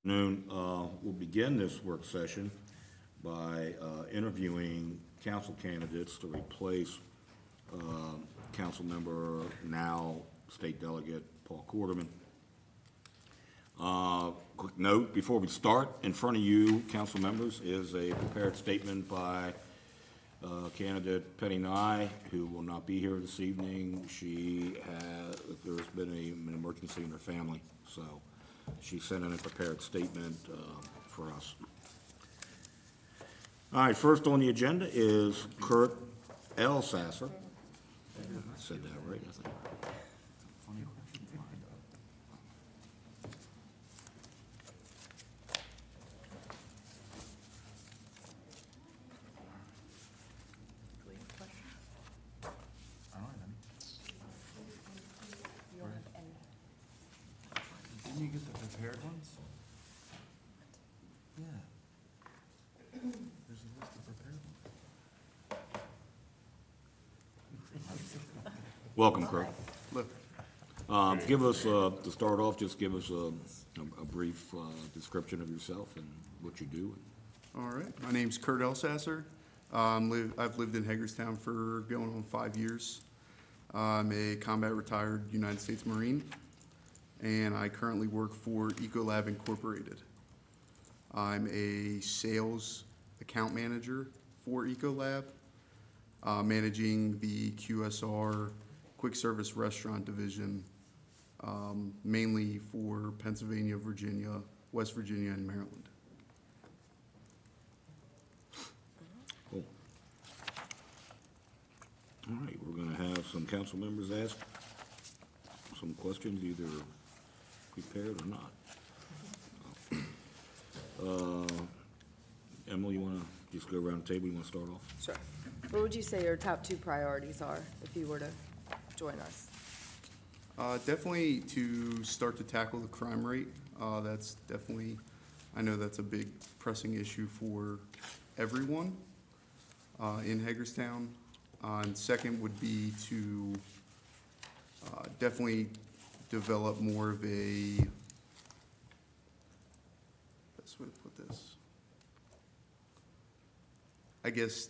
Noon. We'll begin this work session by interviewing council candidates to replace council member, now state delegate Paul Quarterman. Quick note before we start, in front of you, council members, is a prepared statement by candidate Penny Nye, who will not be here this evening. There's been an emergency in her family, so she sent in a prepared statement for us. All right, first on the agenda is Kurt L. Sasser. I said that right, I think. Didn't you get the prepared ones? Yeah. There's a list of prepared ones. Welcome, Kurt. Look. Give us, to start off, just give us a brief description of yourself and what you do. All right, my name's Kurt Elsasser. I've lived in Hagerstown for going on 5 years. I'm a combat retired United States Marine, and I currently work for Ecolab Incorporated. I'm a sales account manager for Ecolab, managing the QSR quick service restaurant division, mainly for Pennsylvania, Virginia, West Virginia, and Maryland. Cool. All right, we're going to have some council members ask some questions, either prepared or not. Emily, you want to just go around the table? You want to start off? Sure. What would you say your top 2 priorities are if you were to join us? Definitely to start to tackle the crime rate. That's definitely, I know that's a big pressing issue for everyone in Hagerstown. And second would be to definitely develop more of a, best way to put this, I guess,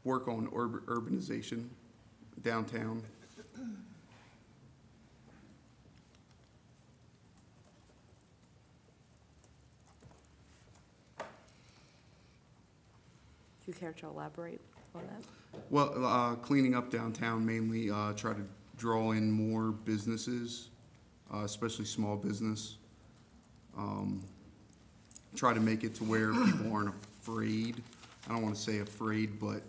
work on urbanization downtown. Do you care to elaborate on that? Well, cleaning up downtown mainly, try to draw in more businesses, especially small business. Try to make it to where people aren't afraid. I don't want to say afraid, but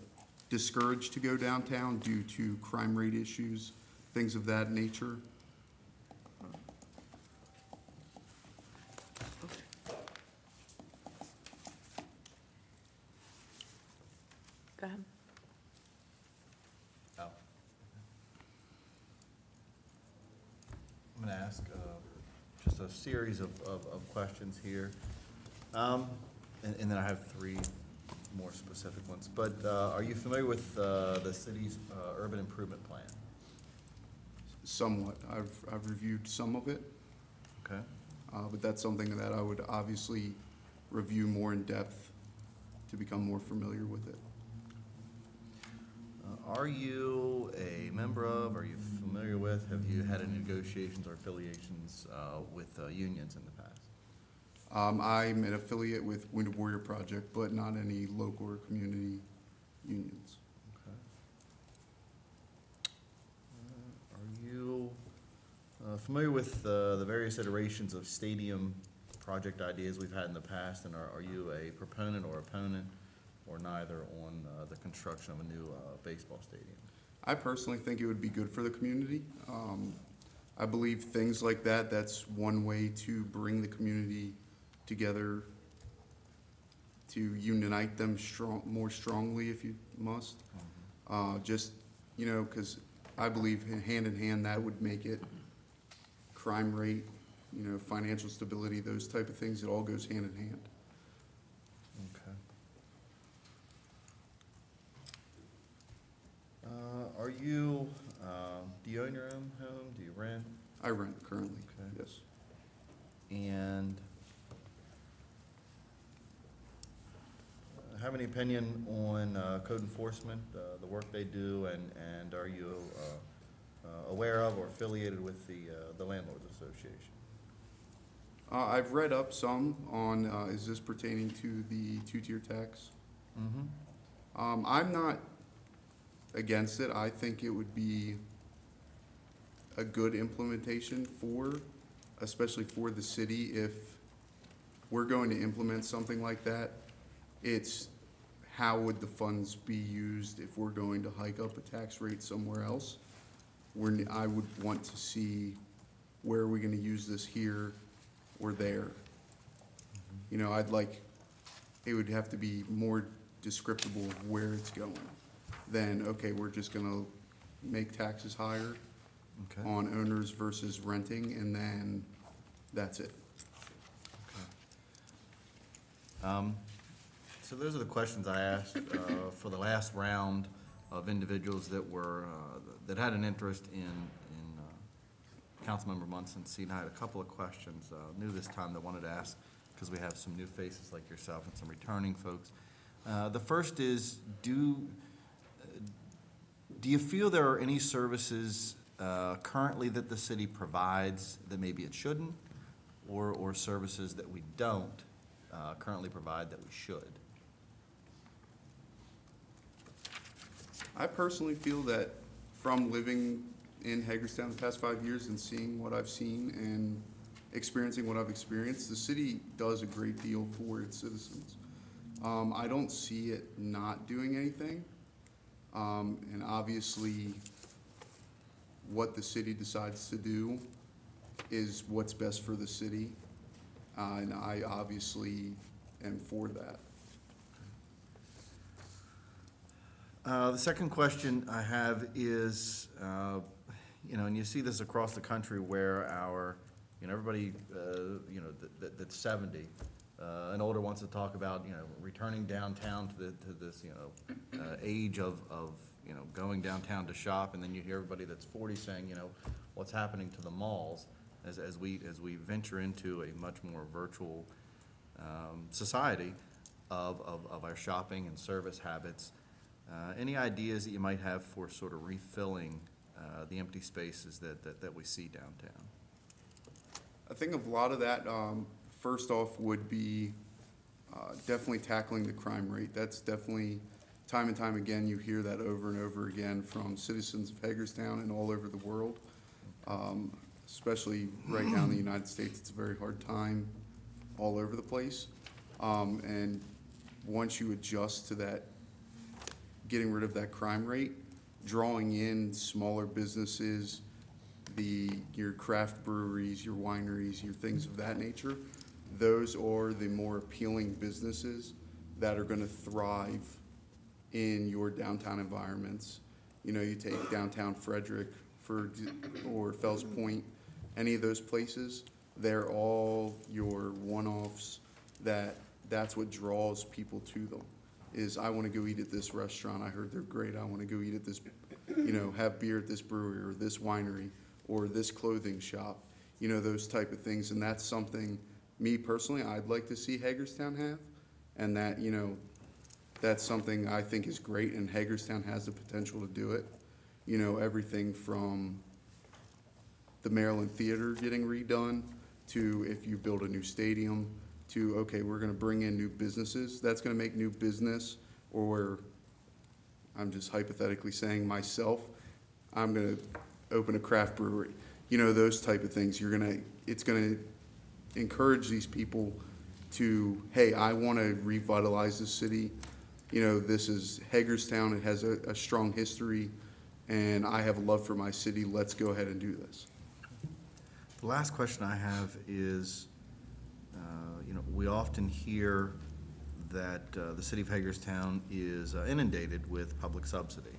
discouraged to go downtown due to crime rate issues, things of that nature. Go ahead. Oh. I'm going to ask just a series of questions here. And then I have 3 more specific ones. But are you familiar with the city's urban improvement plan? Somewhat. I've reviewed some of it. Okay. But that's something that I would obviously review more in depth to become more familiar with it. Are you a member of, are you familiar with, have you had any negotiations or affiliations with unions in the past? I'm an affiliate with Wounded Warrior Project, but not any local or community unions. Okay. Are you familiar with the various iterations of stadium project ideas we've had in the past, and are you a proponent or opponent or neither on the construction of a new baseball stadium? I personally think it would be good for the community. I believe things like that, that's one way to bring the community together, to unite them more strongly if you must. Just, you know, because I believe hand in hand that would make it crime rate, you know, financial stability, those type of things. It all goes hand in hand. Okay. Are you, do you own your own home? Do you rent? I rent currently, Okay. yes. And have any opinion on code enforcement, the work they do, and are you aware of or affiliated with the Landlords Association? I've read up some on, is this pertaining to the two-tier tax? Mm-hmm. I'm not against it. I think it would be a good implementation especially for the city, if we're going to implement something like that. It's how would the funds be used if we're going to hike up a tax rate somewhere else? I would want to see, where are we gonna use this here or there? You know, it would have to be more descriptible of where it's going than, okay, we're just gonna make taxes higher Okay. on owners versus renting, and then that's it. So those are the questions I asked for the last round of individuals that were, that had an interest in Councilmember Munson's seat. I had a couple of questions, new this time, that I wanted to ask, because we have some new faces like yourself and some returning folks. The first is, do you feel there are any services currently that the city provides that maybe it shouldn't, or services that we don't currently provide that we should? I personally feel that from living in Hagerstown the past 5 years and seeing what I've seen and experiencing what I've experienced, the city does a great deal for its citizens. I don't see it not doing anything. And obviously, what the city decides to do is what's best for the city. And I obviously am for that. The second question I have is, and you see this across the country where everybody, that's 70 and older wants to talk about, returning downtown to this, age of going downtown to shop, and then you hear everybody that's 40 saying, what's happening to the malls as we venture into a much more virtual society of our shopping and service habits. Any ideas that you might have for sort of refilling the empty spaces that we see downtown? I think a lot of that, first off, would be definitely tackling the crime rate. That's definitely, time and time again, you hear that over and over again from citizens of Hagerstown and all over the world. Especially right now in the United States, it's a very hard time all over the place. And once you adjust to that, getting rid of that crime rate, drawing in smaller businesses, your craft breweries, your wineries, your things of that nature, those are the more appealing businesses that are gonna thrive in your downtown environments. You take downtown Frederick or Fells Point, any of those places, they're all your one-offs that's what draws people to them. Is I want to go eat at this restaurant. I heard they're great. I want to go eat at this, have beer at this brewery or this winery or this clothing shop, those type of things. And that's something, me personally, I'd like to see Hagerstown have. And that, that's something I think is great, and Hagerstown has the potential to do it. Everything from the Maryland Theater getting redone to if you build a new stadium to, okay, we're gonna bring in new businesses. That's gonna make new business, or I'm just hypothetically saying myself, I'm gonna open a craft brewery. Those type of things. It's gonna encourage these people to, hey, I wanna revitalize this city. This is Hagerstown. It has a strong history, and I have a love for my city. Let's go ahead and do this. The last question I have is, we often hear that the city of Hagerstown is inundated with public subsidy,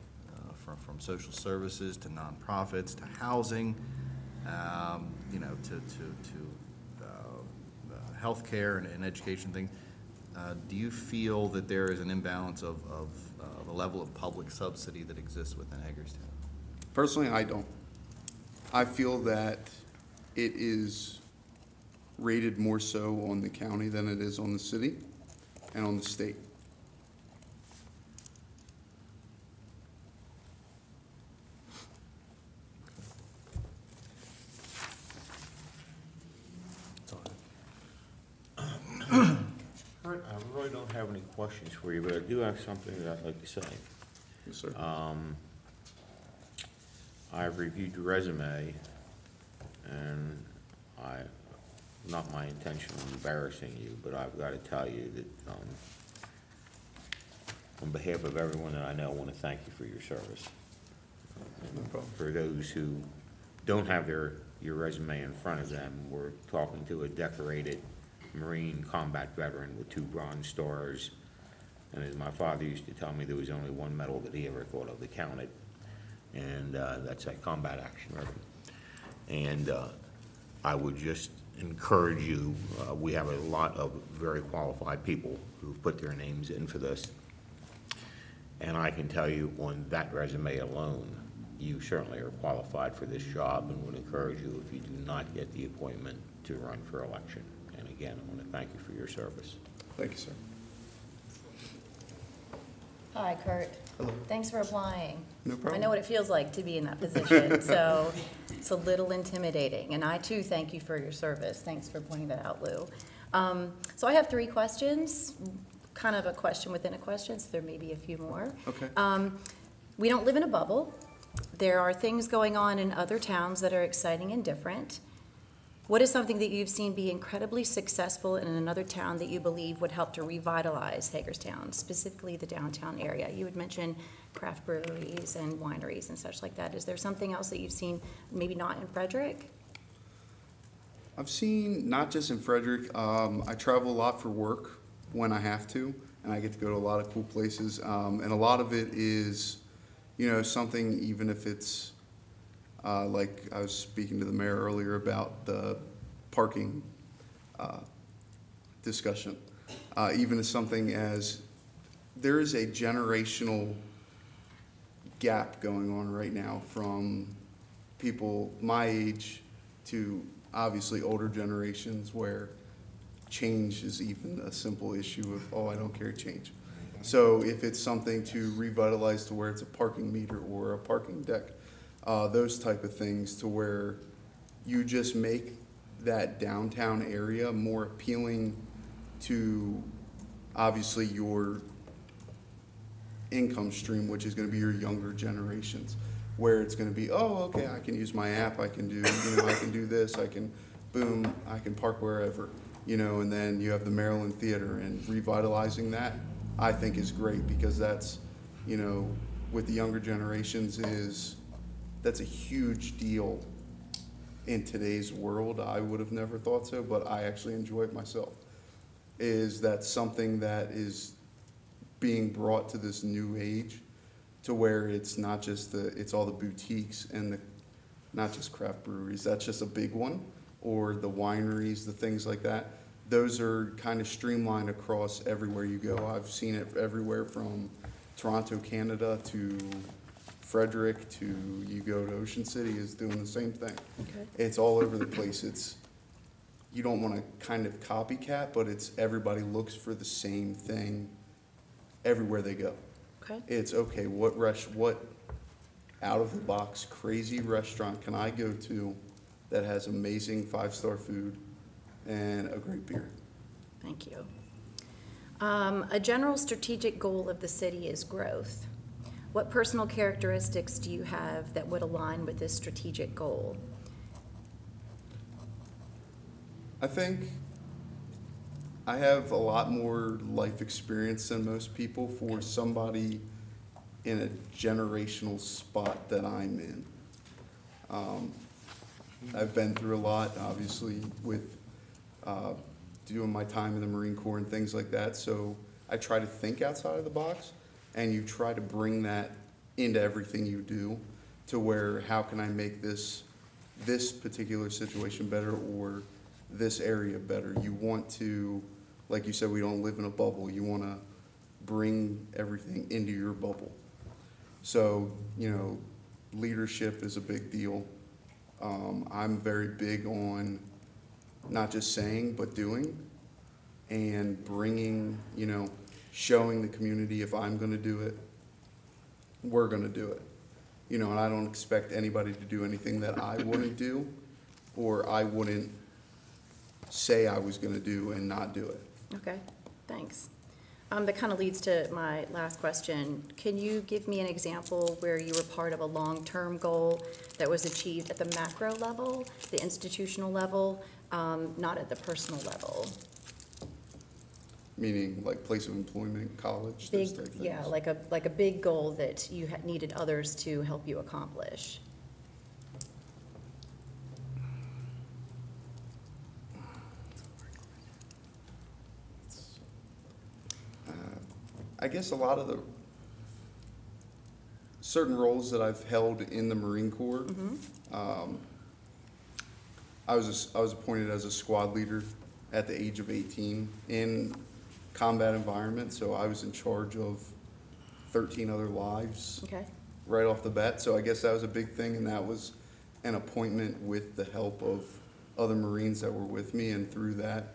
from social services to nonprofits to housing, to healthcare and education things. Do you feel that there is an imbalance of the level of public subsidy that exists within Hagerstown? Personally, I don't. I feel that it is rated more so on the county than it is on the city and on the state. Kurt, I really don't have any questions for you, but I do have something that I'd like to say. Yes, sir. I've reviewed your resume, and not my intention of embarrassing you, but I've got to tell you that, on behalf of everyone that I know, I want to thank you for your service. No problem. For those who don't have your resume in front of them, we're talking to a decorated Marine combat veteran with 2 Bronze Stars. And as my father used to tell me, there was only one medal that he ever thought of that counted, and that's that combat action ribbon. And I would just encourage you, we have a lot of very qualified people who've put their names in for this. And I can tell you on that resume alone, you certainly are qualified for this job, and would encourage you, if you do not get the appointment, to run for election. And again, I want to thank you for your service. Thank you, sir. Hi, Kurt. Hello. Thanks for applying. No problem. I know what it feels like to be in that position, so it's a little intimidating. And I, too, thank you for your service. Thanks for pointing that out, Lou. So I have 3 questions, kind of a question within a question, so there may be a few more. Okay. We don't live in a bubble. There are things going on in other towns that are exciting and different. What is something that you've seen be incredibly successful in another town that you believe would help to revitalize Hagerstown, specifically the downtown area? You had mentioned craft breweries and wineries and such like that. Is there something else that you've seen, maybe not in Frederick? I've seen, not just in Frederick, I travel a lot for work when I have to, and I get to go to a lot of cool places. And a lot of it is, you know, something, even if it's, like I was speaking to the mayor earlier about the parking discussion. Even as something as, there is a generational gap going on right now from people my age to obviously older generations, where change is even a simple issue of, oh, I don't carry change. So if it's something to revitalize to where it's a parking meter or a parking deck, those type of things, to where you just make that downtown area more appealing to obviously your income stream, which is going to be your younger generations, where it's going to be, oh, okay, I can use my app, I can do, you know, I can do this, I can, boom, I can park wherever, you know. And then you have the Maryland Theater, and revitalizing that, I think, is great, because that's, you know, with the younger generations, that's a huge deal in today's world. I would have never thought so, but I actually enjoy it myself. Is that something that is being brought to this new age, to where it's not just it's all the boutiques and not just craft breweries. That's just a big one, or the wineries, the things like that. Those are kind of streamlined across everywhere you go. I've seen it everywhere from Toronto, Canada, to Frederick, to you go to Ocean City is doing the same thing. Okay. It's all over the place. You don't want to kind of copycat, but everybody looks for the same thing everywhere they go. Okay. It's okay, what out of the box crazy restaurant can I go to that has amazing 5-star food and a great beer? Thank you. A general strategic goal of the city is growth. What personal characteristics do you have that would align with this strategic goal? I think I have a lot more life experience than most people for somebody in a generational spot that I'm in. I've been through a lot, obviously, with doing my time in the Marine Corps and things like that, so I try to think outside of the box, and you try to bring that into everything you do, to where, how can I make this particular situation better, or this area better? You want to, like you said, we don't live in a bubble. You want to bring everything into your bubble. So, you know, leadership is a big deal. I'm very big on not just saying, but doing, and bringing, you know, showing the community if I'm gonna do it, we're gonna do it. You know, and I don't expect anybody to do anything that I wouldn't do, or I wouldn't say I was gonna do and not do it. Okay, thanks. That kind of leads to my last question. Can you give me an example where you were part of a long-term goal that was achieved at the macro level, the institutional level, not at the personal level? Meaning like place of employment, college, those Big, type things. yeah, like a big goal that you needed others to help you accomplish. I guess a lot of the certain roles that I've held in the Marine Corps, I was appointed as a squad leader at the age of 18 in combat environment, so I was in charge of 13 other lives Okay, right off the bat. So I guess that was a big thing, and that was an appointment with the help of other Marines that were with me, and through that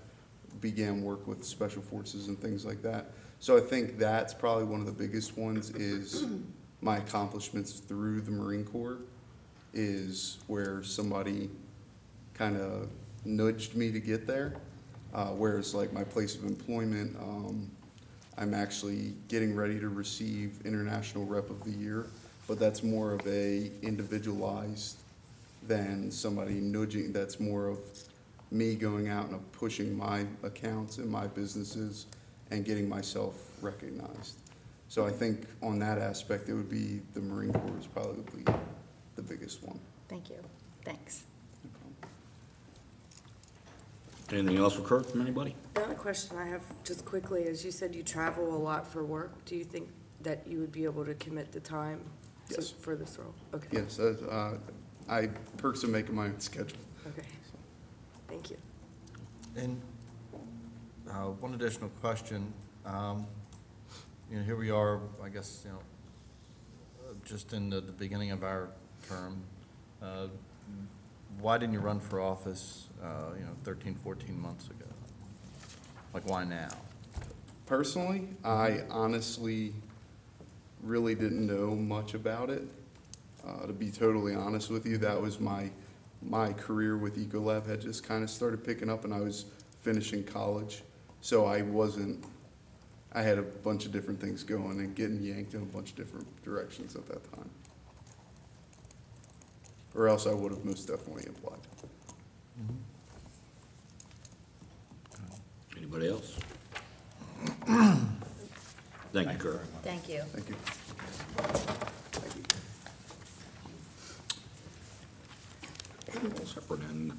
began work with special forces and things like that. So I think that's probably one of the biggest ones, is my accomplishments through the Marine Corps, is where somebody kind of nudged me to get there. Whereas like my place of employment, I'm actually getting ready to receive International Rep of the Year, but that's more of a individualized than somebody nudging. That's more of me going out and pushing my accounts and my businesses and getting myself recognized. So I think on that aspect, it would be the Marine Corps is probably the biggest one. thank you, thanks. Anything else for Kurt from anybody? The other question I have, just quickly, is you said you travel a lot for work. Do you think that you would be able to commit the time Yes. for this role? Okay. Yes, I perks of making my own schedule. Okay. Thank you. And one additional question. You know, here we are, I guess, you know, just in the beginning of our term. Why didn't you run for office, you know, 13, 14 months ago? Like, why now? Personally, I honestly really didn't know much about it. To be totally honest with you, that was my career with Ecolab had just kind of started picking up, and I was finishing college. So I had a bunch of different things going and getting yanked in a bunch of different directions at that time. Or else I would have most definitely applied. Anybody else? Thank you, Kurt. Thank you. Thank you. Heffernan.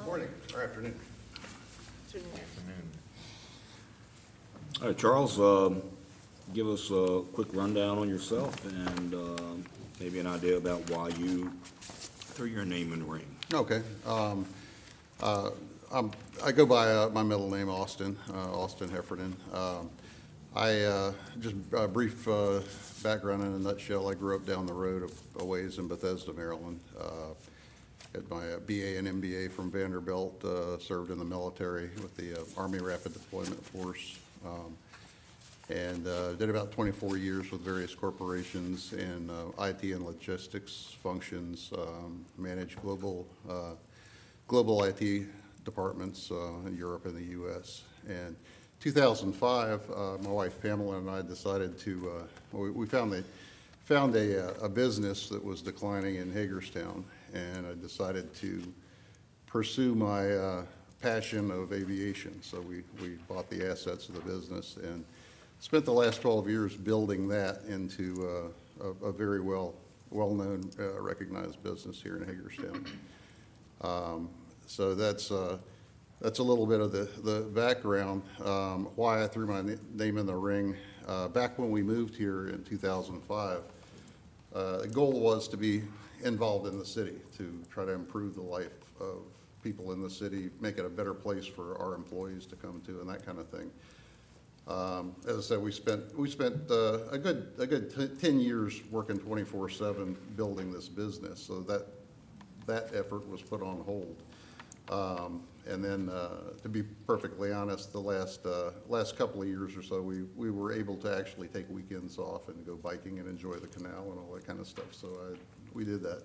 Morning or afternoon. All right, Charles, give us a quick rundown on yourself and maybe an idea about why you threw your name in the ring. Okay. I go by my middle name, Austin, Austin Heffernan. Just a brief background in a nutshell, I grew up down the road a ways in Bethesda, Maryland. Had my BA and MBA from Vanderbilt, served in the military with the Army Rapid Deployment Force, and did about 24 years with various corporations in IT and logistics functions, managed global IT departments in Europe and the U.S. And 2005, my wife Pamela and I decided to, we found a business that was declining in Hagerstown, and I decided to pursue my passion of aviation. So we bought the assets of the business and spent the last 12 years building that into a very well-known, recognized business here in Hagerstown. So that's a little bit of the background. Why I threw my name in the ring. Back when we moved here in 2005, the goal was to be involved in the city, to try to improve the life of people in the city, make it a better place for our employees to come to and that kind of thing. As I said, we spent a good 10 years working 24/7 building this business, so that effort was put on hold. And then, to be perfectly honest, the last couple of years or so, we were able to actually take weekends off and go biking and enjoy the canal and all that kind of stuff. So we did that.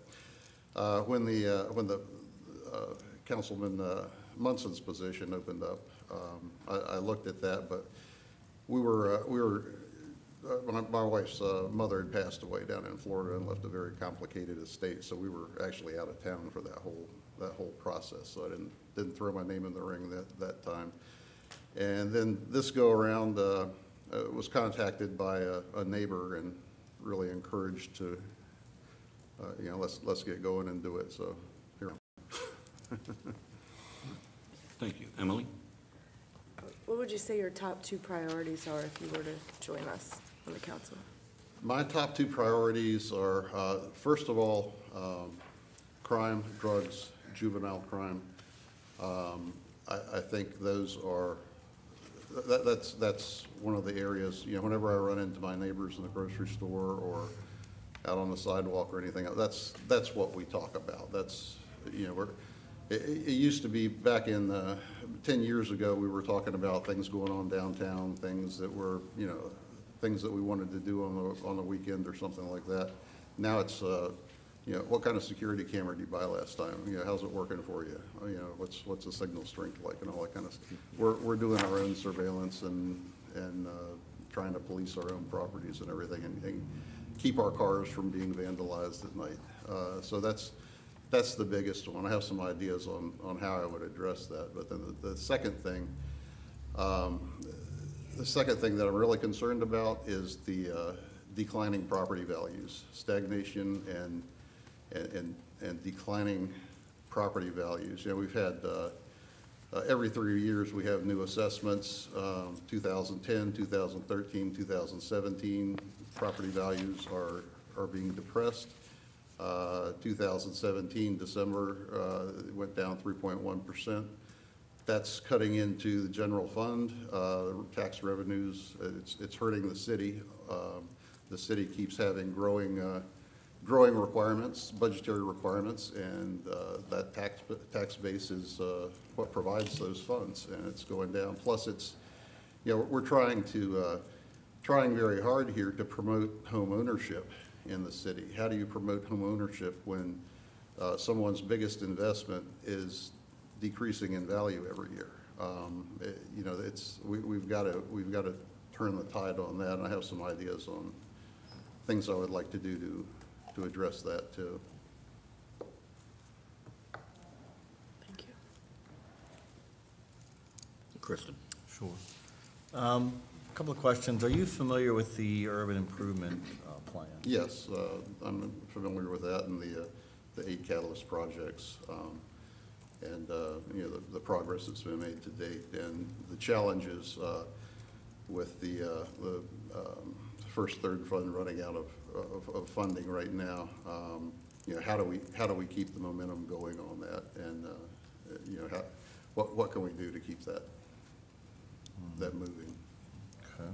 When the Councilman Munson's position opened up, I looked at that, but my wife's mother had passed away down in Florida and left a very complicated estate, so we were actually out of town for that whole process. So I didn't throw my name in the ring that time. And then this go around, was contacted by a neighbor and really encouraged to, let's get going and do it. So here. Thank you. Emily? What would you say your top two priorities are if you were to join us on the council? My top two priorities are, first of all, crime, drugs, juvenile crime. I think those are, that's one of the areas, whenever I run into my neighbors in the grocery store or out on the sidewalk or anything, that's what we talk about. That's, it used to be back in 10 years ago, we were talking about things going on downtown, things that were, things that we wanted to do on the weekend or something like that. Now it's, what kind of security camera did you buy last time? How's it working for you? What's the signal strength like and all that kind of stuff. We're doing our own surveillance and trying to police our own properties and everything and keep our cars from being vandalized at night. So that's the biggest one. I have some ideas on how I would address that. But then the second thing that I'm really concerned about is the declining property values, stagnation and declining property values. We've had every 3 years we have new assessments. 2010, 2013, 2017 property values are being depressed. 2017, December, went down 3.1%. That's cutting into the general fund, tax revenues. It's hurting the city. The city keeps having growing requirements, budgetary requirements, and that tax base is what provides those funds, and it's going down. Plus, it's, we're trying very hard here to promote home ownership in the city. How do you promote home ownership when someone's biggest investment is decreasing in value every year? We've got to turn the tide on that, and I have some ideas on things I would like to do to address that too. Thank you. Kristen? Sure. A couple of questions. Are you familiar with the urban improvement plan? Yes, I'm familiar with that and the 8 catalyst projects, and the progress that's been made to date, and the challenges with the first third fund running out of funding right now. How do we keep the momentum going on that, and what can we do to keep that moving? Okay.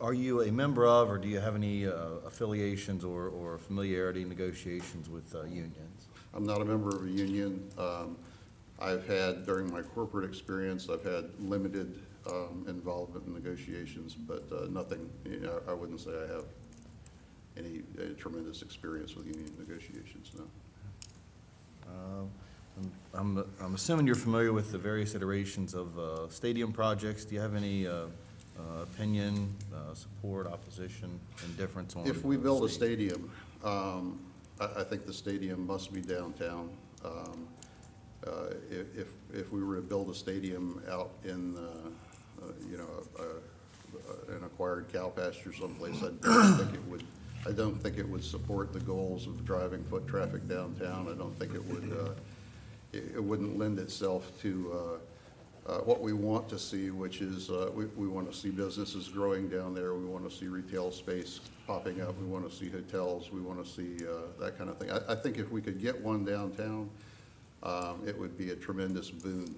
Are you a member of, or do you have any affiliations or familiarity negotiations with unions? I'm not a member of a union. I've had, during my corporate experience, I've had limited involvement in negotiations, but nothing, I wouldn't say I have any tremendous experience with union negotiations, no. I'm assuming you're familiar with the various iterations of stadium projects. Do you have any opinion, support, opposition, indifference on? If we build a stadium, I think the stadium must be downtown. If we were to build a stadium out in, an acquired cow pasture someplace, I don't think it would support the goals of driving foot traffic downtown. I don't think it would. It wouldn't lend itself to what we want to see, which is, we want to see businesses growing down there. We want to see retail space popping up. We want to see hotels. We want to see that kind of thing. I think if we could get one downtown, it would be a tremendous boon,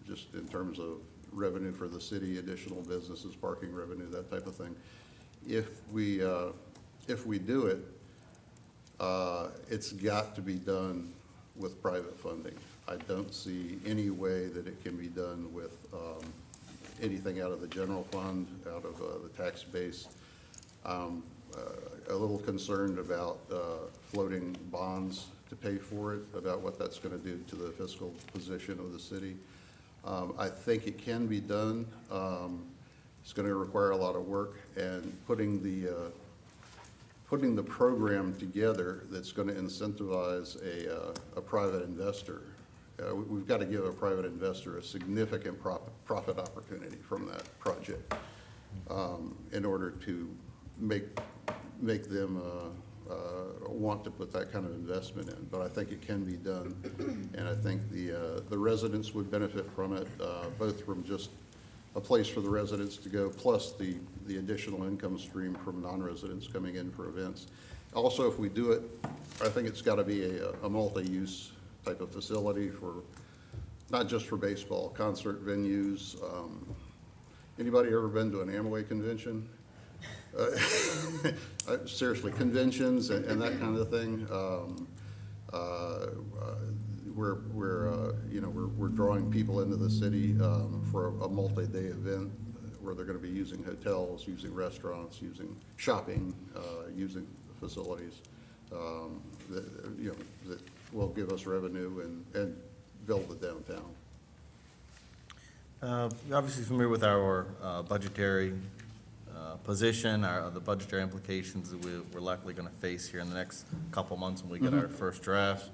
just in terms of revenue for the city, additional businesses, parking revenue, that type of thing. If we do it, it's got to be done with private funding. I don't see any way that it can be done with anything out of the general fund, out of the tax base. A little concerned about floating bonds to pay for it, about what that's going to do to the fiscal position of the city. I think it can be done. It's going to require a lot of work, and putting the program together that's going to incentivize a private investor. We've got to give a private investor a significant profit opportunity from that project in order to make them want to put that kind of investment in. But I think it can be done, and I think the residents would benefit from it, both from just a place for the residents to go, plus the additional income stream from non-residents coming in for events. Also, if we do it, I think it's got to be a multi-use type of facility for, not just for baseball, concert venues. Anybody ever been to an Amway convention? Seriously, conventions and that kind of thing. We're drawing people into the city for a multi-day event where they're going to be using hotels, using restaurants, using shopping, using facilities that will give us revenue and build the downtown. You're obviously familiar with our budgetary position, the budgetary implications that we're likely going to face here in the next couple months when we get our first draft.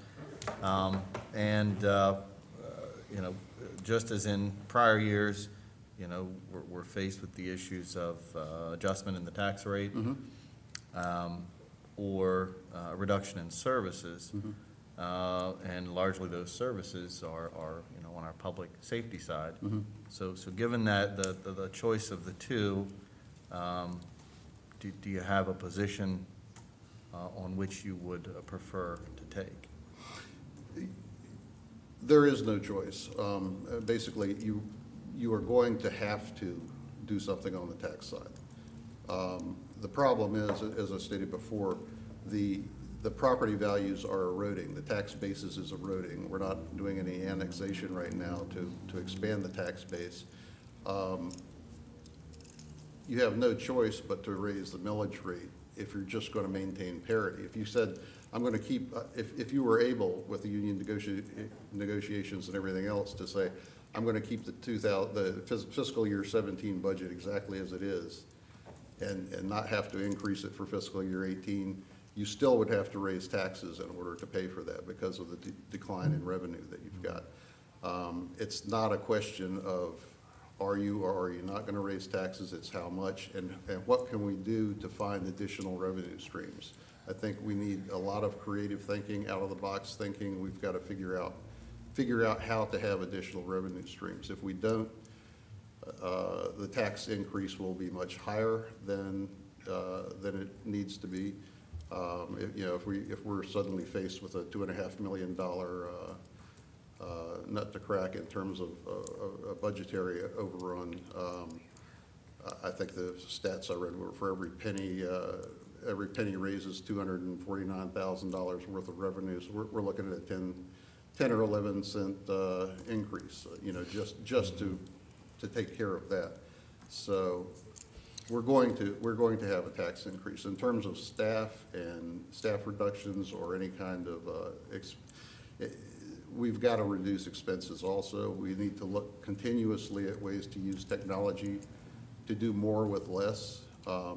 Just as in prior years, we're faced with the issues of adjustment in the tax rate or a reduction in services. And largely those services are on our public safety side. So given that the choice of the two, do you have a position on which you would prefer to take? There is no choice. Basically, you are going to have to do something on the tax side. The problem is, as I stated before, the property values are eroding. The tax basis is eroding. We're not doing any annexation right now to expand the tax base. You have no choice but to raise the millage rate if you're just going to maintain parity. If you said, I'm going to keep, if you were able with the union negotiations and everything else to say, I'm going to keep the fiscal year 17 budget exactly as it is and not have to increase it for fiscal year 18, you still would have to raise taxes in order to pay for that because of the decline in revenue that you've got. It's not a question of are you or are you not going to raise taxes, it's how much and what can we do to find additional revenue streams. I think we need a lot of creative thinking, out of the box thinking. We've got to figure out how to have additional revenue streams. If we don't, the tax increase will be much higher than it needs to be. If we're suddenly faced with a $2.5 million nut to crack in terms of a budgetary overrun, I think the stats I read were for every penny raises $249,000 worth of revenue. So we're looking at a 10 or 11 cent increase, just to take care of that. So we're going to have a tax increase. In terms of staff and staff reductions or any kind of we've got to reduce expenses also. We need to look continuously at ways to use technology to do more with less. I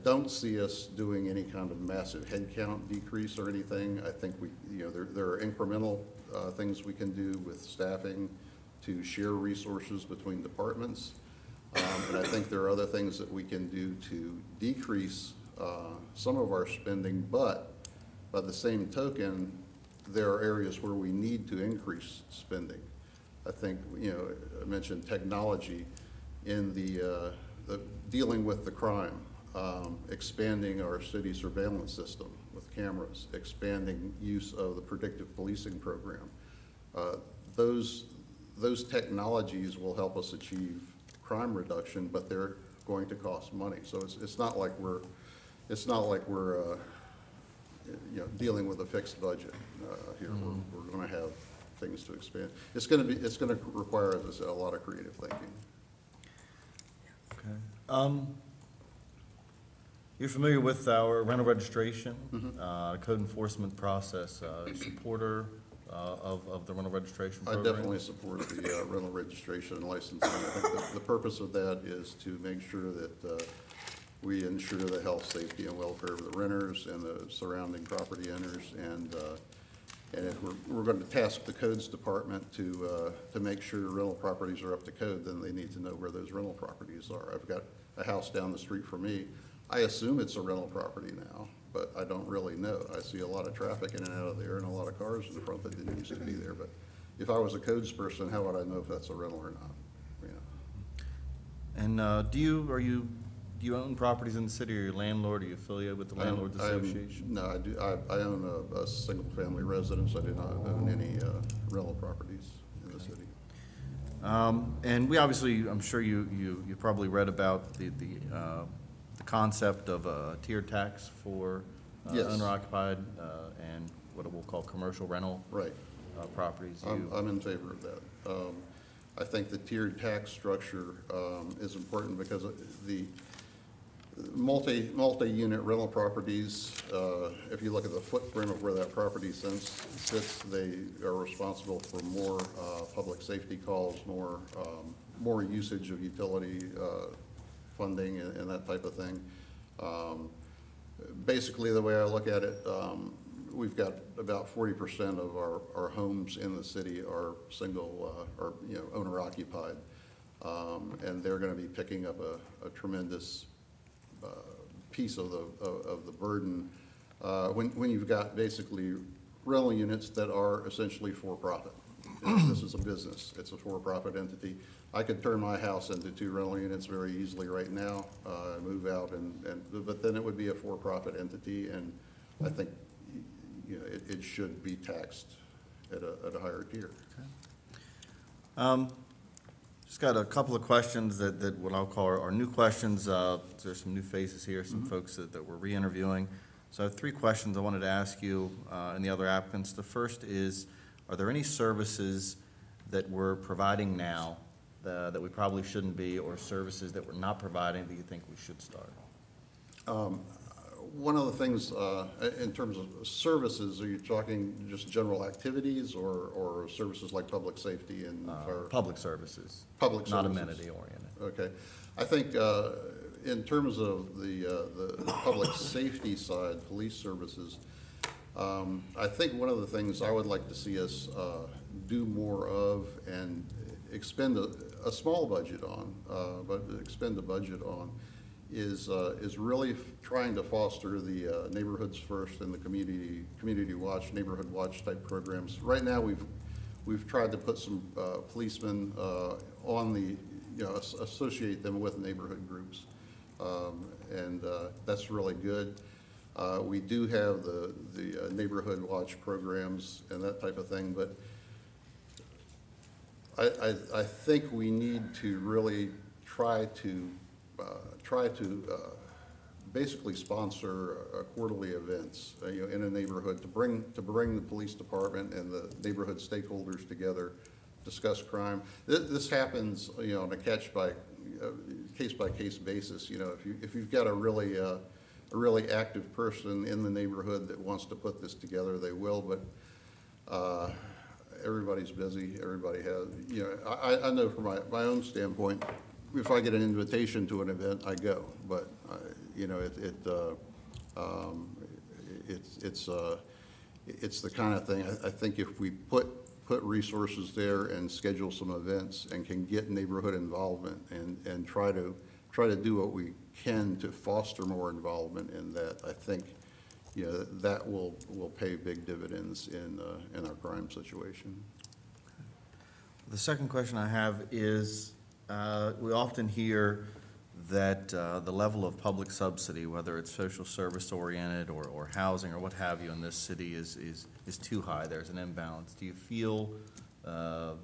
don't see us doing any kind of massive headcount decrease or anything. I think there are incremental things we can do with staffing to share resources between departments. And I think there are other things that we can do to decrease some of our spending, but by the same token, there are areas where we need to increase spending. I think, I mentioned technology in the dealing with the crime, expanding our city surveillance system with cameras, expanding use of the predictive policing program. Those technologies will help us achieve crime reduction, but they're going to cost money. So it's not like we're dealing with a fixed budget here. We're going to have things to expand. It's going to require, as I said, a lot of creative thinking. Okay. You're familiar with our rental registration, code enforcement process, supporter of the rental registration I program? definitely support the rental registration and licensing. I think the purpose of that is to make sure that we ensure the health, safety, and welfare of the renters and the surrounding property owners. And if we're going to task the codes department to make sure rental properties are up to code, then they need to know where those rental properties are. I've got a house down the street from me. I assume it's a rental property now, but I don't really know. I see a lot of traffic in and out of there and a lot of cars in the front that didn't used to be there. But if I was a codes person, how would I know if that's a rental or not? And do you own properties in the city, or your landlord? Are you affiliated with the Landlords Association? No, I do. I own a single-family residence. I do not own any rental properties in the city. And we obviously, I'm sure you probably read about the concept of a tiered tax for Yes. owner-occupied and what we'll call commercial rental Right. properties. I'm in favor of that. I think the tiered tax structure is important because the multi-unit rental properties, if you look at the footprint of where that property sits, they are responsible for more public safety calls, more usage of utility funding and that type of thing. Basically, the way I look at it, we've got about 40% of our homes in the city are single or owner occupied, and they're going to be picking up a tremendous piece of the burden when you've got basically rental units that are essentially for-profit. This is a business. It's a for-profit entity. I could turn my house into 2 rental units very easily right now, move out, but then it would be a for-profit entity, and I think it should be taxed at a higher tier. Just got a couple of questions that what I'll call are new questions. There's some new faces here, some folks that we're re-interviewing. So I have 3 questions I wanted to ask you and the other applicants. The first is, are there any services that we're providing now that we probably shouldn't be, or services that we're not providing that you think we should start? One of the things, in terms of services, are you talking just general activities or services like public safety and fire? Public services. Public Not services. amenity oriented. Okay. I think in terms of the public safety side, police services, I think one of the things I would like to see us do more of and expend a small budget on, but expend a budget on, is really trying to foster the neighborhoods first and the community watch, neighborhood watch type programs. Right now, we've tried to put some policemen on the, associate them with neighborhood groups, and that's really good. We do have the neighborhood watch programs and that type of thing, but I think we need to really try to basically sponsor quarterly events, in a neighborhood to bring the police department and the neighborhood stakeholders together, discuss crime. This happens, on a case by case basis. If you've got a really active person in the neighborhood that wants to put this together, they will. But everybody's busy. Everybody has. I know from my own standpoint, if I get an invitation to an event, I go. But it's the kind of thing. I think if we put resources there and schedule some events and can get neighborhood involvement and try to do what we can to foster more involvement in that, I think you know, that will pay big dividends in our crime situation. The second question I have is, we often hear that the level of public subsidy, whether it's social service oriented or housing or what have you in this city is too high. There's an imbalance. Do you feel, do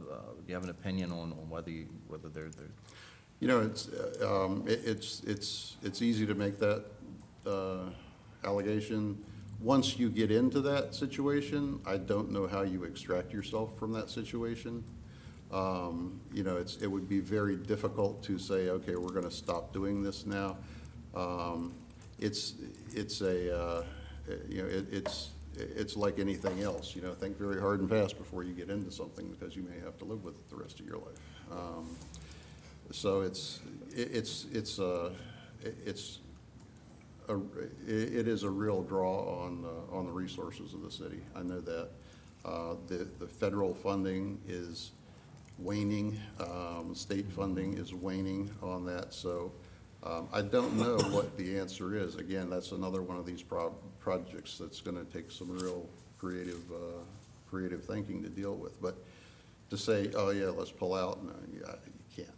you have an opinion on whether they're You know, it's easy to make that allegation. Once you get into that situation, I don't know how you extract yourself from that situation. You know, it would be very difficult to say, okay, we're gonna stop doing this now. It's like anything else, you know, think very hard and fast before you get into something, because you may have to live with it the rest of your life. So it is a real draw on the resources of the city. I know that. The federal funding is waning, state funding is waning on that, so I don't know what the answer is. Again, that's another one of these projects that's gonna take some real creative thinking to deal with. But to say, oh yeah, let's pull out, no, you can't.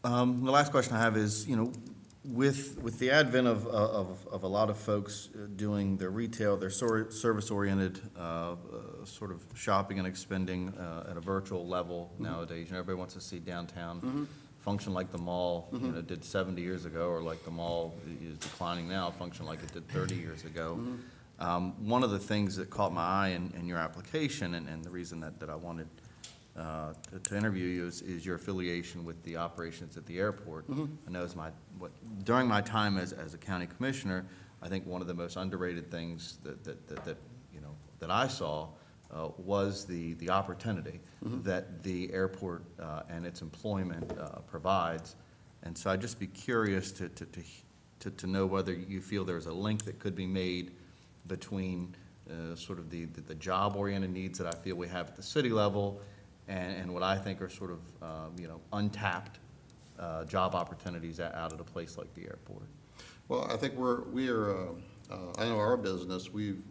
The last question I have is, you know, with the advent of a lot of folks doing their retail, their service-oriented sort of shopping and expending at a virtual level nowadays, you know, everybody wants to see downtown function like the mall, you know, did 70 years ago, or like the mall is declining now, function like it did 30 years ago. One of the things that caught my eye in your application, and the reason that I wanted to interview you is your affiliation with the operations at the airport. I know during my time as a county commissioner, I think one of the most underrated things that you know that I saw was the opportunity that the airport and its employment provides. And so I'd just be curious to know whether you feel there's a link that could be made between sort of the job-oriented needs that I feel we have at the city level and what I think are sort of, you know, untapped job opportunities out at a place like the airport. Well, I think I know our business, we've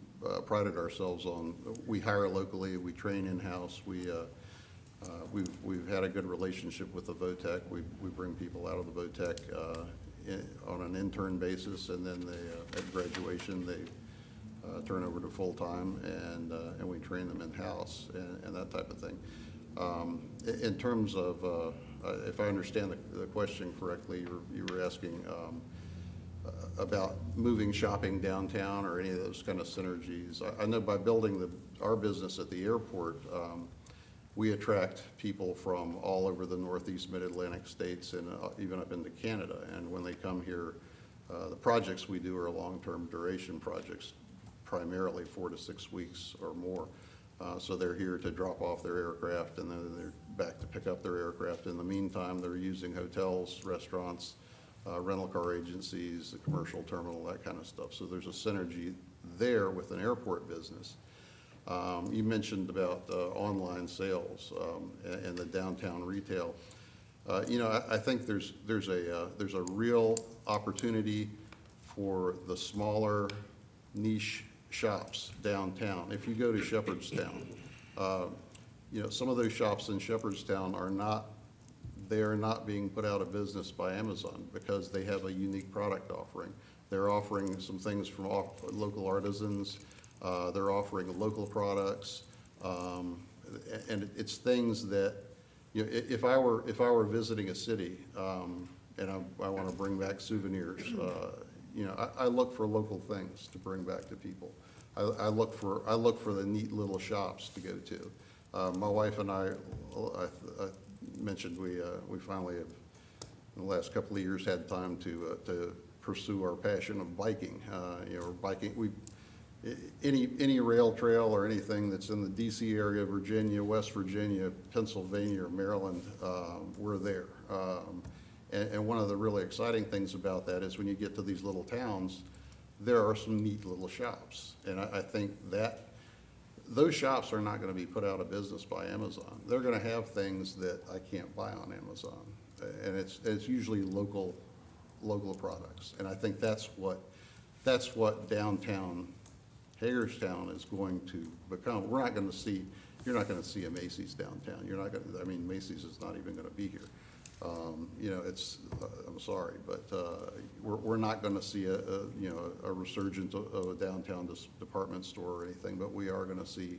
prided ourselves on, we hire locally, we train in-house, we've had a good relationship with the VOTEC. We bring people out of the VOTEC on an intern basis, and then at graduation, they turn over to full-time, and we train them in-house and that type of thing. In terms of, if I understand the question correctly, you were asking about moving shopping downtown or any of those kind of synergies. I know by building our business at the airport, we attract people from all over the Northeast Mid-Atlantic states and even up into Canada. And when they come here, the projects we do are long-term duration projects, primarily 4 to 6 weeks or more. So they're here to drop off their aircraft, and then they're back to pick up their aircraft. In the meantime, they're using hotels, restaurants, rental car agencies, the commercial terminal, that kind of stuff. So there's a synergy there with an airport business. You mentioned about online sales and the downtown retail. You know, I think there's a real opportunity for the smaller niche shops downtown. If you go to Shepherdstown, you know, some of those shops in Shepherdstown they are not being put out of business by Amazon because they have a unique product offering. They're offering some things from local artisans. They're offering local products, and it's things that, you know, if I were visiting a city and I want to bring back souvenirs, you know, I look for local things to bring back to people. I look for the neat little shops to go to. My wife and I mentioned we finally have, in the last couple of years, had time to pursue our passion of biking. You know, biking. Any rail trail or anything that's in the D.C. area, Virginia, West Virginia, Pennsylvania, or Maryland, we're there. And one of the really exciting things about that is when you get to these little towns, there are some neat little shops. And I think that those shops are not going to be put out of business by Amazon. They're going to have things that I can't buy on Amazon. And it's usually local products. And I think that's what that's what downtown Hagerstown is going to become. We're not gonna see, you're not gonna see a Macy's downtown. You're not gonna, I mean, Macy's is not even gonna be here. You know, it's, I'm sorry, but, we're not gonna see a resurgence of a downtown department store or anything, but we are gonna see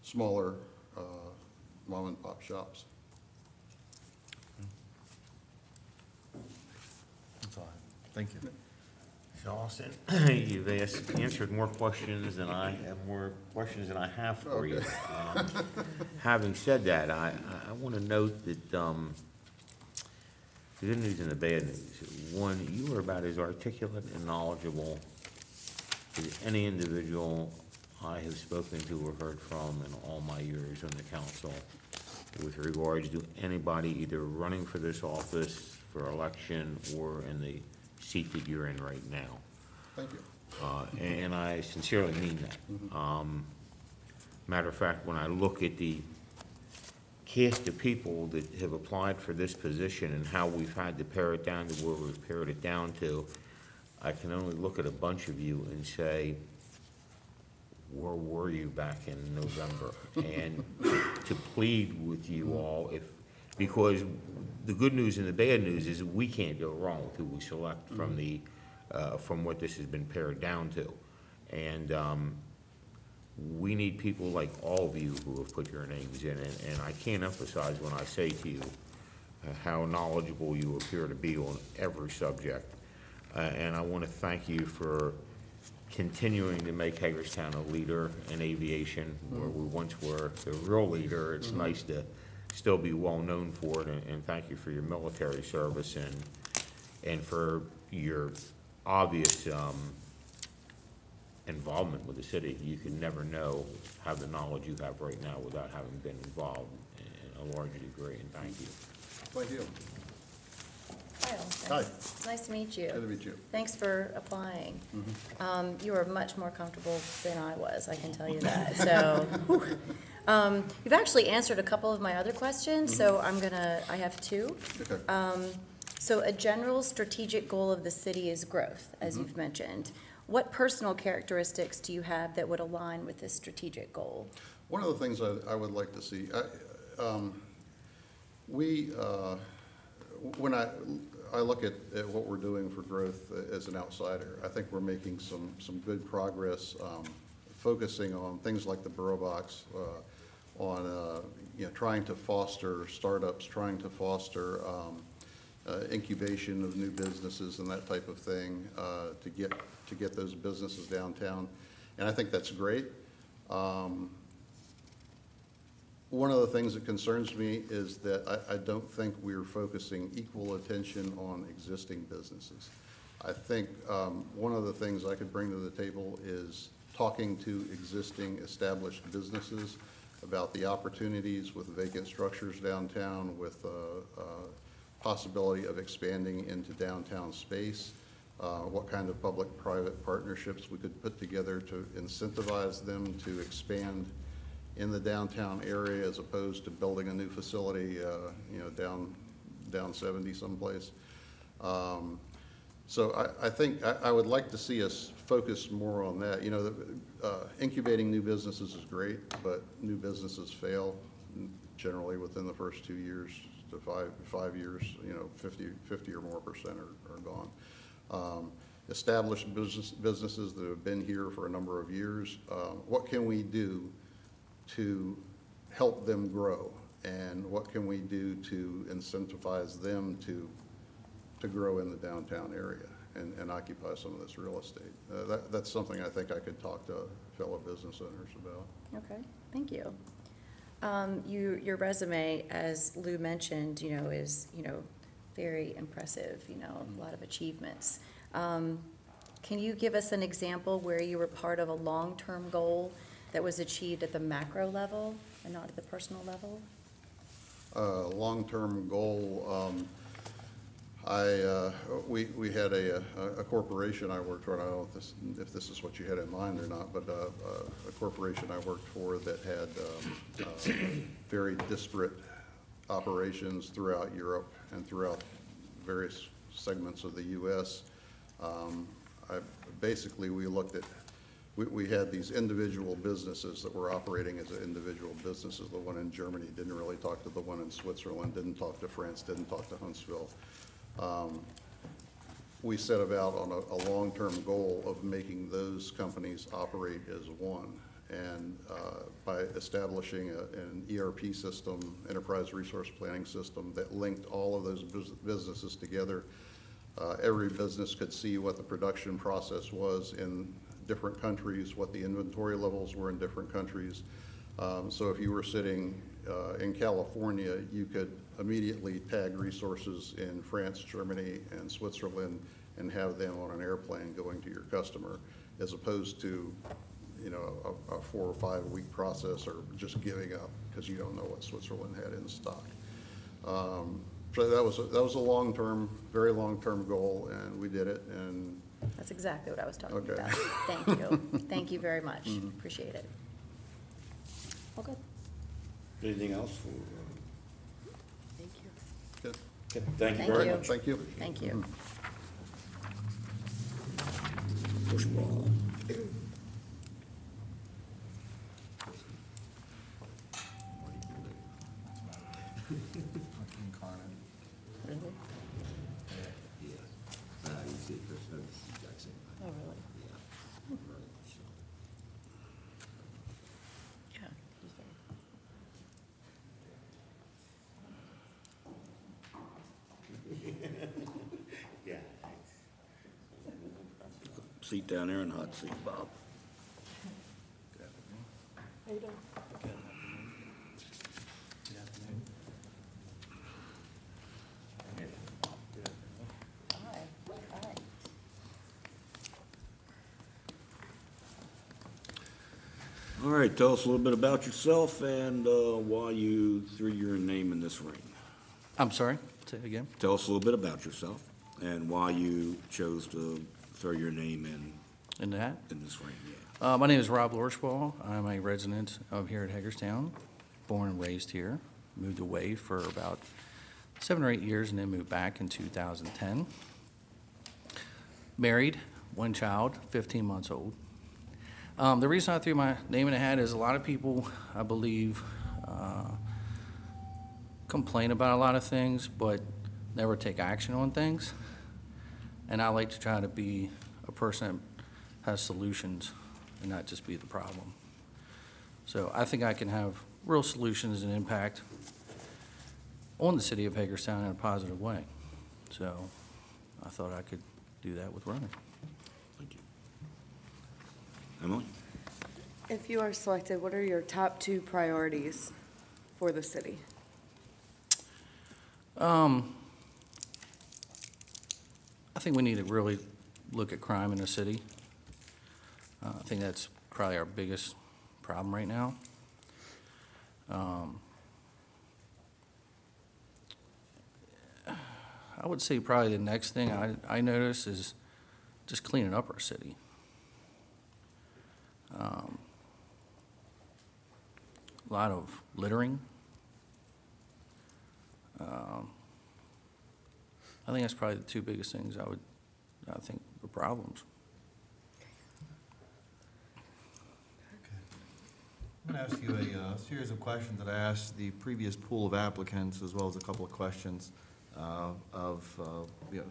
smaller, mom and pop shops. That's all I have. Thank you. So Austin, you've answered more questions than I have for you. Having said that, I want to note that the good news and the bad news. One, you are about as articulate and knowledgeable as any individual I have spoken to or heard from in all my years on the council with regards to anybody either running for this office for election or in the seat that you're in right now. Thank you. And I sincerely mean that. Matter of fact, when I look at the cast of people that have applied for this position and how we've had to pare it down to where we've pared it down to, I can only look at a bunch of you and say, where were you back in November? And to plead with you all, because the good news and the bad news is that we can't go wrong with who we select from from what this has been pared down to. And we need people like all of you who have put your names in it, and I can't emphasize when I say to you how knowledgeable you appear to be on every subject. And I want to thank you for continuing to make Hagerstown a leader in aviation, where we once were the real leader. It's nice to still be well known for it, and thank you for your military service and for your obvious involvement with the city. You can never know how the knowledge you have right now without having been involved in a large degree, and thank you. Thank you. Kyle, Hi. it's nice to meet you. Good to meet you. Thanks for applying. You are much more comfortable than I was, I can tell you that. So, whew. You've actually answered a couple of my other questions, so I have two. Okay. So a general strategic goal of the city is growth, as you've mentioned. What personal characteristics do you have that would align with this strategic goal? One of the things I would like to see, when I look at what we're doing for growth as an outsider, I think we're making some good progress, focusing on things like the Borough Box, on trying to foster startups, trying to foster incubation of new businesses and that type of thing, to get those businesses downtown, and I think that's great. One of the things that concerns me is that I don't think we're focusing equal attention on existing businesses. I think one of the things I could bring to the table is talking to existing established businesses about the opportunities with vacant structures downtown, with possibility of expanding into downtown space, what kind of public-private partnerships we could put together to incentivize them to expand in the downtown area as opposed to building a new facility, down 70 someplace. So I think I would like to see us focus more on that. Incubating new businesses is great, but new businesses fail generally within the first 2 years to 5 years. 50 or more % are gone. Established businesses that have been here for a number of years, what can we do to help them grow, and what can we do to incentivize them to grow in the downtown area and occupy some of this real estate? That's something I think I could talk to fellow business owners about. Okay, thank you. Your resume, as Lou mentioned, is, very impressive, a lot of achievements. Can you give us an example where you were part of a long-term goal that was achieved at the macro level and not at the personal level? Long-term goal, we had a corporation I worked for, and I don't know if this is what you had in mind or not, but a corporation I worked for that had very disparate operations throughout Europe and throughout various segments of the U.S. basically, we looked at, we had these individual businesses that were operating as individual businesses. The one in Germany didn't really talk to the one in Switzerland, didn't talk to France, didn't talk to Huntsville. We set about on a long-term goal of making those companies operate as one. And by establishing an ERP system, enterprise resource planning system, that linked all of those businesses together, every business could see what the production process was in different countries, what the inventory levels were in different countries. So if you were sitting in California, you could immediately tag resources in France, Germany, and Switzerland and have them on an airplane going to your customer, as opposed to, you know, a 4 or 5 week process, or just giving up because you don't know what Switzerland had in stock. So that was a long-term, very long-term goal, and we did it, and That's exactly what I was talking Okay. about. Thank you. Thank you very much. Appreciate it. All good. Anything else? Thank you. good. Okay, thank you Thank very you. much. Thank you. Thank you. Push ball. Really? Oh, really? Yeah. he's very- Yeah. Seat down there in the hot seat, Bob. Hi. Hi. All right, tell us a little bit about yourself and why you threw your name in this ring. I'm sorry, say it again. Tell us a little bit about yourself and why you chose to throw your name In that? in this ring, yeah. My name is Rob Lorschwall. I'm a resident of here at Hagerstown, born and raised here. Moved away for about 7 or 8 years and then moved back in 2010. Married, 1 child, 15 months old. The reason I threw my name in the hat is a lot of people, I believe, complain about a lot of things, but never take action on things. And I like to try to be a person that has solutions and not just be the problem. So I think I can have real solutions and impact on the city of Hagerstown in a positive way. So I thought I could do that with running. Thank you. Emily? If you are selected, what are your top 2 priorities for the city? I think we need to really look at crime in the city. I think that's probably our biggest problem right now. I would say probably the next thing I notice is just cleaning up our city. A lot of littering. I think that's probably the 2 biggest things I think are problems. I'm going to ask you a series of questions that I asked the previous pool of applicants, as well as a couple of questions of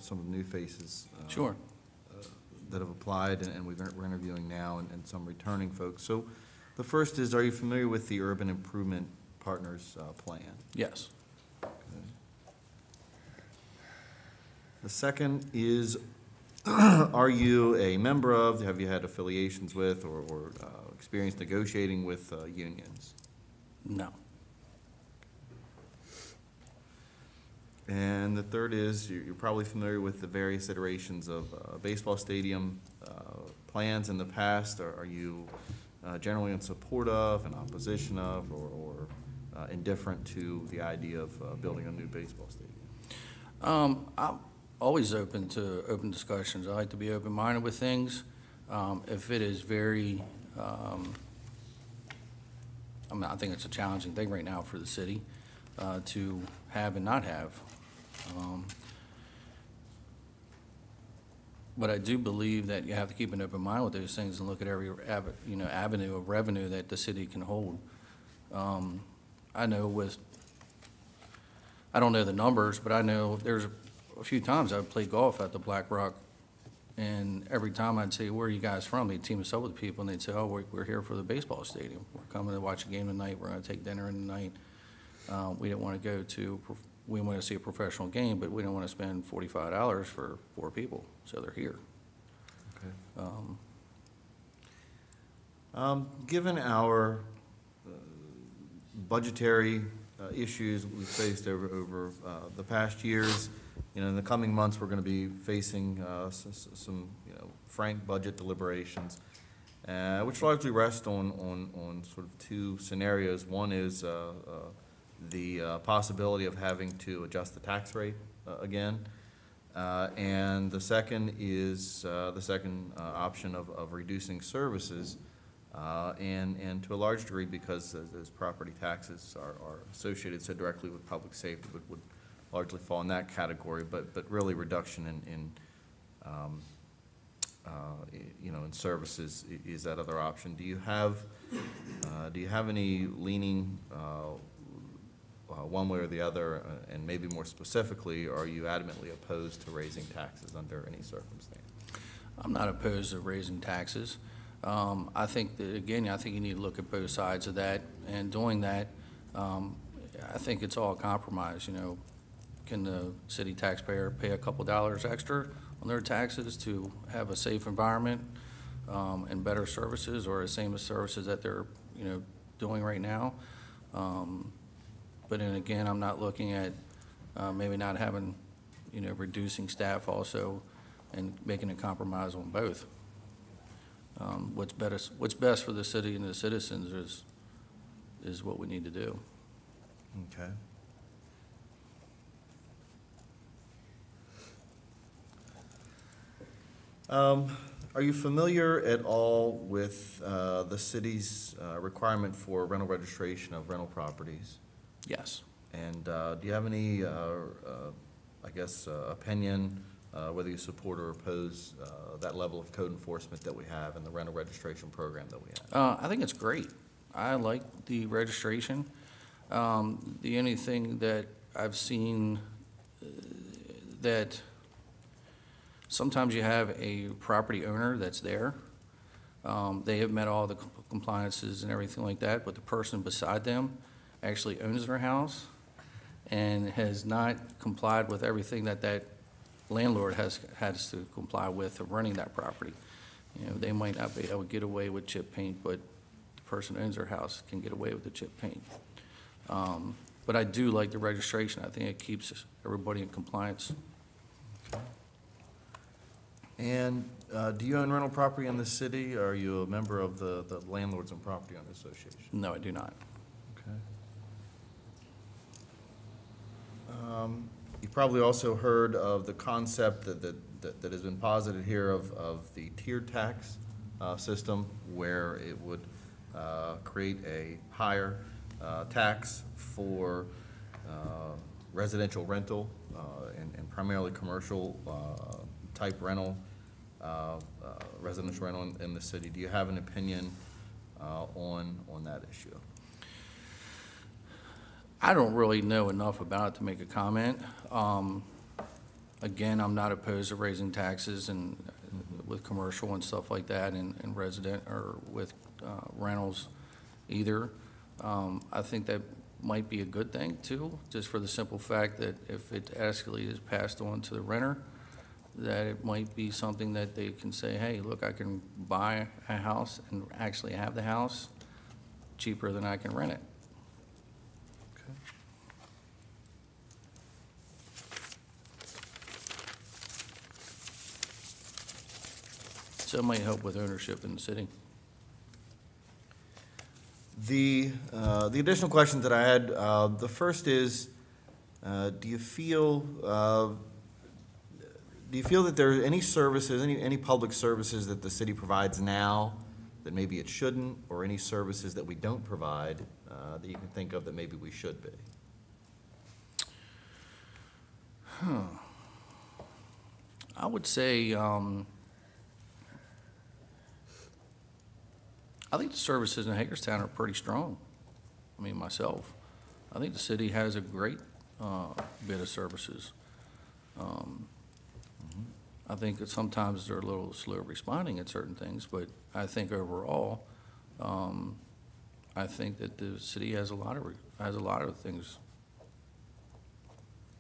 some of the new faces. Sure. That have applied, and we're interviewing now, and some returning folks. So the first is, are you familiar with the Urban Improvement Partners plan? Yes. The second is, are you a member of, have you had affiliations with, or experience negotiating with unions? No. And the third is, you're probably familiar with the various iterations of baseball stadium plans in the past. Are you generally in support of, in opposition of, or indifferent to the idea of building a new baseball stadium? I'm always open to open discussions. I like to be open-minded with things. If it is very, I think it's a challenging thing right now for the city to have and not have. But I do believe that you have to keep an open mind with those things and look at every avenue of revenue that the city can hold. I know I don't know the numbers, but I know there's a few times I've played golf at the Black Rock, and every time I'd say, "Where are you guys from?" They'd team us up with people, and they'd say, "Oh, we're here for the baseball stadium. We're coming to watch a game tonight. We're going to take dinner in the night." We didn't want to we want to see a professional game, but we don't want to spend $45 for 4 people, so they're here. Given our budgetary issues we've faced over the past years, in the coming months, we're going to be facing some frank budget deliberations, which largely rest on sort of 2 scenarios. One is the possibility of having to adjust the tax rate again. And the second is the second option of reducing services, and to a large degree, because those property taxes are associated so directly with public safety, would largely fall in that category, but really reduction in services is that other option. Do you have any leaning one way or the other, and maybe more specifically, are you adamantly opposed to raising taxes under any circumstance? I'm not opposed to raising taxes. I think that, again, I think you need to look at both sides of that, and doing that, I think it's all a compromise. Can the city taxpayer pay a couple dollars extra on their taxes to have a safe environment and better services, or the same as services that they're doing right now? But then again, I'm not looking at maybe not having, reducing staff also and making a compromise on both. What's best for the city and the citizens is what we need to do. Okay. Are you familiar at all with the city's requirement for rental registration of rental properties? Yes. And do you have any, opinion, whether you support or oppose that level of code enforcement that we have and the rental registration program that we have? I think it's great. I like the registration. The only thing that I've seen that sometimes you have a property owner that's there. They have met all the compliances and everything like that, but the person beside them actually owns their house and has not complied with everything that landlord has to comply with of running that property. They might not be able to get away with chip paint, but the person who owns their house can get away with the chip paint. But I do like the registration. I think it keeps everybody in compliance. And do you own rental property in the city? Or are you a member of the Landlords and Property Owners Association? No, I do not. Okay. You've probably also heard of the concept that has been posited here of the tiered tax system, where it would create a higher tax for residential rental and primarily commercial type rental, residential rental in the city. Do you have an opinion on that issue? I don't really know enough about it to make a comment. Again, I'm not opposed to raising taxes and with commercial and stuff like that, and resident or with rentals either. I think that might be a good thing too, just for the simple fact that if it actually is passed on to the renter, that it might be something that they can say, hey, look, I can buy a house and actually have the house cheaper than I can rent it. Okay. So it might help with ownership in the city. The additional questions that I had, the first is, do you feel that there are any services, any public services that the city provides now that maybe it shouldn't, or any services that we don't provide that you can think of that maybe we should be? I would say, I think the services in Hagerstown are pretty strong. I mean, myself, I think the city has a great bit of services. I think that sometimes they're a little slow responding at certain things, but I think overall, I think that the city has a lot of things.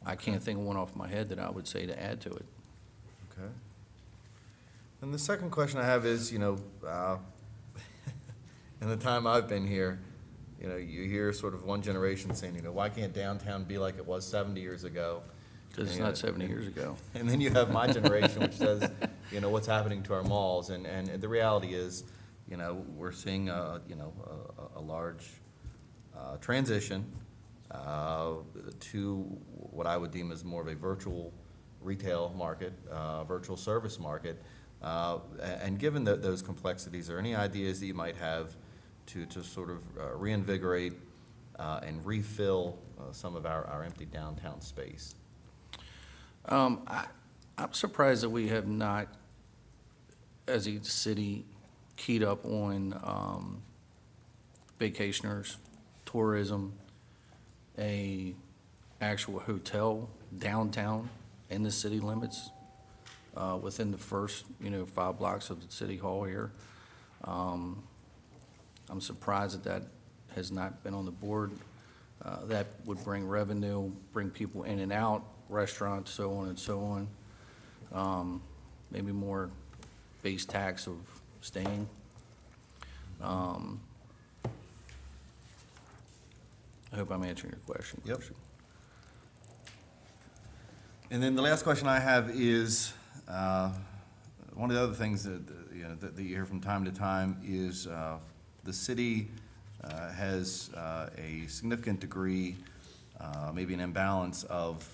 I can't think of one off my head that I would say to add to it. Okay. And the second question I have is, in the time I've been here, you hear sort of one generation saying, why can't downtown be like it was 70 years ago? Because it's not 70 years ago. And then you have my generation, which says, what's happening to our malls. And the reality is, we're seeing, a large transition to what I would deem as more of a virtual retail market, virtual service market. And given those complexities, are there any ideas that you might have to sort of reinvigorate and refill some of our empty downtown space? I'm surprised that we have not, as a city, keyed up on vacationers, tourism, a actual hotel downtown in the city limits, within the first, 5 blocks of the city hall here. I'm surprised that has not been on the board. That would bring revenue, bring people in and out, restaurants, so on and so on. Maybe more base tax of staying. I hope I'm answering your question. Yep. And then the last question I have is, one of the other things that you hear from time to time is the city has a significant degree, maybe an imbalance of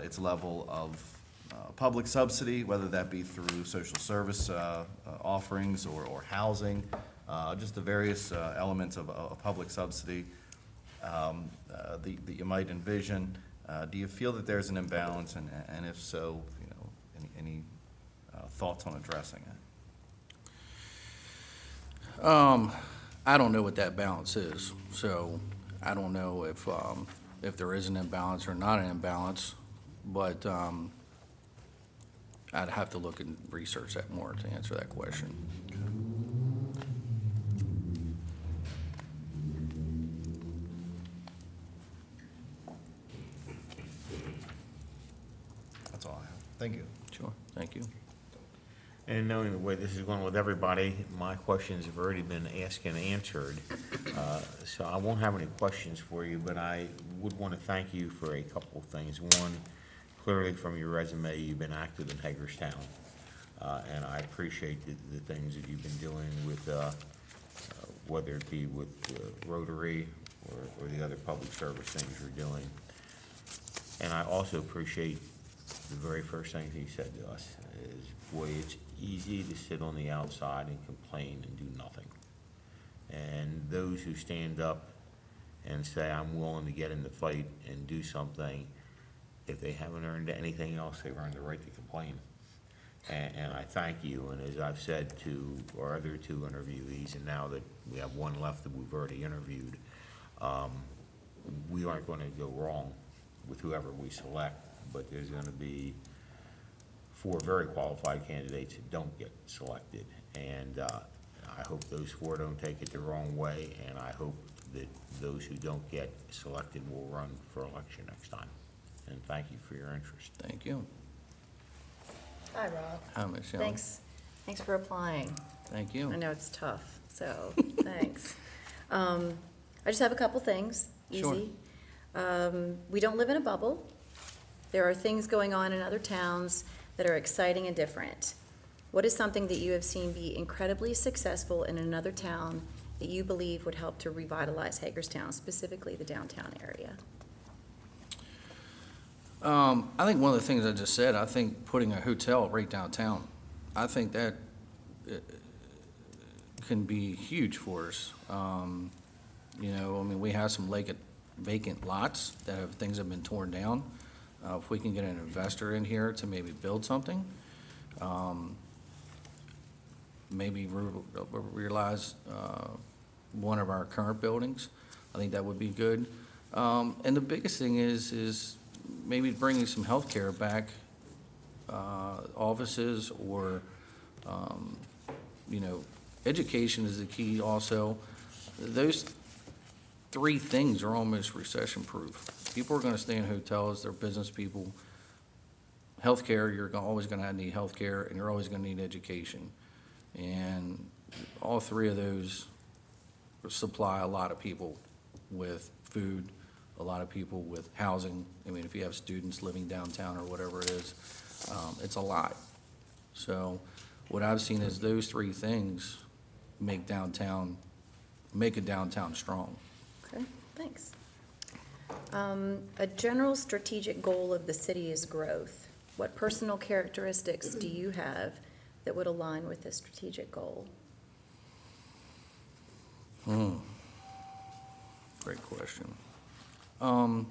its level of public subsidy, whether that be through social service offerings or housing, just the various elements of public subsidy that you might envision. Do you feel that there's an imbalance, and if so, any thoughts on addressing it? I don't know what that balance is, so I don't know if there is an imbalance or not an imbalance, but I'd have to look and research that more to answer that question. That's all I have. Thank you. Sure, thank you. And knowing the way this is going with everybody, my questions have already been asked and answered. So I won't have any questions for you, but I would want to thank you for a couple of things. One, clearly from your resume, you've been active in Hagerstown. And I appreciate the things that you've been doing with, whether it be with Rotary or the other public service things you're doing. And I also appreciate the very first thing he said to us is, boy, it's easy to sit on the outside and complain and do nothing. And those who stand up and say, I'm willing to get in the fight and do something, if they haven't earned anything else, they've earned the right to complain. And I thank you, and as I've said to our other 2 interviewees, and now that we have 1 left that we've already interviewed, we aren't going to go wrong with whoever we select, but there's going to be 4 very qualified candidates that don't get selected. And I hope those 4 don't take it the wrong way, and I hope that those who don't get selected will run for election next time. And thank you for your interest. Thank you. Hi, Rob. Hi, Michelle. Thanks for applying. Thank you. I know it's tough, so thanks. I just have a couple things, Sure. easy. We don't live in a bubble. There are things going on in other towns that are exciting and different. What is something that you have seen be incredibly successful in another town that you believe would help to revitalize Hagerstown, specifically the downtown area? I think one of the things I just said, I think putting a hotel right downtown, I think that can be huge for us. We have some vacant lots that things have been torn down. If we can get an investor in here to maybe build something, maybe realize one of our current buildings, I think that would be good. And the biggest thing is maybe bringing some healthcare back, offices, or, you know, education is the key also. Those three things are almost recession-proof. People are gonna stay in hotels, they're business people. Healthcare, you're always gonna need healthcare, and you're always gonna need education. And all three of those supply a lot of people with food, a lot of people with housing. I mean, if you have students living downtown or whatever it is, it's a lot. So what I've seen is those three things make a downtown strong. Okay, thanks. A general strategic goal of the city is growth. What personal characteristics do you have that would align with this strategic goal? Great question. I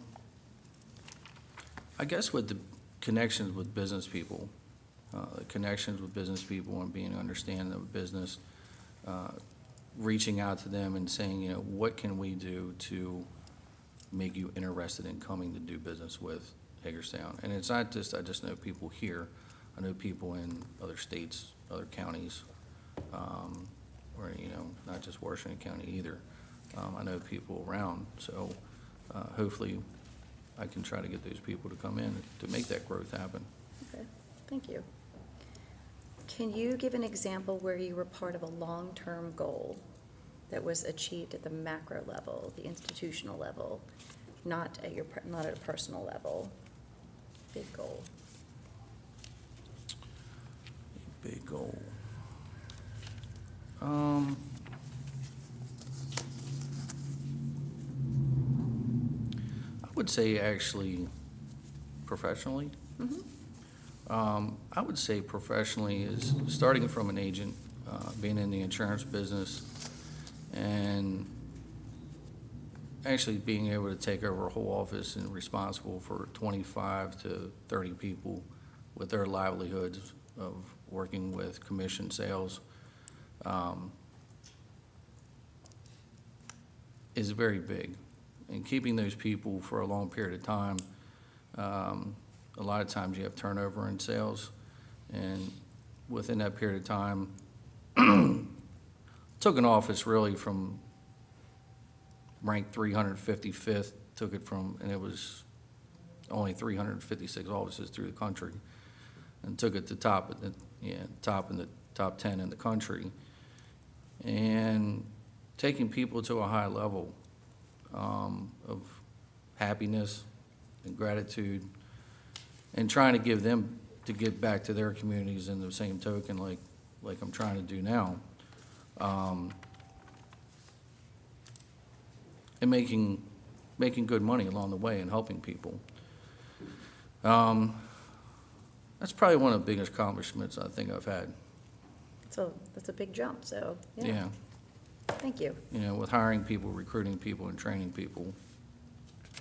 guess with the connections with business people, and being understanding of business, reaching out to them and saying, you know, what can we do to make you interested in coming to do business with Hagerstown? And it's not just, I just know people here. I know people in other states, other counties, or, you know, not just Washington County either. I know people around, so hopefully I can try to get those people to come in to make that growth happen. Okay, thank you. Can you give an example where you were part of a long-term goal that was achieved at the macro level, the institutional level, not at a personal level? Big goal. Big goal. I would say actually professionally. I would say professionally is starting from an agent, being in the insurance business, and actually being able to take over a whole office and responsible for 25 to 30 people with their livelihoods of working with commission sales, is very big. And keeping those people for a long period of time, a lot of times you have turnover in sales, and within that period of time, took an office really from ranked 355th, took it from, and it was only 356 offices through the country, and took it to top in the top 10 in the country, and taking people to a high level of happiness and gratitude, and trying to give them to give back to their communities in the same token, like I'm trying to do now, and making good money along the way and helping people. That's probably one of the biggest accomplishments I think I've had. So that's a big jump, so, yeah. Yeah. Thank you. You know, with hiring people, recruiting people, and training people,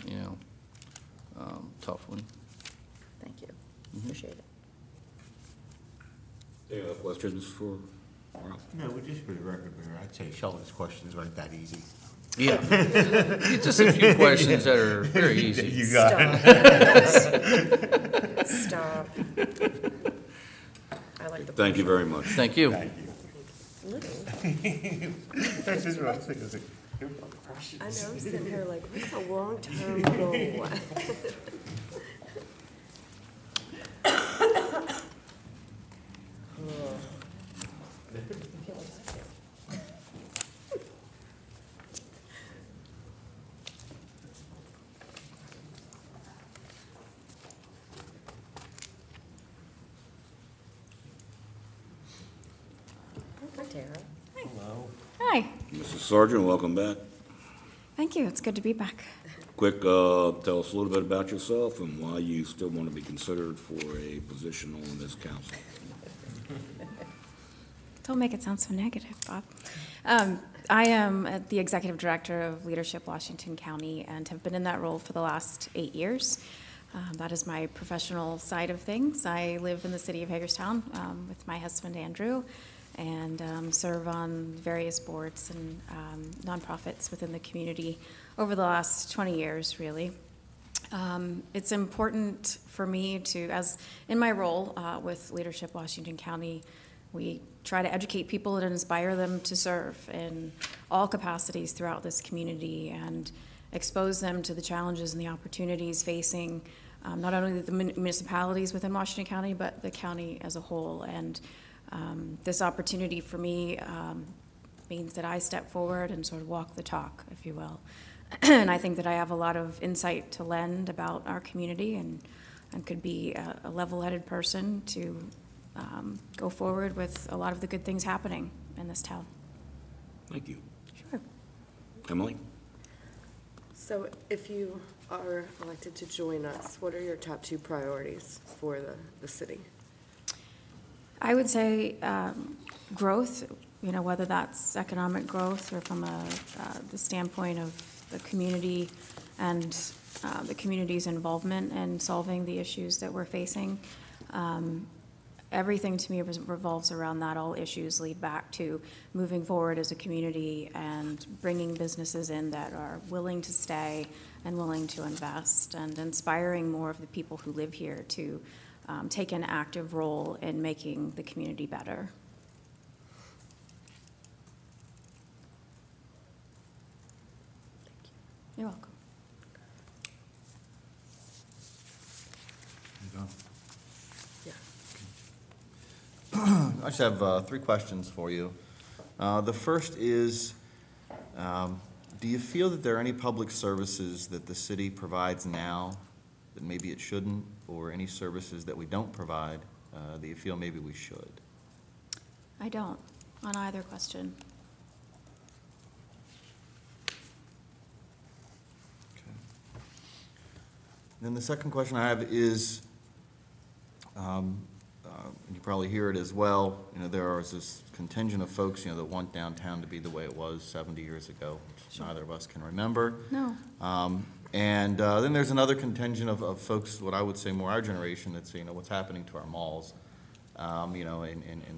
you know, tough one. Thank you. Appreciate it. Any other questions for Mark? No, but just for the record, Mayor, I'd say Sheldon's questions aren't that easy. Yeah. Just a few questions that are very easy. You got it. Stop. I like the. Thank you very much. Thank you. Thank you. Little. That's just what I was thinking. I was like, I know, I'm sitting here like, what's a long-term goal? Hi, Tara. Hi, Mrs. Sargent, welcome back. thank you. It's good to be back. Quick, tell us a little bit about yourself and why you still want to be considered for a position on this council. Don't make it sound so negative, Bob. I am the Executive Director of Leadership Washington County and have been in that role for the last 8 years. That is my professional side of things. I live in the city of Hagerstown with my husband, Andrew, and serve on various boards and nonprofits within the community over the last 20 years, really. It's important for me to, as in my role with Leadership Washington County, we try to educate people and inspire them to serve in all capacities throughout this community and expose them to the challenges and the opportunities facing not only the municipalities within Washington County, but the county as a whole. And this opportunity for me means that I step forward and sort of walk the talk, if you will. And I think that I have a lot of insight to lend about our community and could be a level-headed person to go forward with a lot of the good things happening in this town. Thank you. Sure. Emily? So if you are elected to join us, what are your top 2 priorities for the city? I would say growth, whether that's economic growth or from the standpoint of the community and the community's involvement in solving the issues that we're facing. Everything to me revolves around that. All issues lead back to moving forward as a community and bringing businesses in that are willing to stay and willing to invest, and inspiring more of the people who live here to take an active role in making the community better. You're welcome. Yeah. I just have 3 questions for you. The first is, do you feel that there are any public services that the city provides now that maybe it shouldn't, or any services that we don't provide that you feel maybe we should? I don't, on either question. Okay. Then the second question I have is, you probably hear it as well, there is this contingent of folks, that want downtown to be the way it was 70 years ago, which neither of us can remember. No. And then there's another contingent of folks, what I would say more our generation, that's, what's happening to our malls, and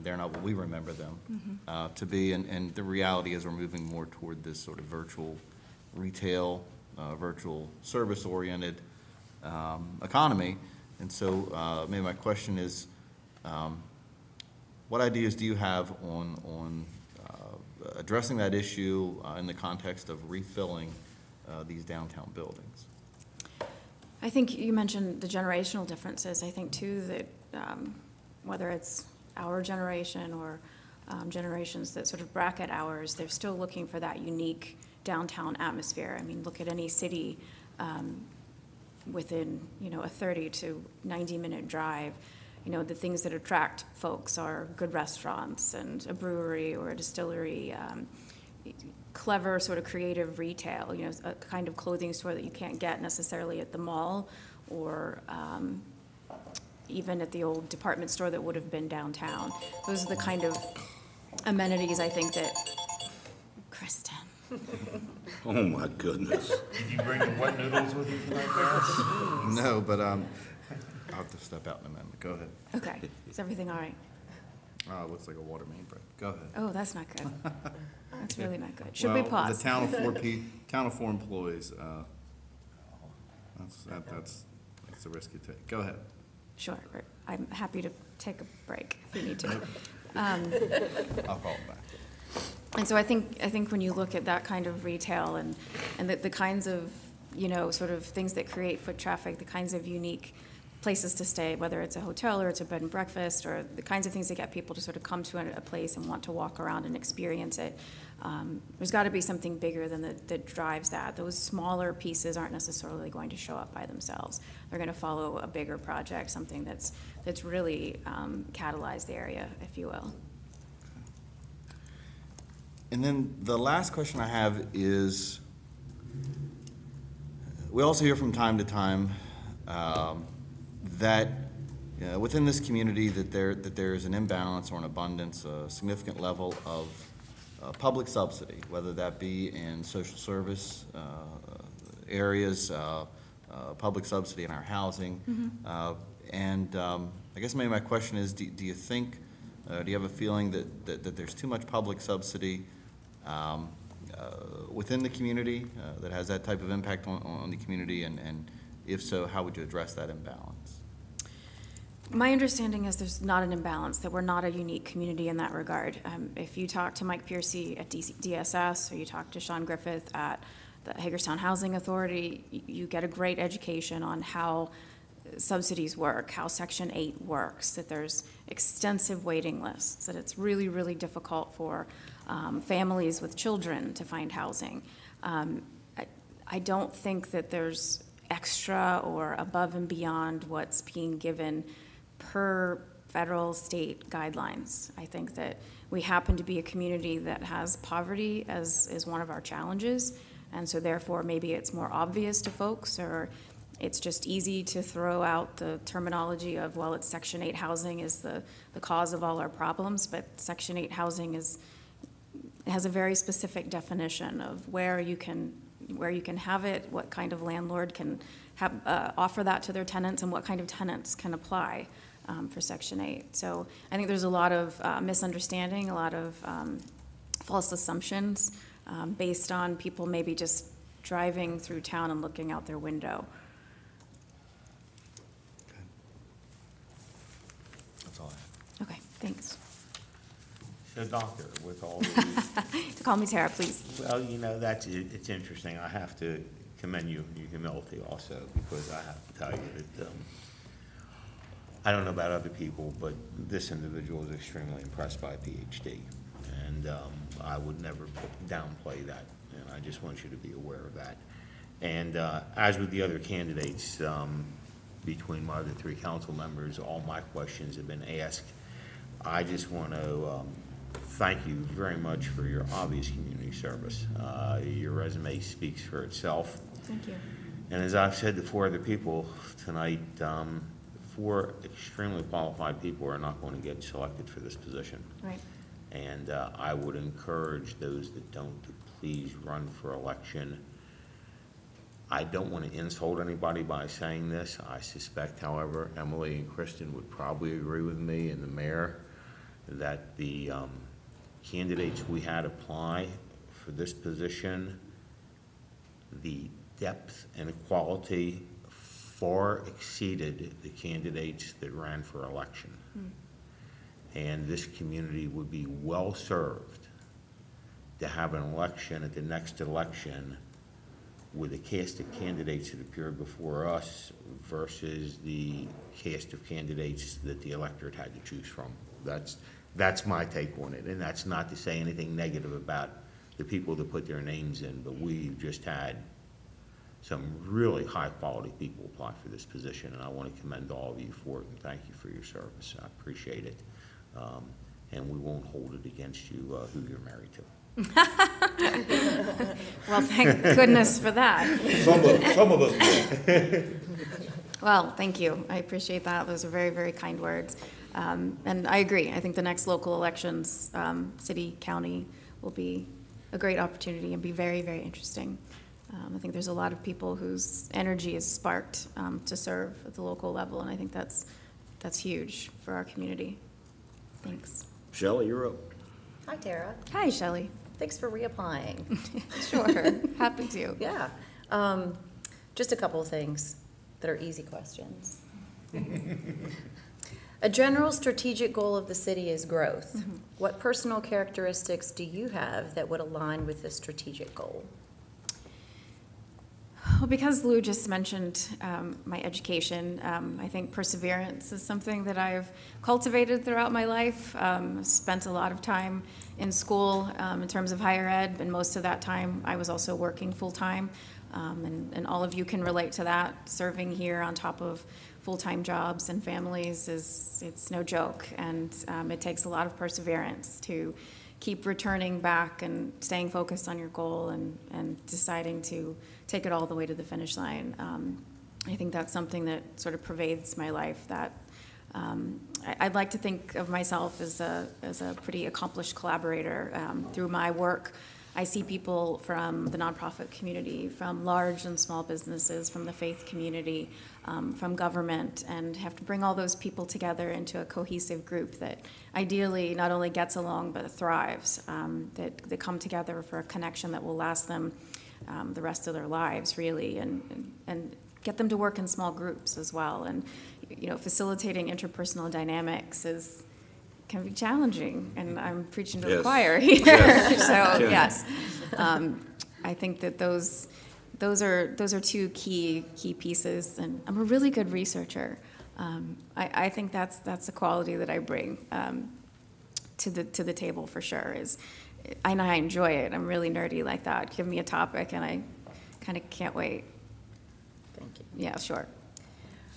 they're not what we remember them to be. And the reality is we're moving more toward this sort of virtual retail, virtual service-oriented economy. And so maybe my question is, what ideas do you have on addressing that issue in the context of refilling these downtown buildings? I think you mentioned the generational differences. I think, too, that whether it's our generation or generations that sort of bracket ours, they're still looking for that unique downtown atmosphere. I mean, look at any city within, a 30 to 90-minute drive. The things that attract folks are good restaurants and a brewery or a distillery, clever sort of creative retail, a kind of clothing store that you can't get necessarily at the mall or even at the old department store that would have been downtown. Those are the kind of amenities I think that, Kristen. Oh, my goodness. Did you bring the wet noodles with you tonight, guys? No, but I'll have to step out in a minute. Go ahead. Okay, is everything all right? It looks like a water main break. Go ahead. Oh, that's not good. That's really not good. Should we Well, pause? The town of 4 employees, that's the risk you take. Go ahead. Sure, I'm happy to take a break if we need to. I'll call it back. And so I think when you look at that kind of retail and the kinds of, sort of things that create foot traffic, the kinds of unique places to stay, whether it's a hotel or it's a bed and breakfast, or the kinds of things that get people to sort of come to a place and want to walk around and experience it, there's got to be something bigger than that drives that. Those smaller pieces aren't necessarily going to show up by themselves. They're going to follow a bigger project, something that's really catalyzed the area, if you will. And then the last question I have is, we also hear from time to time that within this community that there is an imbalance or an abundance, a significant level of public subsidy, whether that be in social service areas, public subsidy in our housing. I guess maybe my question is, do you think, do you have a feeling that there's too much public subsidy within the community that has that type of impact on the community? And if so, how would you address that imbalance? My understanding is there's not an imbalance, that we're not a unique community in that regard. If you talk to Mike Piercy at DSS, or you talk to Sean Griffith at the Hagerstown Housing Authority, you get a great education on how subsidies work, how Section 8 works, that there's extensive waiting lists, that it's really, really difficult for families with children to find housing. I don't think that there's extra or above and beyond what's being given per federal, state guidelines. I think that we happen to be a community that has poverty as one of our challenges, and so therefore maybe it's more obvious to folks, or it's just easy to throw out the terminology of, well, it's Section 8 housing is the cause of all our problems, but Section 8 housing has a very specific definition of where you can have it, what kind of landlord can offer that to their tenants, and what kind of tenants can apply for Section 8. So I think there's a lot of misunderstanding, a lot of false assumptions based on people maybe just driving through town and looking out their window. That's all I have. Okay, thanks. So doctor, with all these, Call me Tara, please. well, it's interesting. I have to commend you on your humility also, because I have to tell you that, I don't know about other people, but this individual is extremely impressed by a PhD. And I would never downplay that, and I just want you to be aware of that. And as with the other candidates, between my other three council members, all my questions have been asked. I just want to thank you very much for your obvious community service. Your resume speaks for itself. Thank you. And as I've said to four other people tonight, four extremely qualified people are not going to get selected for this position. Right. And I would encourage those that don't to please run for election. I don't want to insult anybody by saying this. I suspect, however, Emily and Kristen would probably agree with me and the mayor that the candidates we had apply for this position, the depth and quality far exceeded the candidates that ran for election. And this community would be well served to have an election at the next election with a cast of candidates that appeared before us versus the cast of candidates that the electorate had to choose from. That's my take on it, and that's not to say anything negative about the people that put their names in, but we've just had some really high-quality people apply for this position, and I want to commend all of you for it, and thank you for your service. I appreciate it, and we won't hold it against you who you're married to. Well, thank goodness for that. Some of us will. Well, thank you. I appreciate that. Those are very, very kind words. And I agree. I think the next local elections, city, county, will be a great opportunity and be very, very interesting. I think there's a lot of people whose energy is sparked to serve at the local level, and I think that's huge for our community. Thanks. Shelley, you're up. Hi, Tara. Hi, Shelley. Thanks for reapplying. Sure. Happy to. Yeah. Just a couple of things that are easy questions. A general strategic goal of the city is growth. Mm-hmm. What personal characteristics do you have that would align with this strategic goal? Well, because Lou just mentioned my education, I think perseverance is something that I've cultivated throughout my life. Spent a lot of time in school in terms of higher ed, and most of that time I was also working full-time. And all of you can relate to that. Serving here on top of full-time jobs and families it's no joke, and it takes a lot of perseverance to keep returning back and staying focused on your goal and deciding to take it all the way to the finish line. I think that's something that sort of pervades my life, that I'd like to think of myself as a pretty accomplished collaborator. Through my work I see people from the nonprofit community, from large and small businesses, from the faith community, from government, and have to bring all those people together into a cohesive group that ideally not only gets along but thrives, that they come together for a connection that will last them the rest of their lives, really, and get them to work in small groups as well. And, you know, facilitating interpersonal dynamics can be challenging, and I'm preaching to the Yes. choir here. Yes. So, Yeah. yes. I think that those are two key pieces, and I'm a really good researcher. I think that's a quality that I bring to the table for sure. And I enjoy it. I'm really nerdy like that. Give me a topic, and I kind of can't wait. Thank you. Yeah, sure.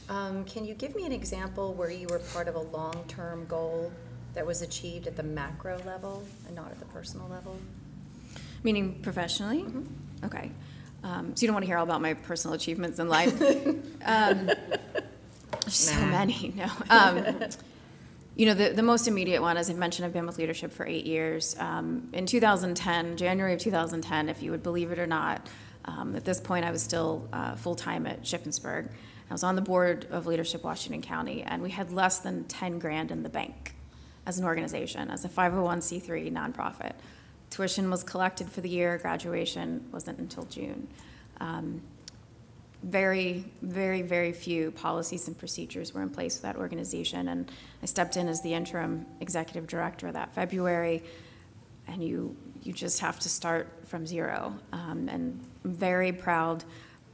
Can you give me an example where you were part of a long-term goal that was achieved at the macro level and not at the personal level? Meaning professionally? Mm-hmm. Okay. So you don't want to hear all about my personal achievements in life? So Nah. many, no. You know, the most immediate one, as I mentioned, I've been with leadership for 8 years. In 2010, January of 2010, if you would believe it or not, at this point I was still full-time at Shippensburg. I was on the board of Leadership Washington County, and we had less than 10 grand in the bank as an organization, as a 501c3 nonprofit. Tuition was collected for the year, graduation wasn't until June. Very, very, very few policies and procedures were in place for that organization, and I stepped in as the interim executive director that February, and you just have to start from zero. And I'm very proud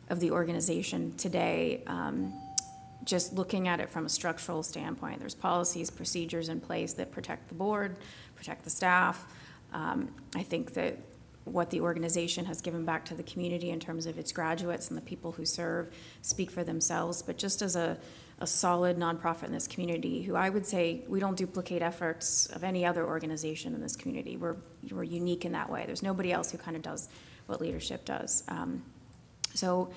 of the organization today, just looking at it from a structural standpoint. There's policies, procedures in place that protect the board, protect the staff. I think that what the organization has given back to the community in terms of its graduates and the people who serve speak for themselves. But just as a solid nonprofit in this community, who I would say we don't duplicate efforts of any other organization in this community. We're unique in that way. There's nobody else who kind of does what leadership does. So,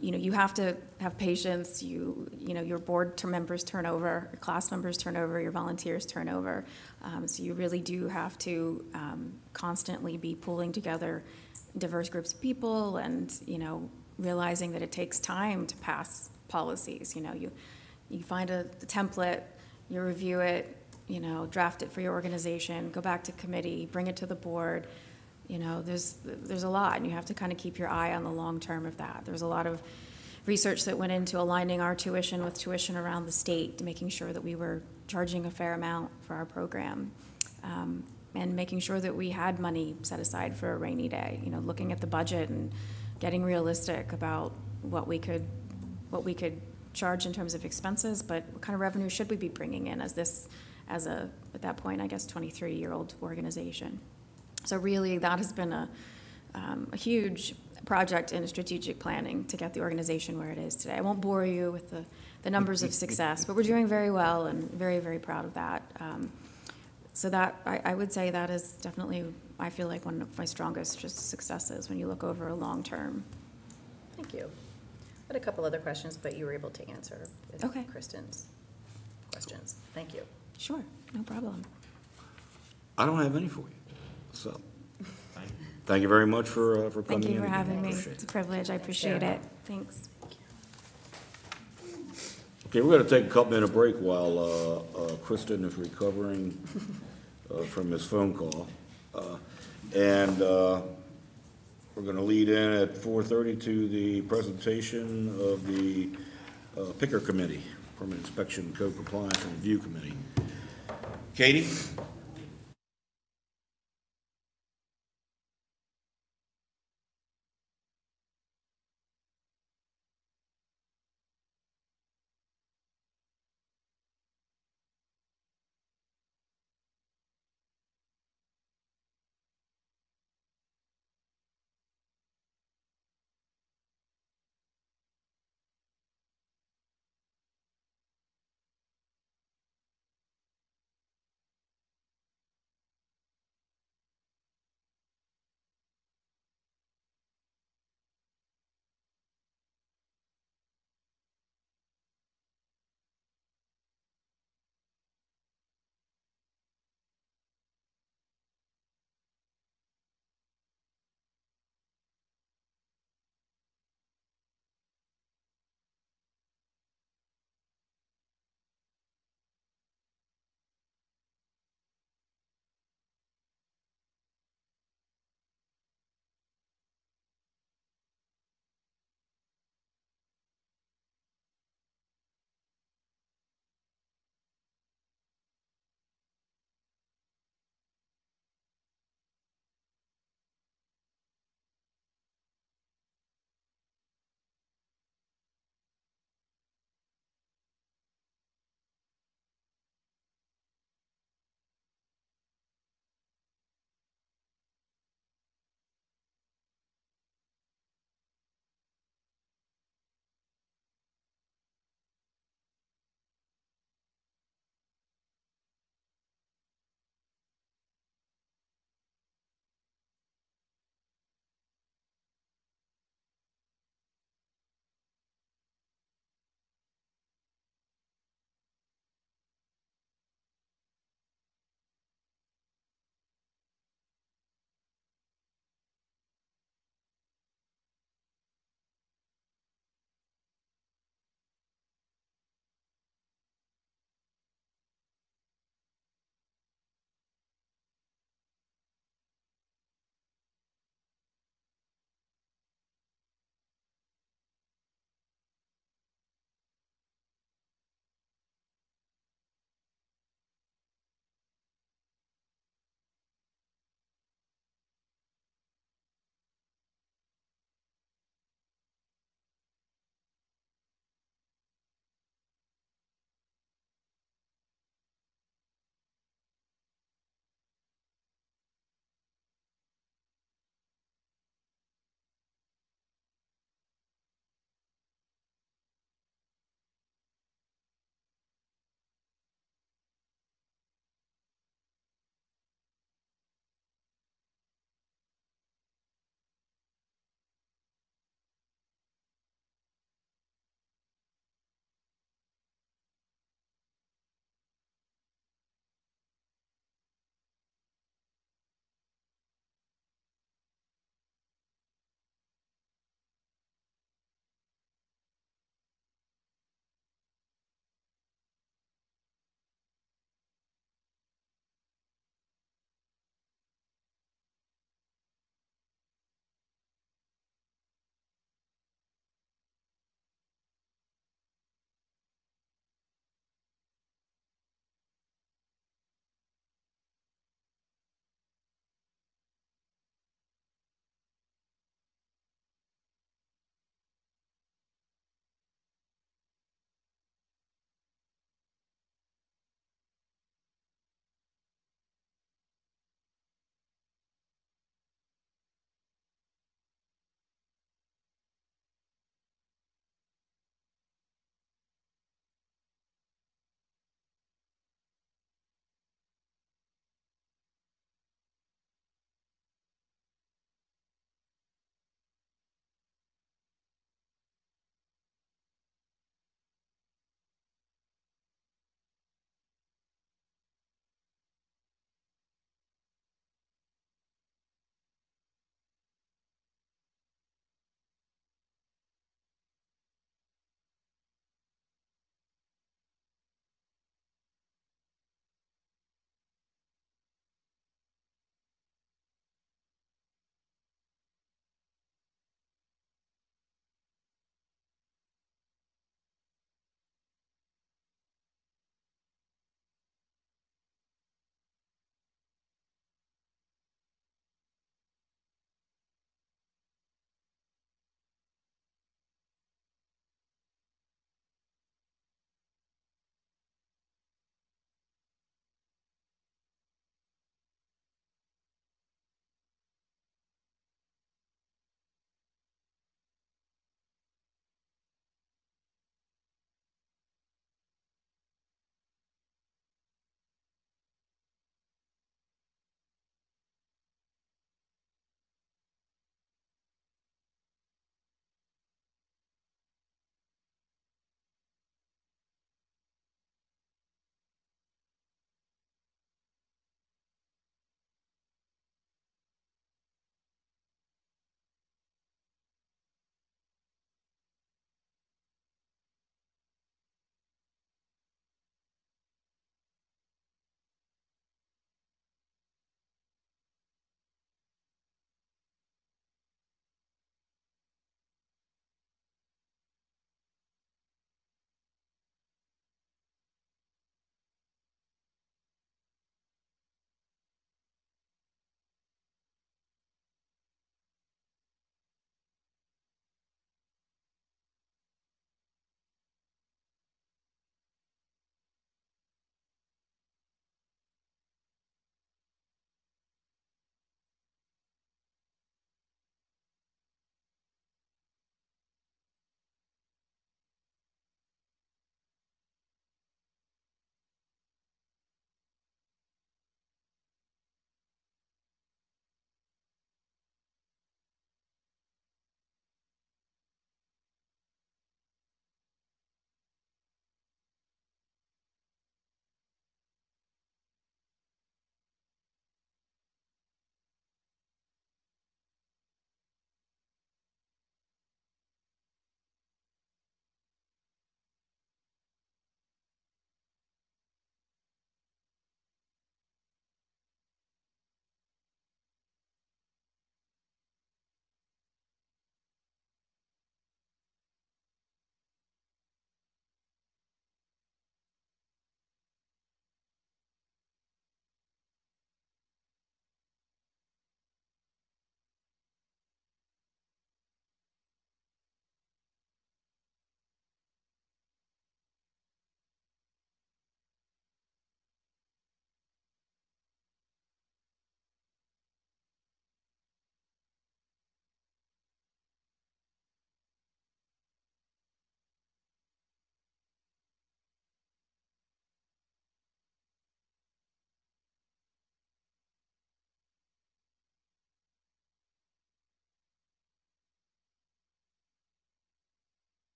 you know, you have to have patience. You know, your board members turn over, your class members turn over, your volunteers turn over. So you really do have to constantly be pulling together diverse groups of people, and, you know, realizing that it takes time to pass policies. You know, you find a template, you review it, you know, draft it for your organization, go back to committee, bring it to the board. You know, there's a lot, and you have to kind of keep your eye on the long term of that. There's a lot of research that went into aligning our tuition with tuition around the state, making sure that we were charging a fair amount for our program, and making sure that we had money set aside for a rainy day. You know, looking at the budget and getting realistic about what we could charge in terms of expenses, but what kind of revenue should we be bringing in as a at that point, I guess, 23-year-old organization. So really, that has been a huge project in strategic planning to get the organization where it is today. I won't bore you with the numbers of success, but we're doing very well and very, very proud of that. So that, I would say that is definitely, I feel like, one of my strongest just successes when you look over a long term. Thank you. I had a couple other questions, but you were able to answer Okay. Kristen's questions. Thank you. Sure, no problem. I don't have any for you, so. Thank you very much for coming in. Thank you for having me. Appreciate It's a it. privilege. I appreciate it. Thanks. Okay, we're gonna take a couple-minute break while Kristen is recovering from his phone call. And we're gonna lead in at 4:30 to the presentation of the Picker Committee, Permanent Inspection, Code Compliance, and Review Committee. Katie?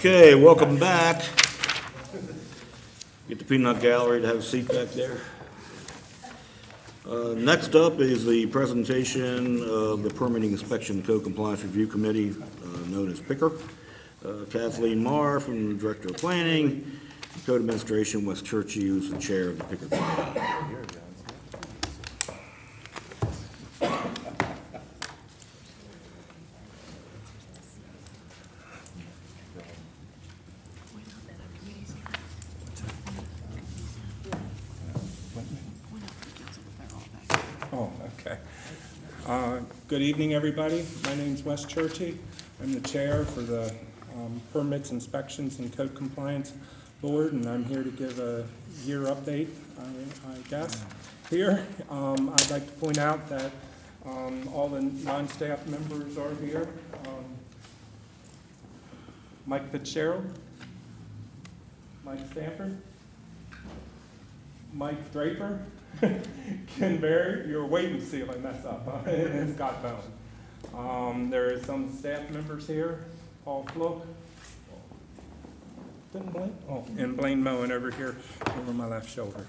Okay, welcome back. Get the peanut gallery to have a seat back there. Next up is the presentation of the Permitting Inspection Code Compliance Review Committee, known as PICR. Kathleen Marr from the Director of Planning, Code Administration, Wes Churchy, who's the chair of the PICR Committee. Oh, okay. Good evening, everybody. My name's Wes Churchy. I'm the chair for the Permits, Inspections, and Code Compliance Board, and I'm here to give a year update, I guess, here. I'd like to point out that all the non-staff members are here. Mike Fitzgerald, Mike Stanford, Mike Draper, Ken Berry, you're waiting to see if I mess up, huh? And Scott Bowen. There are some staff members here, Paul Flook, didn't Blaine? Oh, and Blaine Moen over here, over my left shoulder,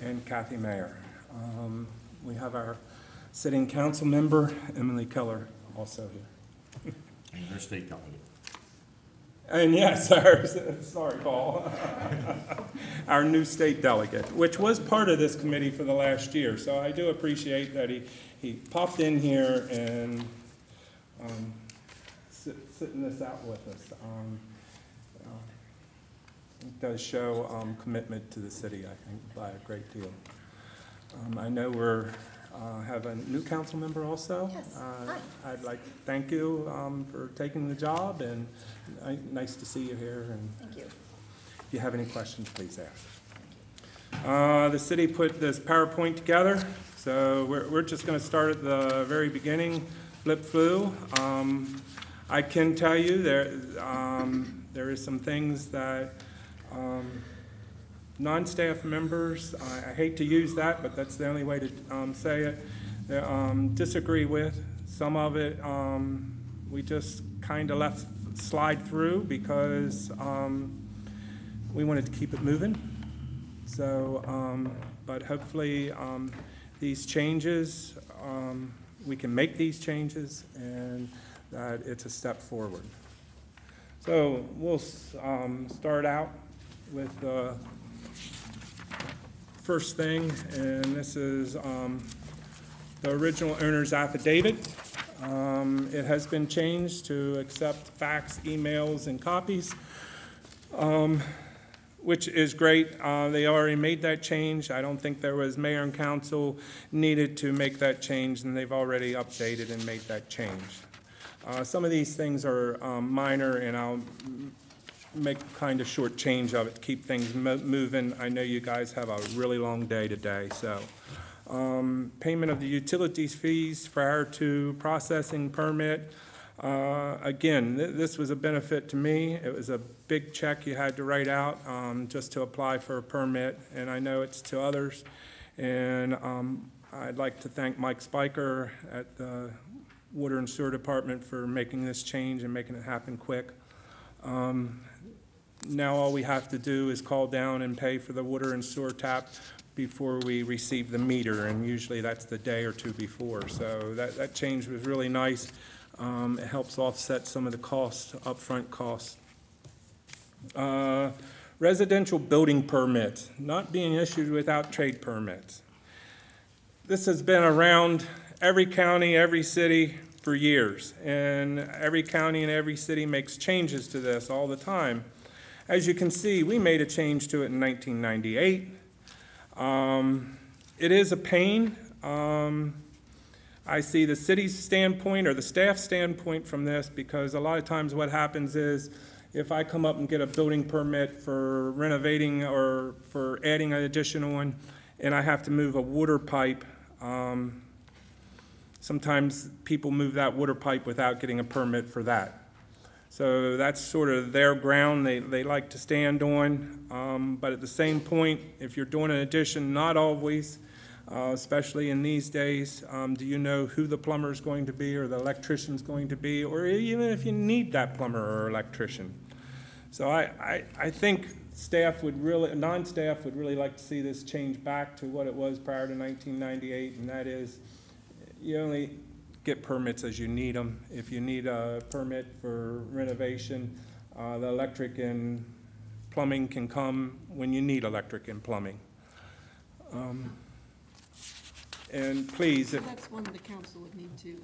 and Kathy Mayer. We have our sitting council member, Emily Keller, also here. And your state delegate. And yes, sorry, Paul, our new state delegate, which was part of this committee for the last year. So I do appreciate that he popped in here and sitting this out with us. It does show commitment to the city, I think, by a great deal. I know we're have a new council member also. Yes. Hi. I'd like to thank you for taking the job, and nice to see you here. And Thank you. if you have any questions, please ask. The city put this PowerPoint together, so we're just going to start at the very beginning, blip flu. I can tell you there is some things that non-staff members, I hate to use that, but that's the only way to say it, disagree with. Some of it we just kind of left slide through because we wanted to keep it moving. So, but hopefully these changes, we can make these changes and that it's a step forward. So we'll start out with the first thing, and this is the original owner's affidavit. It has been changed to accept fax, emails, and copies, which is great. They already made that change. I don't think there was mayor and council needed to make that change, and they've already updated and made that change. Some of these things are minor, and I'll make kind of short change of it to keep things moving. I know you guys have a really long day today, so. Payment of the utilities fees prior to processing permit. Again, this was a benefit to me. It was a big check you had to write out just to apply for a permit, and I know it's to others. And I'd like to thank Mike Spiker at the Water and Sewer Department for making this change and making it happen quick. Now all we have to do is call down and pay for the water and sewer tap before we receive the meter, and usually that's the day or two before. So that change was really nice. It helps offset some of the costs, upfront costs. Residential building permits, not being issued without trade permits. This has been around every county, every city for years, and every county and every city makes changes to this all the time. As you can see, we made a change to it in 1998. It is a pain. I see the city's standpoint or the staff's standpoint from this, because a lot of times what happens is if I come up and get a building permit for renovating or for adding an additional one, and I have to move a water pipe, sometimes people move that water pipe without getting a permit for that. So that's sort of their ground they like to stand on. But at the same point, if you're doing an addition, not always, especially in these days, do you know who the plumber is going to be or the electrician's going to be, or even if you need that plumber or electrician. So I think staff would really, non-staff would really like to see this change back to what it was prior to 1998, and that is, you only get permits as you need them. If you need a permit for renovation, the electric and plumbing can come when you need electric and plumbing. And please, if, That's one the council would need to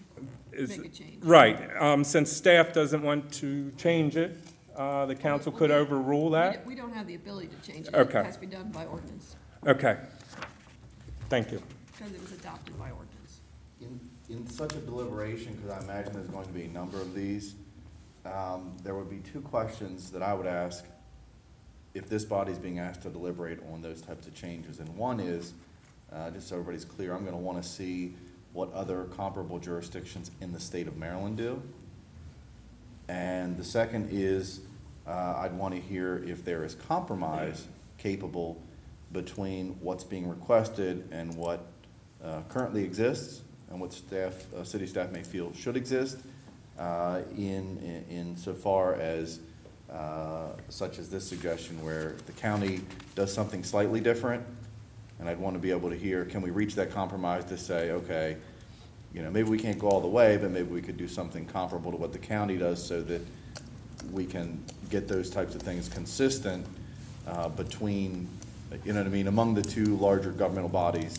is, make a change. right, since staff doesn't want to change it, the council could overrule that? We don't have the ability to change it. Okay. It has to be done by ordinance, Okay. Thank you. because it was adopted by ordinance. In such a deliberation, because I imagine there's going to be a number of these, there would be two questions that I would ask if this body's being asked to deliberate on those types of changes. And one is, just so everybody's clear, I'm gonna wanna see what other comparable jurisdictions in the state of Maryland do. And the second is, I'd wanna hear if there is compromise capable between what's being requested and what currently exists, and what staff, city staff may feel should exist, in so far as such as this suggestion where the county does something slightly different, and I'd want to be able to hear, can we reach that compromise to say, okay, you know, maybe we can't go all the way, but maybe we could do something comparable to what the county does so that we can get those types of things consistent between, you know what I mean, among the two larger governmental bodies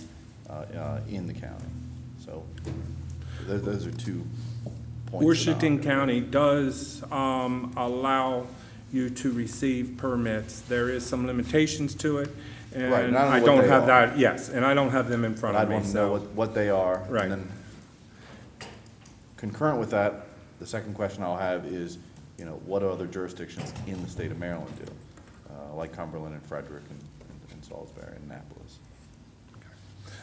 in the county. So those are 2 points. Washington County does allow you to receive permits. There is some limitations to it, Right, and and I don't know I what don't they have are. that, yes, and I don't have them in front I'd of me, want to know so. what they are. Right. And then concurrent with that, the second question I'll have is, you know, what other jurisdictions in the state of Maryland do? Like Cumberland and Frederick and Salisbury and Annapolis.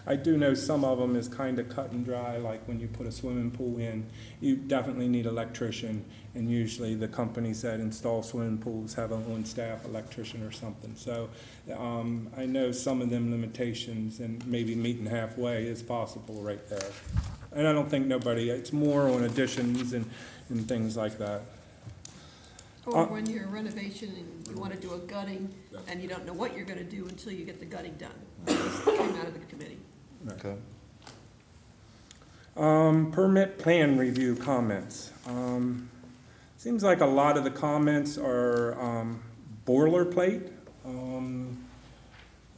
I do know some of them is kind of cut and dry, like when you put a swimming pool in, you definitely need electrician, and usually the companies that install swimming pools have a on-staff electrician or something. So I know some of them limitations, and maybe meeting halfway is possible right there. And I don't think nobody, it's more on additions and things like that. Or when you're in renovation and you want to do a gutting, and you don't know what you're going to do until you get the gutting done. This came out of the committee. Okay. Permit plan review comments. Seems like a lot of the comments are boilerplate.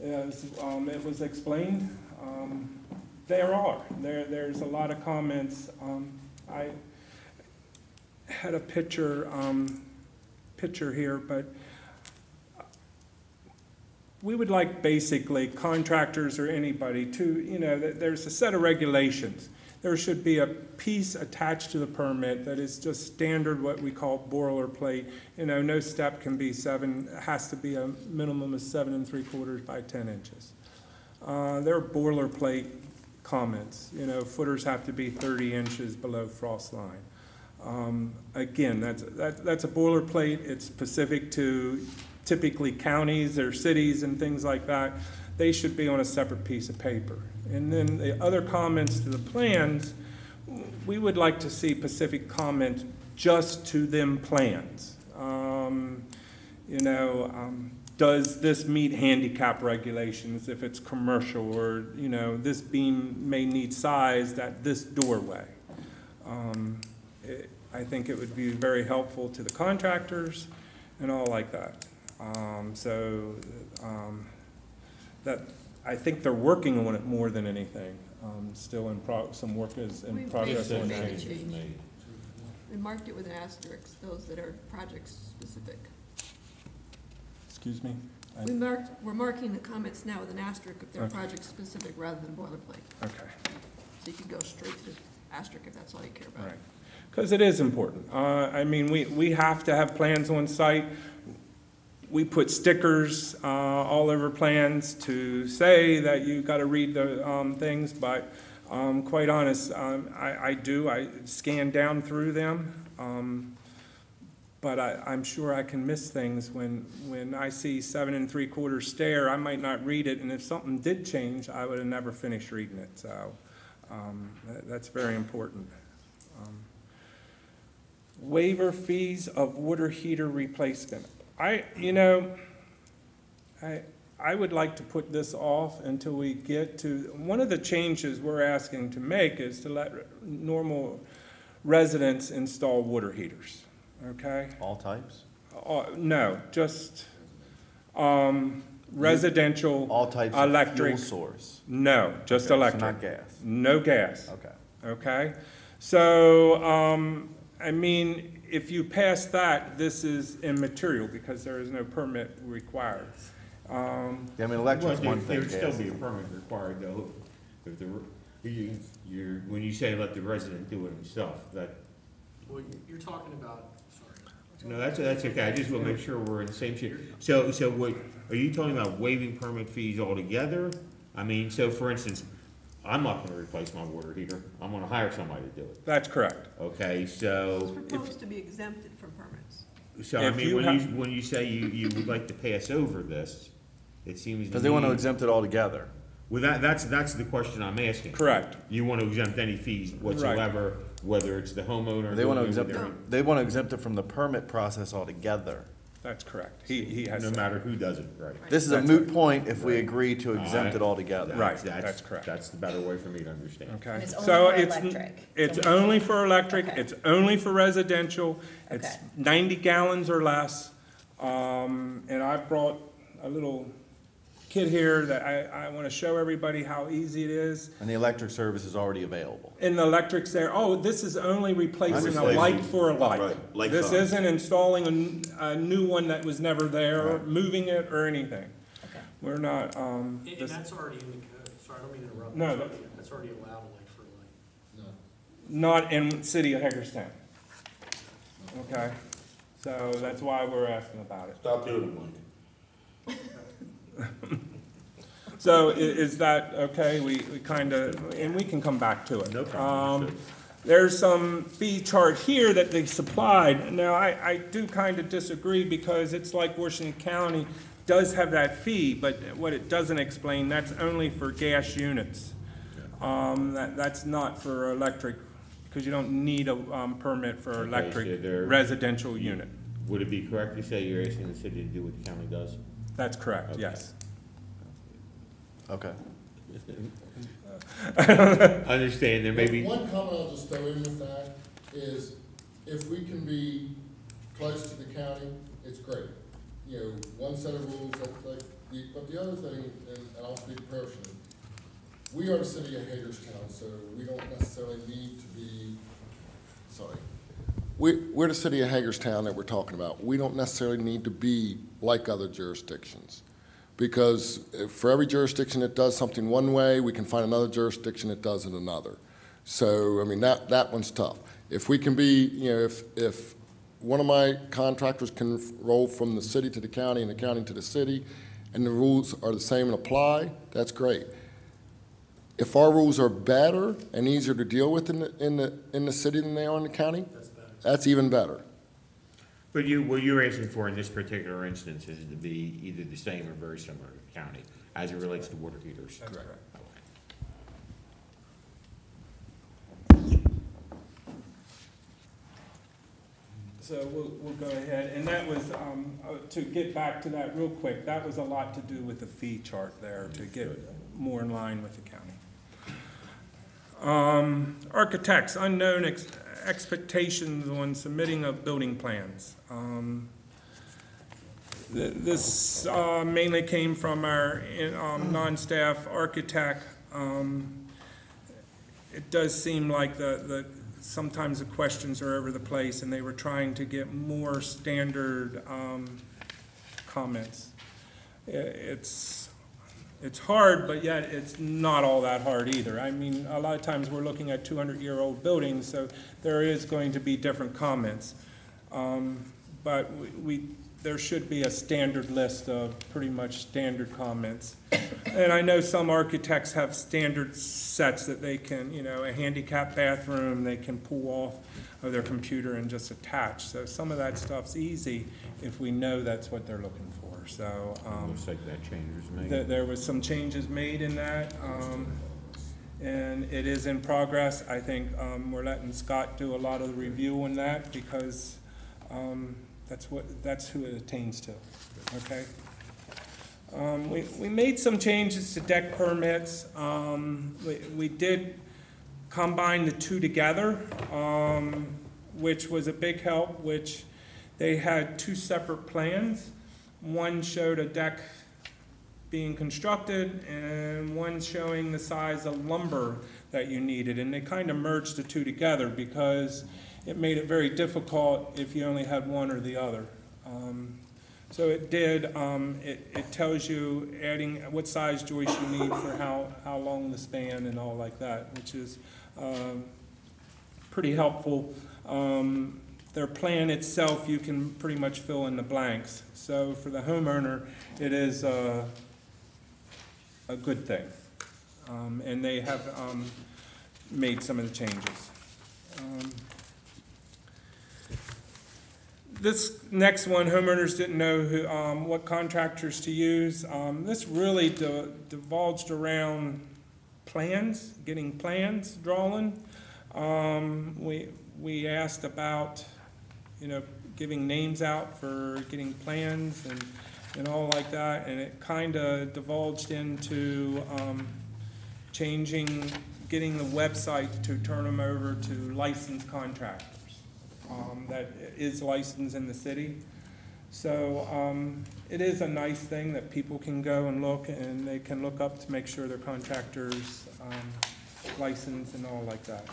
As it was explained, there's a lot of comments. I had a picture here, but we would like basically contractors or anybody to, you know, there's a set of regulations. There should be a piece attached to the permit that is just standard, what we call boilerplate. You know, no step can be has to be a minimum of 7 3/4 by 10 inches. They're boilerplate comments. You know, footers have to be 30 inches below frost line. Again, that's a boilerplate. It's specific to typically counties or cities and things like that. They should be on a separate piece of paper. And then the other comments to the plans, we would like to see specific comments just to them plans. You know, does this meet handicap regulations if it's commercial, or, you know, this beam may need sized at this doorway. I think it would be very helpful to the contractors and all like that. That, I think they're working on it more than anything. Still some work is in progress on Made a that. change. We marked it with an asterisk, those that are project specific. Excuse me? We're marking the comments now with an asterisk if they're Okay. project specific rather than boilerplate. Okay, So you can go straight to asterisk if that's all you care all about. right. Because it is important. I mean, we have to have plans on site. We put stickers all over plans to say that you got to read the things, but quite honest, I scan down through them. But I'm sure I can miss things when I see 7 3/4 stair. I might not read it, and if something did change, I would have never finished reading it. So that's very important. Waiver fees of water heater replacement. I would like to put this off until we get to, one of the changes we're asking to make is to let normal residents install water heaters, okay? All types? No, just residential All types of electric. fuel source? No, just Okay, so electric. not gas? No gas. Okay. Okay? So, I mean, if you pass that, this is immaterial because there is no permit required. Yeah, I mean, electric's one thing, There would still gas be a is- permit required though, if when you say let the resident do it himself, that, Well, you're talking about, sorry. no, that's okay, I just want to make sure we're in the same shit. So what, are you talking about waiving permit fees altogether? I mean, so for instance, I'm not gonna replace my water heater, I'm gonna hire somebody to do it, That's correct. okay, so. It's proposed to be exempted from permits. So, I If mean, you when you say you would like to pass over this, it seems to me. Because they want to exempt it altogether. Well, that's the question I'm asking. Correct. You want to exempt any fees whatsoever, whether it's the homeowner. They want to doing exempt, their- they want to exempt it from the permit process altogether. That's correct. He has. No matter who does it, right? This is a That's moot point if we agree to exempt it Alright. altogether. Right, that's correct. That's the better way for me to understand. Okay. And it's only So for it's, electric. it's So- only for electric, Okay. it's only for residential, it's Okay. 90 gallons or less. And I brought a little kit here that I want to show everybody how easy it is. And the electric service is already available. And the electric's there, oh, this is only replacing a light for a light. Right, light This size. isn't installing a new one that was never there, or moving it, or anything. Okay. We're not, And this- that's already in the code, sorry, I don't mean to interrupt. No, That's already allowed, like, for like. not in city of Hagerstown. Okay, so that's why we're asking about it. Stop doing it, Mike. So is that okay? We kind of, and we can come back to it. No problem. There's some fee chart here that they supplied. Now, I do kind of disagree because it's like Washington County does have that fee, but what it doesn't explain, that's only for gas units. That's not for electric, because you don't need a permit for Okay, electric so there- residential unit. Would it be correct to say you're asking the city to do what the county does? That's correct, Okay. yes. Okay. I understand, there may be. One comment I'll just throw in with that is, if we can be close to the county, it's great. You know, one set of rules, but the other thing, and I'll speak personally, we are the city of Hagerstown, so we don't necessarily need to be, sorry. We're the city of Hagerstown that we're talking about. We don't necessarily need to be like other jurisdictions. Because for every jurisdiction that does something one way, we can find another jurisdiction that does it another. So, I mean, that one's tough. If we can be, you know, if one of my contractors can roll from the city to the county and the county to the city, and the rules are the same and apply, that's great. If our rules are better and easier to deal with in the city than they are in the county, that's even better. But what you're asking for in this particular instance is to be either the same or very similar to the county, as it relates to water heaters. That's correct. So we'll go ahead, and that was, to get back to that real quick, that was a lot to do with the fee chart there, to get more in line with the county. Architects, unknown expectations on submitting of building plans. This mainly came from our non-staff architect. It does seem like sometimes the questions are over the place, and they were trying to get more standard comments. It's hard, but yet it's not all that hard either. I mean, a lot of times we're looking at 200-year-old buildings, so there is going to be different comments. But there should be a standard list of pretty much standard comments. And I know some architects have standard sets that they can, you know, a handicap bathroom, they can pull off of their computer and just attach. So some of that stuff's easy if we know that's what they're looking for. So, Looks like that change was made. there was some changes made in that, and it is in progress. I think we're letting Scott do a lot of the review on that because That's who it attains to, okay? We made some changes to deck permits. We did combine the two together, which was a big help, which they had two separate plans. One showed a deck being constructed and one showing the size of lumber that you needed. And they kind of merged the two together because it made it very difficult if you only had one or the other. So it did, it tells you adding what size joist you need for how long the span and all like that, which is pretty helpful. Their plan itself, you can pretty much fill in the blanks. So for the homeowner, it is a good thing. And they have made some of the changes. This next one, homeowners didn't know what contractors to use. This really divulged around plans, getting plans drawn. We asked about, giving names out for getting plans and all like that, and it kind of divulged into getting the website to turn them over to licensed contractors. That is licensed in the city. So it is a nice thing that people can go and look, and they can look up to make sure their contractors licensed and all like that.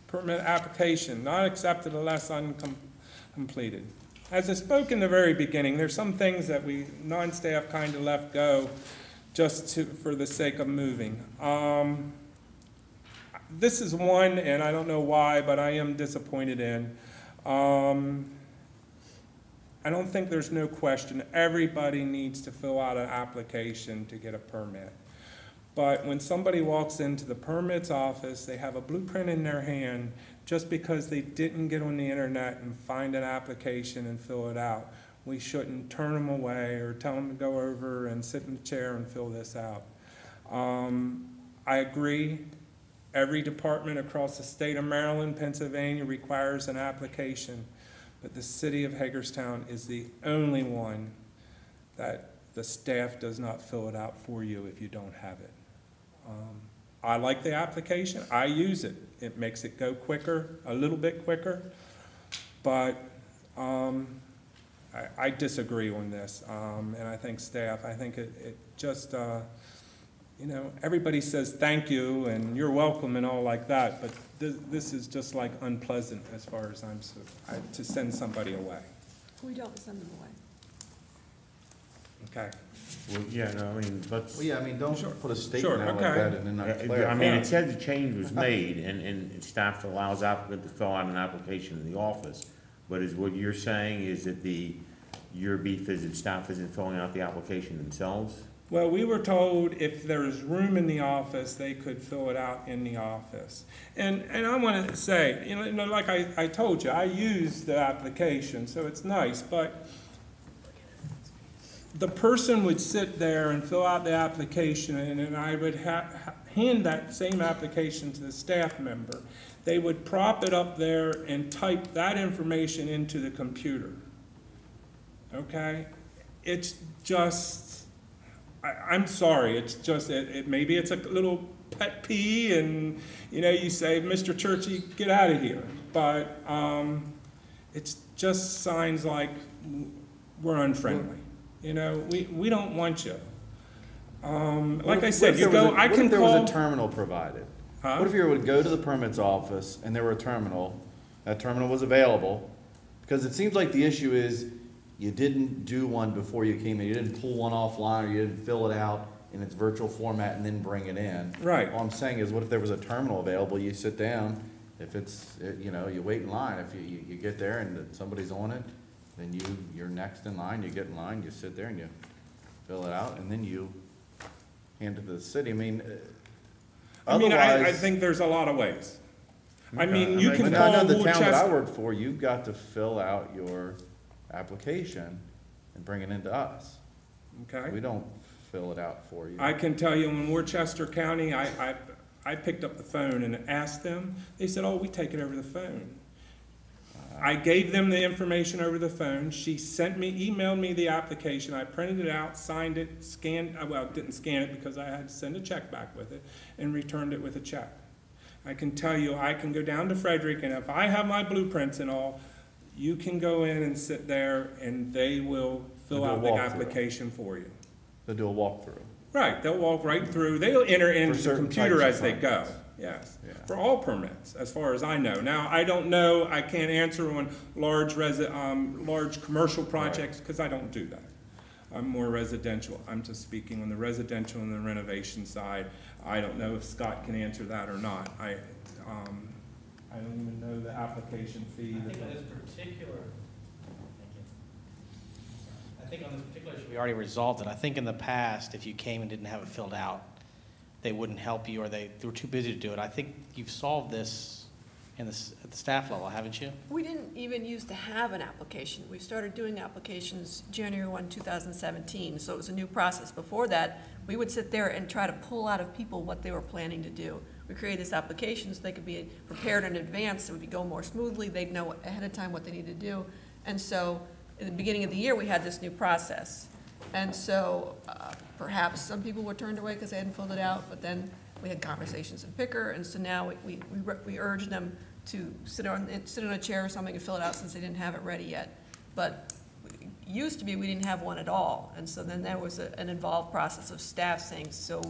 Permit application, not accepted unless uncompleted. As I spoke in the very beginning, there's some things that we, non-staff, kind of left go just for the sake of moving. This is one, and I don't know why, but I am disappointed in. I don't think there's no question. Everybody needs to fill out an application to get a permit. But when somebody walks into the permits office, they have a blueprint in their hand just because they didn't get on the internet and find an application and fill it out. We shouldn't turn them away or tell them to go over and sit in the chair and fill this out. I agree. Every department across the state of Maryland, Pennsylvania requires an application, but the city of Hagerstown is the only one that the staff does not fill it out for you if you don't have it. I like the application. I use it. It makes it go quicker, a little bit quicker, but I disagree on this, and I think staff, it just, everybody says thank you and you're welcome and all like that, but this is just like unpleasant as far as to send somebody away. We don't send them away. Okay. Well, yeah, no, I mean, but. Well, yeah, I mean, don't put a statement Sure, out like okay. that and then not I clarify. mean, it says the change was made, and staff allows applicant to fill out an application in the office. But is what you're saying is that your beef is that staff isn't filling out the application themselves? Well, we were told if there is room in the office, they could fill it out in the office. And I want to say, like I told you, I use the application, so it's nice, but the person would sit there and fill out the application, and I would hand that same application to the staff member. They would prop it up there and type that information into the computer. Okay? It's just, I'm sorry, it's just, maybe it's a little pet peeve, and, you say, Mr. Churchy, get out of here. But it's just signs like we're unfriendly. We don't want you. Like I said, you go, I can call. What if there was a terminal provided? Huh? What if you would go to the permits office and there were a terminal, that terminal was available? Because it seems like the issue is you didn't do one before you came in. You didn't pull one offline, or you didn't fill it out in its virtual format and then bring it in. Right. All I'm saying is, what if there was a terminal available? You sit down, if it's, you wait in line. If you get there and somebody's on it, then you're next in line, you get in line, you sit there and you fill it out, and then you hand it to the city. I mean, I think there's a lot of ways. I mean, you can I call know the town that I Woolchester. work for, you've got to fill out your application and bring it into us. We Okay. don't fill it out for you. I can tell you in Worcester County, I I picked up the phone and asked them. They said, oh, we take it over the phone. I gave them the information over the phone. She emailed me the application. I printed it out, signed it, didn't scan it because I had to send a check back with it, and returned it with a check. I can tell you, I can go down to Frederick, and if I have my blueprints and all, you can go in and sit there, and they will fill They'll out the walk through. application for you. They'll do a walkthrough. Right, they'll walk right through, they'll enter into the certain computer types as of they go, permits. yes. Yeah. For all permits, as far as I know. Now, I don't know, I can't answer on large commercial projects, because I don't do that. I'm more residential, I'm just speaking on the residential and the renovation side. I don't know if Scott can answer that or not. I don't even know the application fee. I think on this particular, thank you. I think on this particular issue, we already resolved it. I think in the past, if you came and didn't have it filled out, they wouldn't help you, or they were too busy to do it. I think you've solved this at the staff level, haven't you? We didn't even used to have an application. We started doing applications January 1, 2017, so it was a new process. Before that, we would sit there and try to pull out of people what they were planning to do. We created this application so they could be prepared in advance, it would go more smoothly, they'd know ahead of time what they need to do. And so, in the beginning of the year, we had this new process. And so, perhaps some people were turned away because they hadn't filled it out, but then we had conversations in Picker, and so now we urged them to sit on a chair or something and fill it out since they didn't have it ready yet. But it used to be we didn't have one at all, and so then there was an involved process of staff saying, so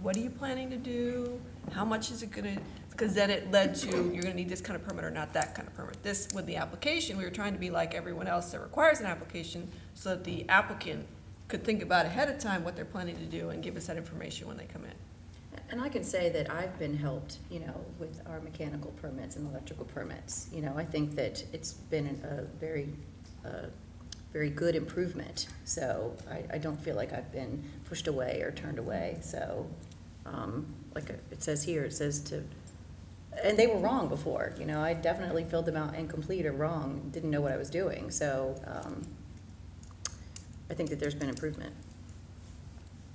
what are you planning to do? How much is it gonna, because then it led to, you're gonna need this kind of permit or not that kind of permit. This, with the application, we were trying to be like everyone else that requires an application, so that the applicant could think about ahead of time what they're planning to do and give us that information when they come in. And I can say that I've been helped, with our mechanical permits and electrical permits. I think that it's been a very good improvement. So I don't feel like I've been pushed away or turned away. So, like it says here, it says and they were wrong before. I definitely filled them out incomplete or wrong, didn't know what I was doing. So I think that there's been improvement.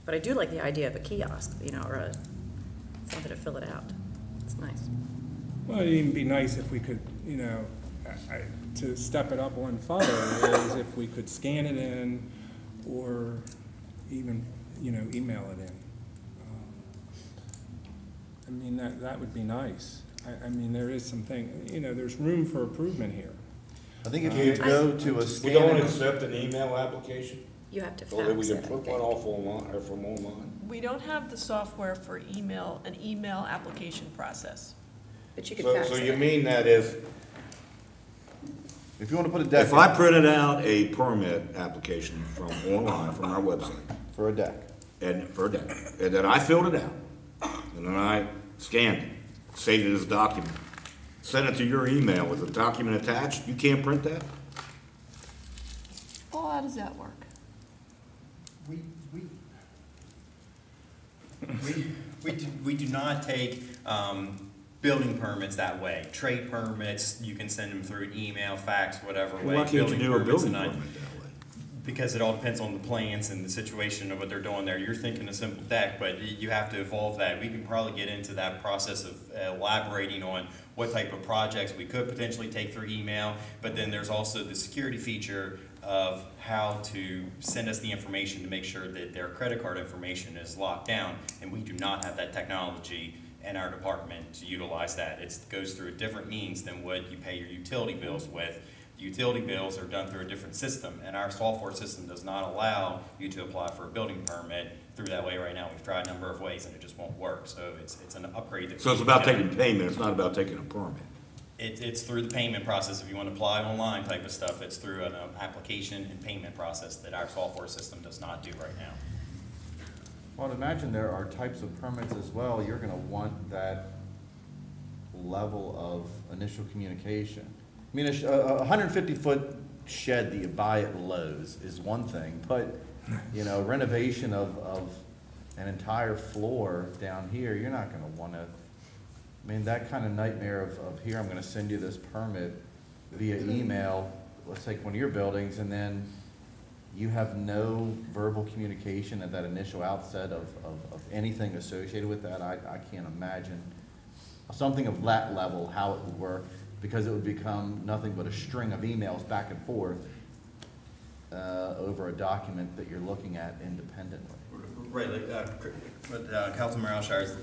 But I do like the idea of a kiosk, or something to fill it out. It's nice. Well, it'd even be nice if we could, to step it up one further, is if we could scan it in or even, email it in. That would be nice. There is something, there's room for improvement here. I think if you go to a We scan. don't accept an email application, You have to so that we fax can it, I put think. one off online, or from online. We don't have the software for an email application process. But you could So, fax so it. you mean that if If you want to put a deck If I printed out a permit application from online, from our website, for a deck, and for a deck, and then I filled it out, and then I scanned it, saved it as a document, sent it to your email with the document attached, you can't print that? Paul, how does that work? We do not take building permits that way. Trade permits, you can send them through an email, fax, whatever way. Why can't you Building do a permits building and permit I- that way? Because it all depends on the plans and the situation of what they're doing there. You're thinking a simple deck, but you have to evolve that. We can probably get into that process of elaborating on what type of projects we could potentially take through email, but then there's also the security feature of how to send us the information to make sure that their credit card information is locked down, and we do not have that technology in our department to utilize that. It goes through a different means than what you pay your utility bills with. Utility bills are done through a different system, and our software system does not allow you to apply for a building permit through that way right now. We've tried a number of ways, and it just won't work, so it's an upgrade that. So it's about taking payment, it's not about taking a permit. It's through the payment process. If you want to apply online type of stuff, it's through an application and payment process that our software system does not do right now. well, I'd imagine there are types of permits as well. You're gonna want that level of initial communication. I mean, a 150-foot shed that you buy at Lowe's is one thing, but, renovation of an entire floor down here, you're not gonna wanna, that kind of nightmare of here, I'm gonna send you this permit via email, let's take one of your buildings, and then you have no verbal communication at that initial outset of anything associated with that, I can't imagine something of that level, how it would work, because it would become nothing but a string of emails back and forth over a document that you're looking at independently. Right, like, what Councilman Alshire is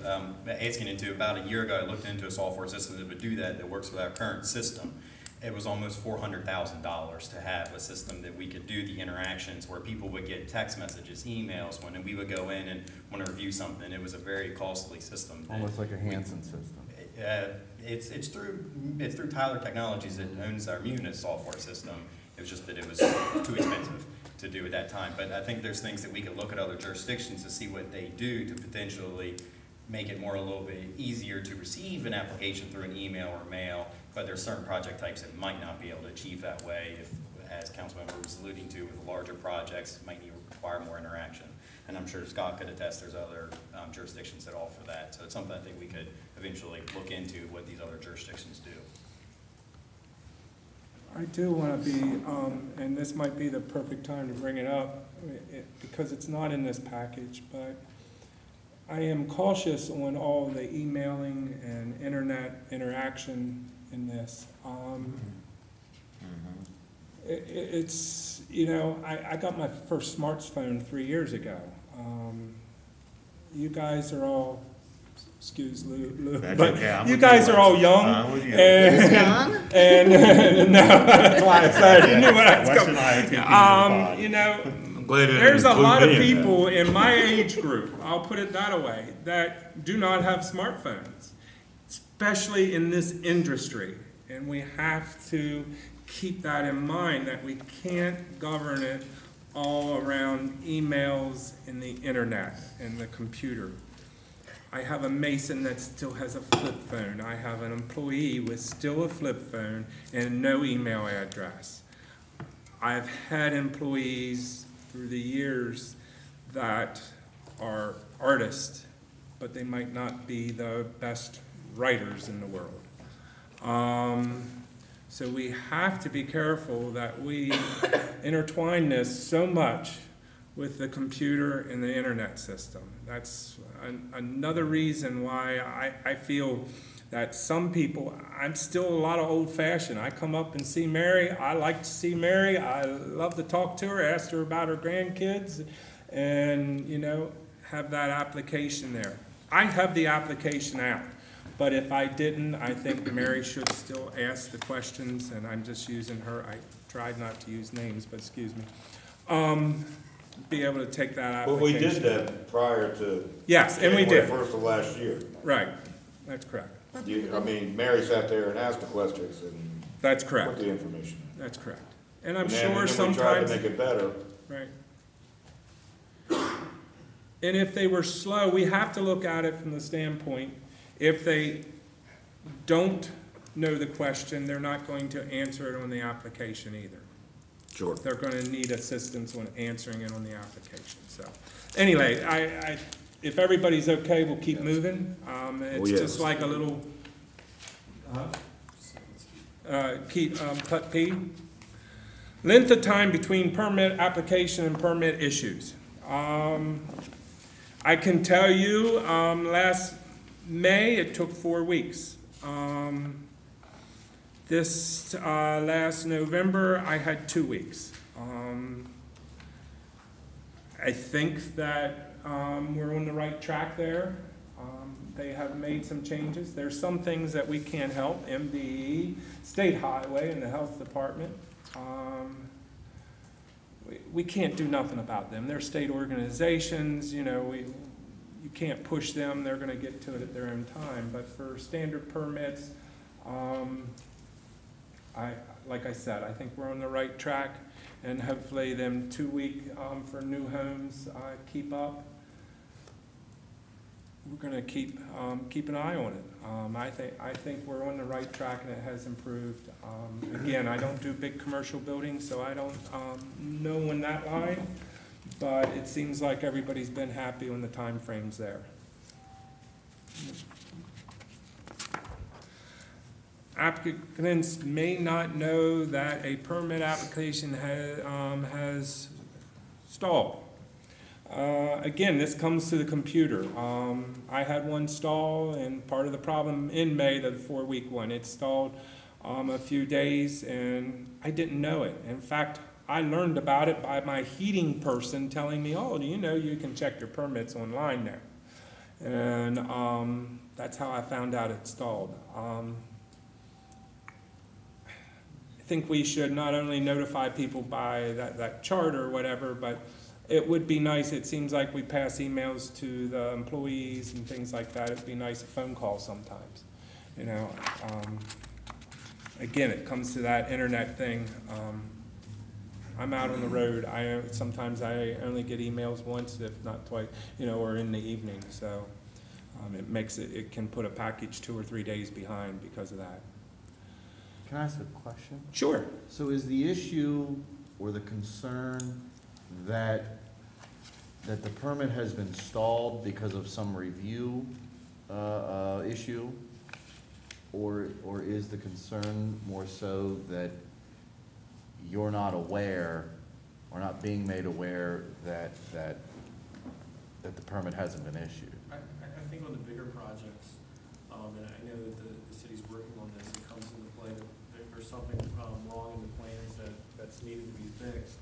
asking into, about a year ago, I looked into a software system that would do that, that works with our current system. It was almost $400,000 to have a system that we could do the interactions where people would get text messages, emails, when we would go in and want to review something. It was a very costly system. Almost like a Hansen system. It's through Tyler Technologies that owns our Munis software system. It was just that it was too expensive to do at that time. But I think there's things that we could look at other jurisdictions to see what they do to potentially make it more a little bit easier to receive an application through an email or mail. But there's certain project types that might not be able to achieve that way. If, as Councilmember was alluding to, with larger projects, it might require more interaction. And I'm sure Scott could attest there's other jurisdictions that offer that. So it's something I think we could eventually look into what these other jurisdictions do. I do want to be, and this might be the perfect time to bring it up, because it's not in this package, but I am cautious on all the emailing and internet interaction in this. It's, you know, I got my first smartphone 3 years ago. You guys are all, excuse Lou, That's but okay, I'm you with guys you, are all Wes. young. I'm with you. And no, that's why I said, you knew what I was Wes going. and I are two peas in a pod. You know, I'm glad it there's a included lot of me in that. people in my age group, I'll put it that way, that do not have smartphones, especially in this industry. And we have to keep that in mind, that we can't govern it all around emails and the internet and the computer. I have a mason that still has a flip phone. I have an employee with still a flip phone and no email address. I've had employees through the years that are artists, but they might not be the best writers in the world. So we have to be careful that we intertwine this so much with the computer and the internet system. That's another reason why I feel that some people, I'm still a lot of old-fashioned. I come up and see Mary. I like to see Mary. I love to talk to her, ask her about her grandkids, and, you know, have that application there. I have the application out. But if I didn't, I think Mary should still ask the questions, and I'm just using her, I tried not to use names, but excuse me. Be able to take that Well, application. we did that prior to. Yes, and we did. January 1st of last year. Right, that's correct. I mean, Mary sat there and asked the questions and That's put correct, the information. that's correct. And I'm And then- sure and then we tried to sometimes, make it better. right. And if they were slow, we have to look at it from the standpoint, if they don't know the question, they're not going to answer it on the application either. Sure. They're gonna need assistance on answering it on the application, so. Anyway, if everybody's okay, we'll keep moving. It's yes. just like a little, cut P. Length of time between permit application and permit issues. I can tell you, last May, it took 4 weeks. This last November, I had 2 weeks. I think that we're on the right track there. They have made some changes. There's some things that we can't help, MDE, State Highway, and the Health Department. We can't do nothing about them. They're state organizations, you know, you can't push them. They're gonna get to it at their own time. But for standard permits, like I said, I think we're on the right track, and hopefully them 2 week for new homes keep up. We're gonna keep an eye on it. I think we're on the right track, and it has improved. Again, I don't do big commercial buildings, so I don't know on that line, but it seems like everybody's been happy on the timeframes there. Applicants may not know that a permit application has stalled. Again, this comes to the computer. I had one stall, and part of the problem in May, the 4-week one, it stalled a few days, and I didn't know it. In fact, I learned about it by my heating person telling me, oh, do you know you can check your permits online now? And that's how I found out it stalled. I think we should not only notify people by that chart or whatever, but it would be nice, it seems like we pass emails to the employees and things like that. It'd be nice a phone call sometimes, you know. Again, it comes to that internet thing. I'm out on the road. Sometimes I only get emails once, if not twice, you know, or in the evening. So it can put a package 2 or 3 days behind because of that. Can I ask a question? Sure. So is the issue or the concern that the permit has been stalled because of some review issue? Or is the concern more so that you're not aware or not being made aware that the permit hasn't been issued? I think on the bigger projects, and I know that the city's working on this, it comes into play that there's something wrong in the plans that's needed to be fixed,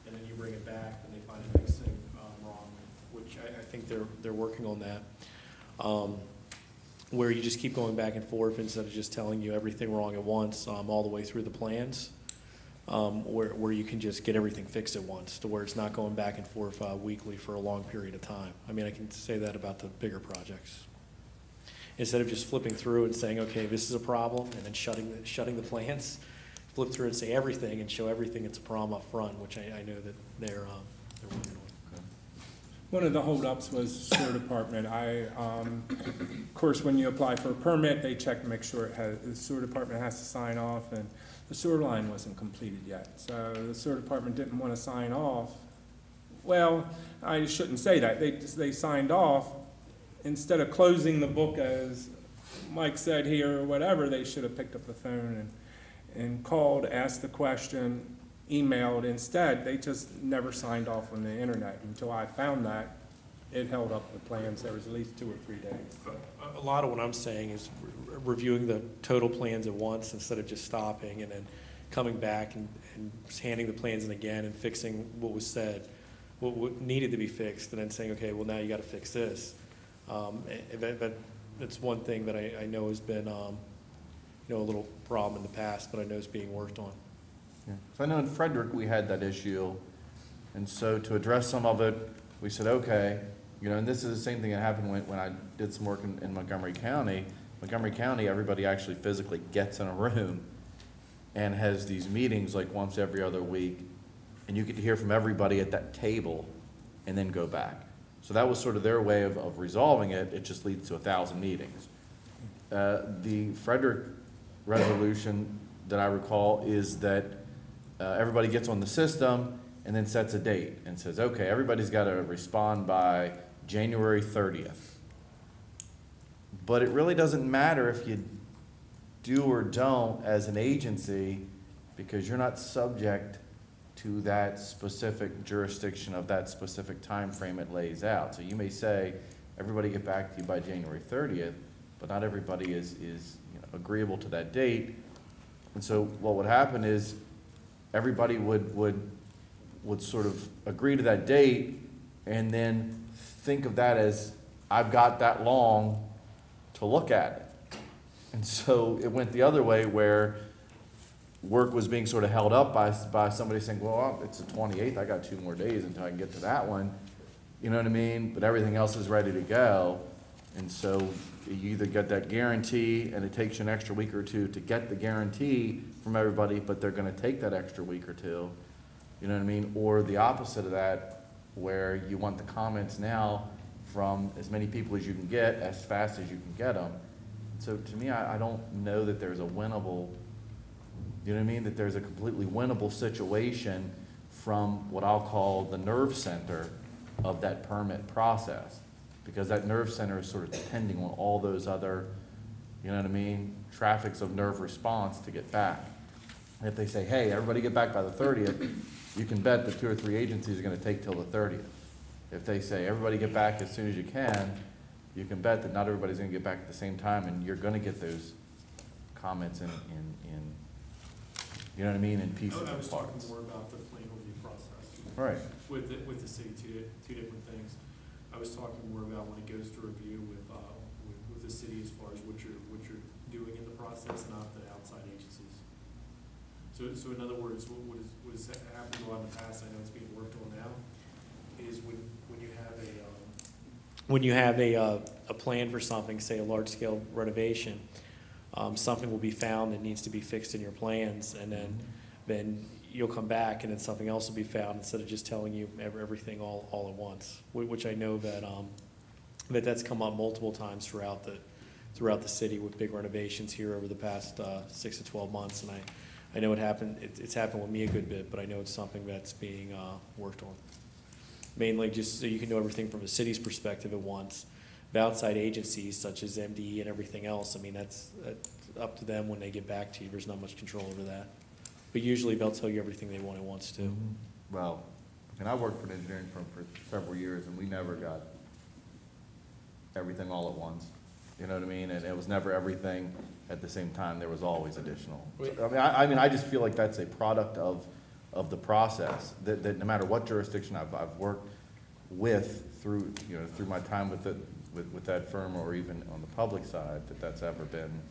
and then you bring it back and they find the next thing wrong, which I think they're working on that. Where you just keep going back and forth instead of just telling you everything wrong at once, all the way through the plans, where you can just get everything fixed at once, to where it's not going back and forth weekly for a long period of time. I mean, I can say that about the bigger projects. Instead of just flipping through and saying, okay, this is a problem, and then shutting the plans, flip through and say everything and show everything it's a problem up front, which I know that they're working on. One of the holdups was sewer department. Of course, when you apply for a permit, they check to make sure the sewer department has to sign off, and the sewer line wasn't completed yet. So the sewer department didn't want to sign off. Well, I shouldn't say that. They signed off. Instead of closing the book, as Mike said here, or whatever, they should have picked up the phone and called, asked the question, emailed. Instead, they just never signed off on the internet. Until I found that, it held up the plans. There was at least 2 or 3 days. A lot of what I'm saying is reviewing the total plans at once instead of just stopping and then coming back and handing the plans in again and fixing what was said, what needed to be fixed, and then saying, okay, well, now you got to fix this. That's one thing that I know has been, a little problem in the past, but I know is being worked on. Yeah. So I know in Frederick we had that issue, and so to address some of it, we said, okay, and this is the same thing that happened when I did some work in Montgomery County. Montgomery County, everybody actually physically gets in a room and has these meetings like once every other week, and you get to hear from everybody at that table and then go back. So that was sort of their way of resolving it. It just leads to 1,000 meetings. The Frederick resolution that I recall is that everybody gets on the system and then sets a date and says, okay, everybody's got to respond by January 30th. But it really doesn't matter if you do or don't as an agency, because you're not subject to that specific jurisdiction of that specific time frame it lays out. So you may say, everybody get back to you by January 30th, but not everybody is agreeable to that date. And so what would happen is everybody would sort of agree to that date and then think of that as, I've got that long to look at it. And so it went the other way, where work was being sort of held up by somebody saying, well, it's the 28th, I got 2 more days until I can get to that one. You know what I mean? But everything else is ready to go. And so you either get that guarantee and it takes you an extra week or 2 to get the guarantee from everybody, but they're gonna take that extra week or 2, you know what I mean? Or the opposite of that, where you want the comments now from as many people as you can get, as fast as you can get them. So to me, I don't know that there's a winnable, you know what I mean? That there's a completely winnable situation from what I'll call the nerve center of that permit process. Because that nerve center is sort of depending on all those other, you know what I mean, traffics of nerve response to get back. And if they say, hey, everybody get back by the 30th, you can bet that 2 or 3 agencies are gonna take till the 30th. If they say, everybody get back as soon as you can bet that not everybody's gonna get back at the same time, and you're gonna get those comments in you know what I mean, in pieces I and was parts. talking more about the plan review process. Right. With the city, two different things. I was talking more about when it goes to review with the city as far as what you're doing in the process, not the outside agencies. So in other words, what is happening a lot in the past, I know it's being worked on now, is when you have a plan for something, say a large-scale renovation, something will be found that needs to be fixed in your plans, and then you'll come back and then something else will be found instead of just telling you everything all at once, which I know that's come up multiple times throughout the city with big renovations here over the past 6 to 12 months, and I know it's happened with me a good bit, but I know it's something that's being worked on. Mainly just so you can know everything from the city's perspective at once. The outside agencies such as MDE and everything else, I mean, that's up to them when they get back to you. There's not much control over that. But usually they'll tell you everything they want at once too. Well, and I worked for an engineering firm for several years, and we never got everything all at once. You know what I mean? And it was never everything at the same time. There was always additional. I mean, I just feel like that's a product of the process, that no matter what jurisdiction I've worked with through my time with that firm, or even on the public side, that's ever been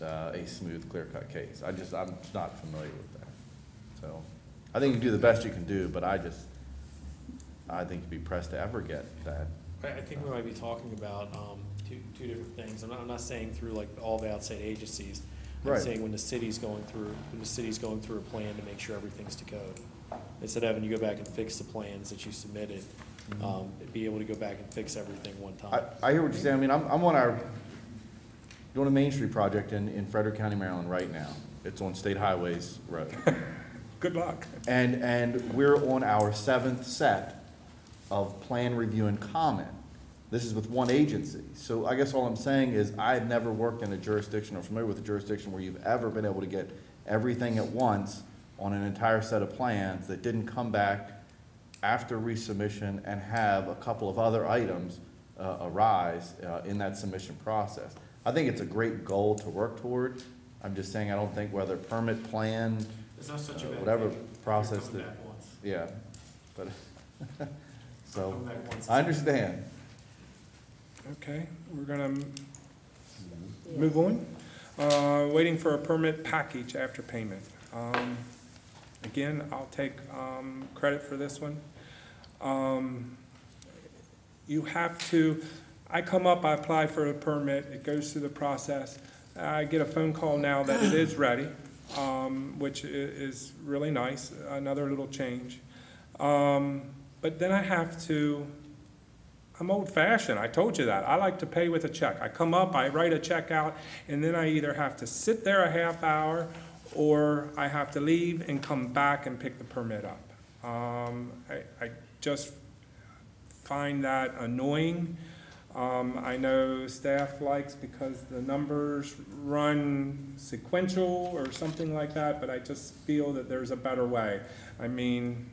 a smooth, clear-cut case. I'm just not familiar with that. So I think you do the best you can do, but I think you'd be pressed to ever get that. I think we might be talking about two different things. I'm not saying through like all the outside agencies. I'm Right. saying when the city's going through a plan to make sure everything's to code. Instead of having you go back and fix the plans that you submitted, be able to go back and fix everything one time. I hear what you're saying. I mean, I'm doing a Main Street project in Frederick County, Maryland right now. It's on State Highways Road. Good luck. And we're on our 7th set of plan review and comment. This is with one agency. So I guess all I'm saying is I've never worked in a jurisdiction or familiar with a jurisdiction where you've ever been able to get everything at once on an entire set of plans that didn't come back after resubmission and have a couple of other items arise in that submission process. I think it's a great goal to work toward. I'm just saying I don't think whether permit, plan, It's not such a bad whatever thing. process You're that, coming back once. yeah. But so Come back once. I understand. Okay, we're gonna move on. Waiting for a permit package after payment. Again, I'll take credit for this one. You have to, I come up, I apply for a permit, it goes through the process. I get a phone call now that it is ready, which is really nice, another little change. But then I have to, I'm old-fashioned, I told you that. I like to pay with a check. I come up, I write a check out, and then I either have to sit there a half hour, or I have to leave and come back and pick the permit up. I just find that annoying. I know staff likes because the numbers run sequential or something like that, but I just feel that there's a better way. I mean,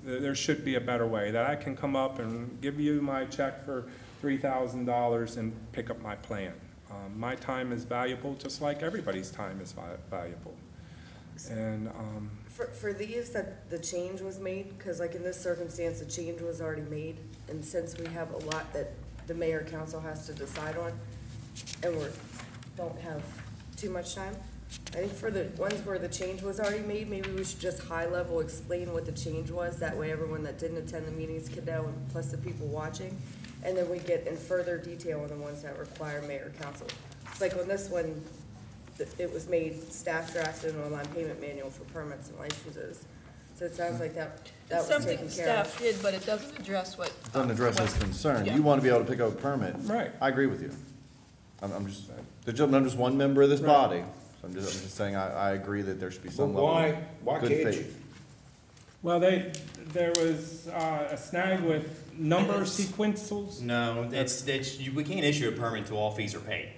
there should be a better way, that I can come up and give you my check for $3,000 and pick up my plan. My time is valuable, just like everybody's time is valuable. And For these, that the change was made, because like in this circumstance, the change was already made, and since we have a lot that the mayor council has to decide on, and don't have too much time, I think for the ones where the change was already made, maybe we should just high level explain what the change was, that way everyone that didn't attend the meetings could know, and plus the people watching, and then we get in further detail on the ones that require mayor council. It's like on this one, it was made, staff drafted an online payment manual for permits and licenses. So it sounds like that was Something taken care of. staff did, but it doesn't address what. Doesn't address his concern. Yeah. You want to be able to pick up a permit. Right. I agree with you. I'm just one member of this body. So I'm just saying I agree that there should be some level of Why good can't you? faith. well, there was a snag with number sequentials. No, we can't issue a permit until all fees are paid.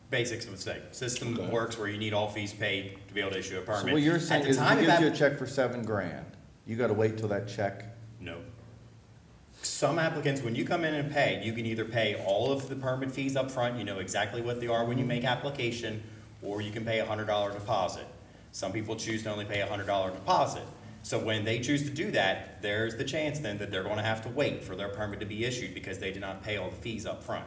Basics of the state. System Okay. works where you need all fees paid to be able to issue a permit. So what you're At saying the is if time he of gives you a app- check for $7,000, you gotta wait till that check. No. Some applicants, when you come in and pay, you can either pay all of the permit fees up front. You know exactly what they are when you make application, or you can pay a $100 deposit. Some people choose to only pay a $100 deposit. So when they choose to do that, there's the chance then that they're gonna have to wait for their permit to be issued because they did not pay all the fees up front.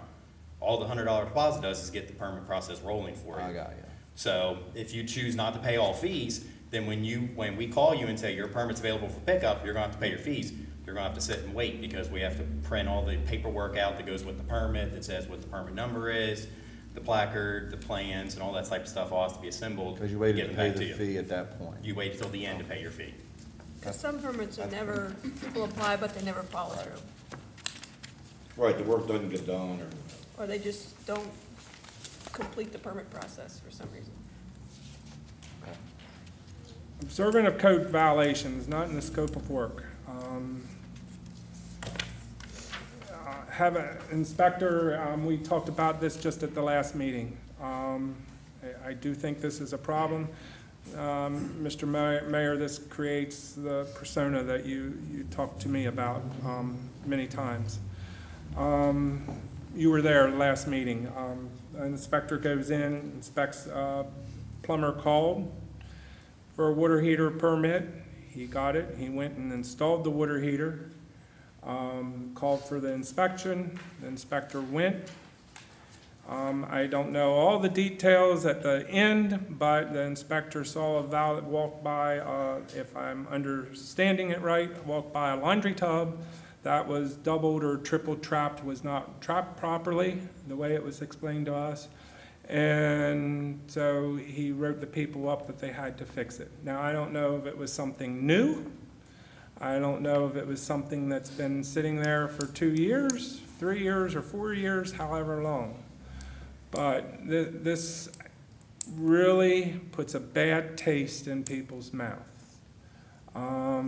All the $100 deposit does is get the permit process rolling for you. I got you. So if you choose not to pay all fees, then when we call you and say your permit's available for pickup, you're gonna have to pay your fees. You're gonna have to sit and wait because we have to print all the paperwork out that goes with the permit, that says what the permit number is, the placard, the plans, and all that type of stuff all has to be assembled. Because you get waited to them pay back the you. fee at that point. You wait until the end to pay your fee. Because some permits are never, people apply, but they never follow through. Right, the work doesn't get done, or, Or they just don't complete the permit process for some reason. Observant of code violations, not in the scope of work. Have an inspector, we talked about this just at the last meeting. I do think this is a problem. Mr. Mayor, this creates the persona that you talked to me about many times. You were there last meeting. An inspector goes in, inspects a plumber called for a water heater permit. He got it. He went and installed the water heater. Called for the inspection. The inspector went. I don't know all the details at the end, but the inspector saw a valet walk by, if I'm understanding it right, walked by a laundry tub that was doubled or triple trapped, was not trapped properly, the way it was explained to us. And so he wrote the people up that they had to fix it. Now, I don't know if it was something new. I don't know if it was something that's been sitting there for 2 years, 3 years, or 4 years, however long. But this really puts a bad taste in people's mouths. I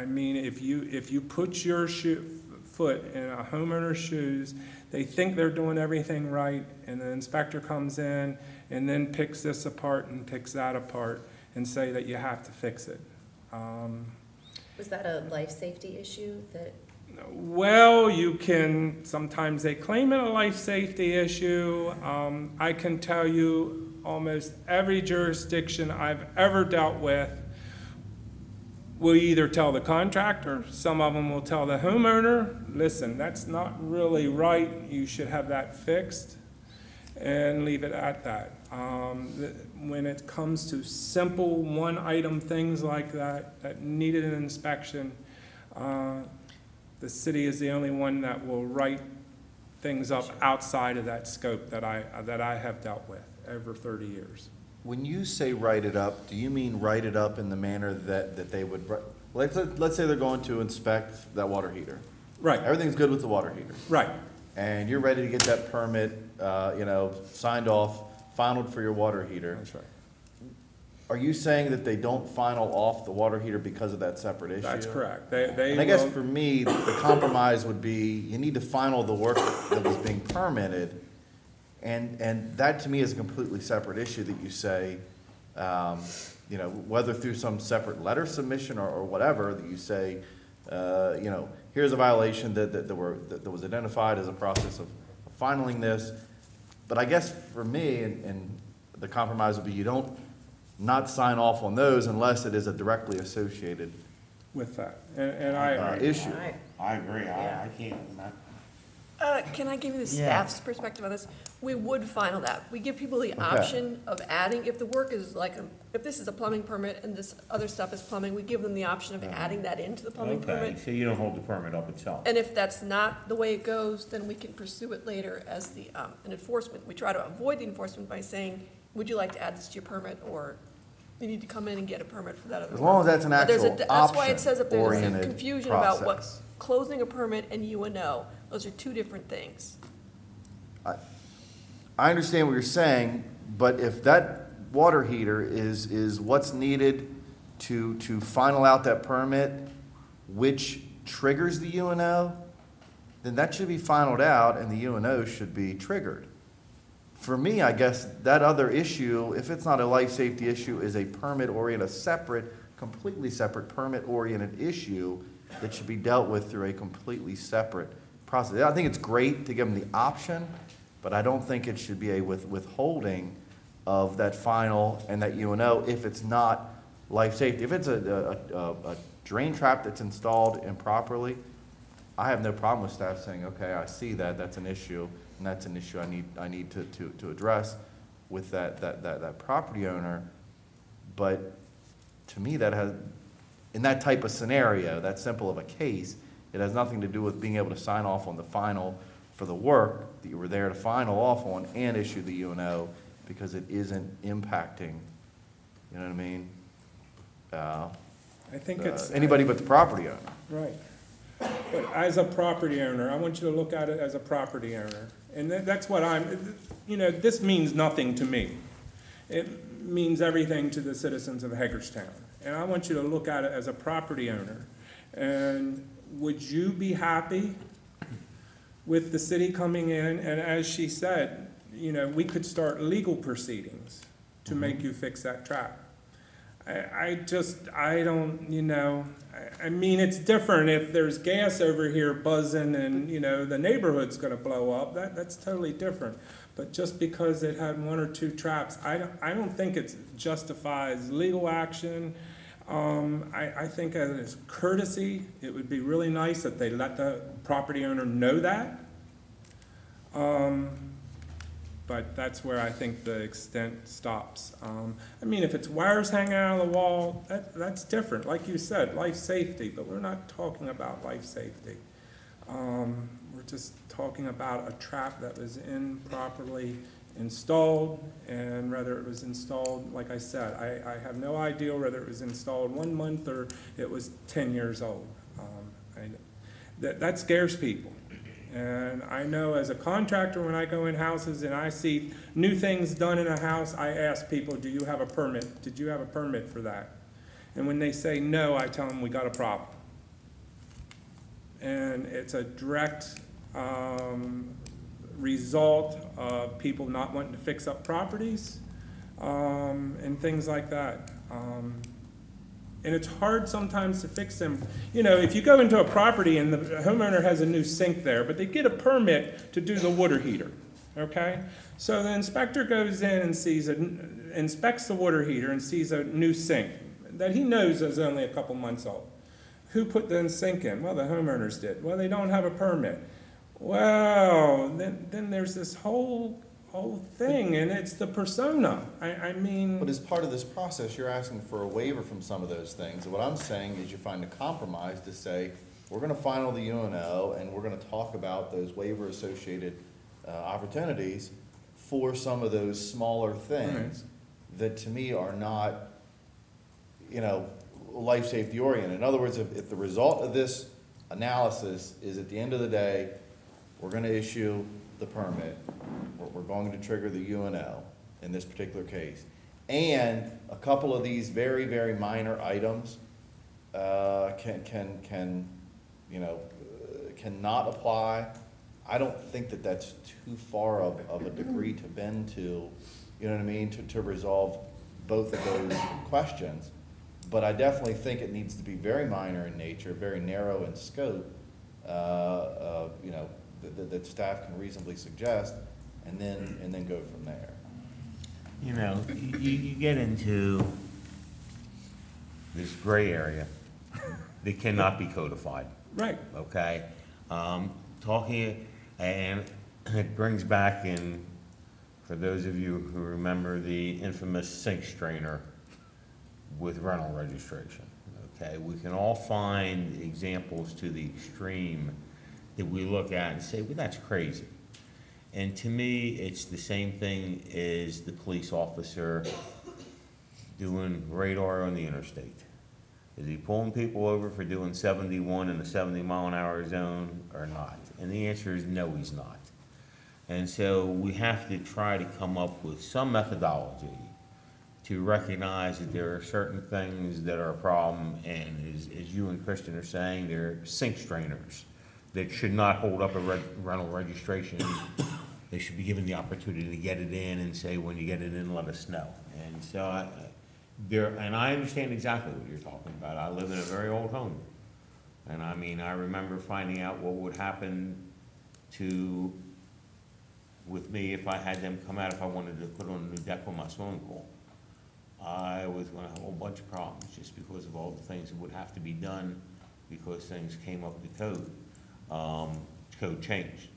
mean, if you put your foot in a homeowner's shoes, they think they're doing everything right, and the inspector comes in and then picks this apart and picks that apart and say that you have to fix it. Was that a life safety issue that? Well, you can, sometimes they claim it a life safety issue. I can tell you almost every jurisdiction I've ever dealt with will either tell the contractor, some of them will tell the homeowner, listen, that's not really right, you should have that fixed, and leave it at that. When it comes to simple one-item things like that needed an inspection, the city is the only one that will write things up outside of that scope that I have dealt with over 30 years. When you say write it up, do you mean write it up in the manner that they would, let's say they're going to inspect that water heater. Right. Everything's good with the water heater. Right. And you're ready to get that permit, signed off, finaled for your water heater. That's right. Are you saying that they don't final off the water heter because of that separate issue? That's correct. And I guess for me, the compromise would be, you need to final the work that was being permitted. And that to me is a completely separate issue that you say, whether through some separate letter submission or whatever, that you say, here's a violation that was identified as a process of finaling this. But I guess for me, and the compromise would be you don't not sign off on those unless it is a directly associated with that, and I issue. I agree, I can't, Can I give you the staff's perspective on this? We would final that. We give people the option of adding, if the work is like, if this is a plumbing permit and this other stuff is plumbing, we give them the option of adding that into the plumbing permit. so you don't hold the permit up itself. And if that's not the way it goes, then we can pursue it later as an enforcement. We try to avoid the enforcement by saying, would you like to add this to your permit, or you need to come in and get a permit for that other work. As long as that's an But there's actual That's why it says up there, there's option-oriented some confusion about what process. closing a permit and UNO. Those are two different things. I understand what you're saying, but if that water heater is what's needed to final out that permit, which triggers the UNO, then that should be finalized out and the UNO should be triggered. for me, I guess that other issue, if it's not a life safety issue, is a permit-oriented, a separate, completely separate permit-oriented issue that should be dealt with through a completely separate process. I think it's great to give them the option, but I don't think it should be a withholding of that final and that UNO if it's not life safety. If it's a drain trap that's installed improperly, I have no problem with staff saying, okay, I see that, that's an issue, and that's an issue I need to address with that property owner. But to me, that has, in that type of scenario, that simple of a case, it has nothing to do with being able to sign off on the final for the work that you were there to final off on and issue the UNO, because it isn't impacting, you know what I mean? I think it's. Anybody but the property owner. Right. But as a property owner, I want you to look at it as a property owner. And that's what this means nothing to me. It means everything to the citizens of Hagerstown. And I want you to look at it as a property owner. And would you be happy with the city coming in, and as she said, we could start legal proceedings to make you fix that trap? I mean, it's different if there's gas over here buzzing and, the neighborhood's gonna blow up, that's totally different. But just because it had one or two traps, I don't think it justifies legal action. I think as courtesy, it would be really nice that they let the property owner know that. But that's where I think the extent stops. I mean, if it's wires hanging out of the wall, that's different. Like you said, life safety, but we're not talking about life safety. We're just talking about a trap that was improperly installed, and whether it was installed, like I said, I have no idea whether it was installed 1 month or it was 10 years old. That scares people. And I know as a contractor, when I go in houses and I see new things done in a house, I ask people, do you have a permit? Did you have a permit for that? And when they say no, I tell them we got a problem. And it's a direct result of people not wanting to fix up properties and things like that. And it's hard sometimes to fix them. If you go into a property and the homeowner has a new sink there, but they get a permit to do the water heater, okay? So the inspector goes in and inspects the water heater and sees a new sink that he knows is only a couple months old. Who put the sink in? Well, the homeowners did. Well, they don't have a permit. Well, then there's this whole thing, and it's the persona. I mean. But as part of this process, you're asking for a waiver from some of those things. And what I'm saying is you find a compromise to say, we're gonna final the UNO, and we're gonna talk about those waiver-associated opportunities for some of those smaller things that to me are not, life safety oriented. In other words, if the result of this analysis is at the end of the day, we're gonna issue the permit, we're going to trigger the UNO in this particular case, and a couple of these very, very minor items cannot apply. I don't think that that's too far of a degree to bend to, to resolve both of those questions. But I definitely think it needs to be very minor in nature, very narrow in scope, that staff can reasonably suggest, and then go from there. You get into this gray area that cannot be codified. Right. Okay? Talking, and it brings back in, for those of you who remember the infamous sink strainer with rental registration. Okay? We can all find examples to the extreme that we look at and say, well, that's crazy. And to me, it's the same thing as the police officer doing radar on the interstate. Is he pulling people over for doing 71 in a 70-mile-an-hour zone or not? And the answer is no, he's not. And so we have to try to come up with some methodology to recognize that there are certain things that are a problem, and as you and Kristen are saying, they're sink strainers that should not hold up a rental registration they should be given the opportunity to get it in and say, when you get it in, let us know. And so and I understand exactly what you're talking about. I live in a very old home. And I mean, I remember finding out what would happen with me if I had them come out, if I wanted to put on a new deck on my swimming pool. I was gonna have a whole bunch of problems just because of all the things that would have to be done because things came up with code. Code changed.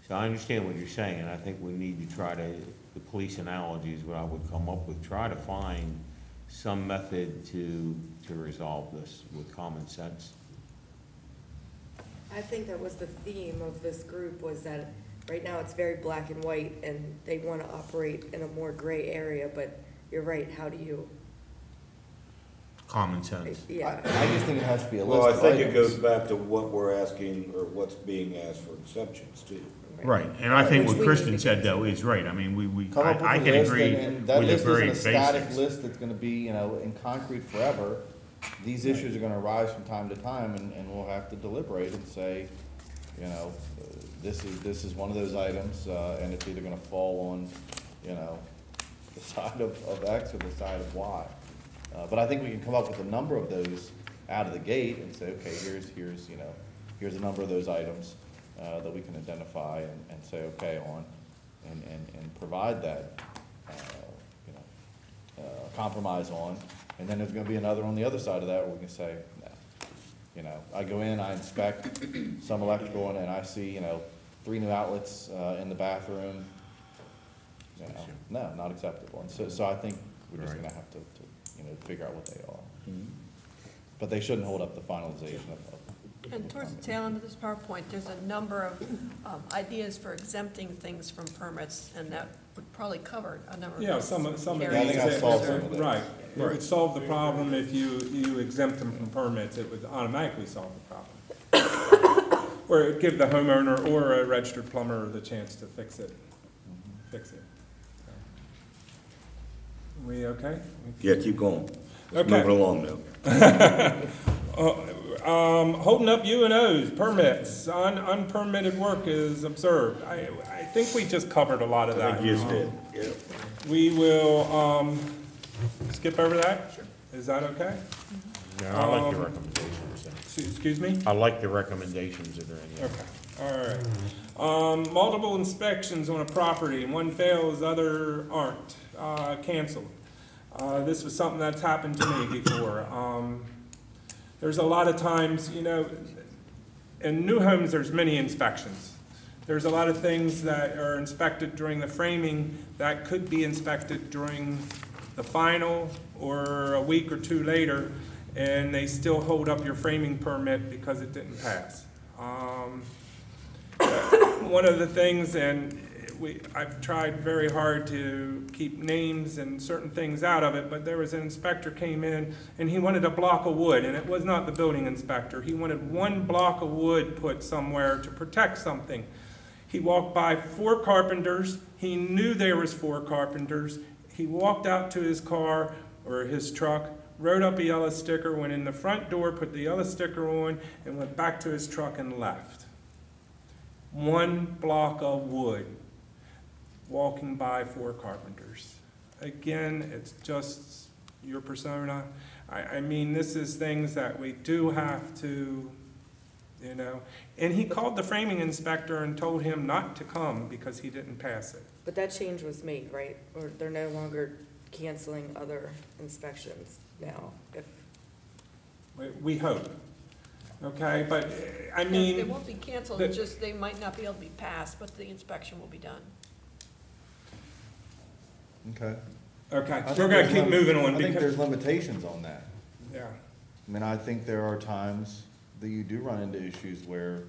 So I understand what you're saying, and I think we need to try to, the police analogy is what I would come up with, try to find some method to resolve this with common sense. I think that was the theme of this group, was that right now it's very black and white, and they want to operate in a more gray area, but you're right, how do you, Common sense. yeah. I just think it has to be a list Well, I of think it items. goes back to what we're asking, or what's being asked for exceptions too. Right, and I think Which what we Kristen need to said get though is right. I mean, Come up with I a can list, agree and that with the list isn't very a static basics. list that's gonna be, you know, in concrete forever. These issues are gonna arise from time to time, and we'll have to deliberate and say, you know, this is one of those items, and it's either gonna fall on, you know, the side of X or the side of Y. But I think we can come up with a number of those out of the gate and say, okay, here's a number of those items, that we can identify and say, okay, on, and provide that, compromise on. And then there's gonna be another on the other side of that where we can say, no. You know, I go in, I inspect some electrical, and I see, 3 new outlets, in the bathroom. You know, no, not acceptable. And so I think we're just gonna have to figure out what they are. But they shouldn't hold up the finalization of. And towards the tail end of this PowerPoint, there's a number of ideas for exempting things from permits, and that would probably cover a number of Yeah, those some of these. Yeah, I think I'll solve some of those. Right, it would solve the problem if you exempt them from permits, it would automatically solve the problem. Or it'd give the homeowner or a registered plumber the chance to fix it. We okay? Yeah, keep going. Let's Okay. move it along now. Holding up U&Os, permits, unpermitted work is observed. I think we just covered a lot of I that. think you just did, yeah. We will, skip over that? Is that okay? Yeah, I like the recommendations. Excuse me? I like the recommendations that are in there. Okay, all right. Multiple inspections on a property, one fails, other aren't, canceled. This was something that's happened to me before. There's a lot of times, in new homes, there's many inspections. There's a lot of things that are inspected during the framing that could be inspected during the final or a week or two later, and they still hold up your framing permit because it didn't pass. One of the things, and I've tried very hard to keep names and certain things out of it, but there was an inspector came in and he wanted a block of wood, and it was not the building inspector. He wanted 1 block of wood put somewhere to protect something. He walked by 4 carpenters. He knew there was 4 carpenters. He walked out to his car or his truck, wrote up a yellow sticker, went in the front door, put the yellow sticker on, and went back to his truck and left. 1 block of wood, walking by 4 carpenters. Again, it's just your persona. I mean, this is things that we do have to, And he called the framing inspector and told him not to come because he didn't pass it. But that change was made, right? Or they're no longer canceling other inspections now, if. We hope. Okay, but, I They mean, won't be canceled, the- it's just they might not be able to be passed, but the inspection will be done. Okay. okay, I think we're gonna there's keep moving on I think because, there's limitations on that. yeah. I mean, I think there are times that you do run into issues where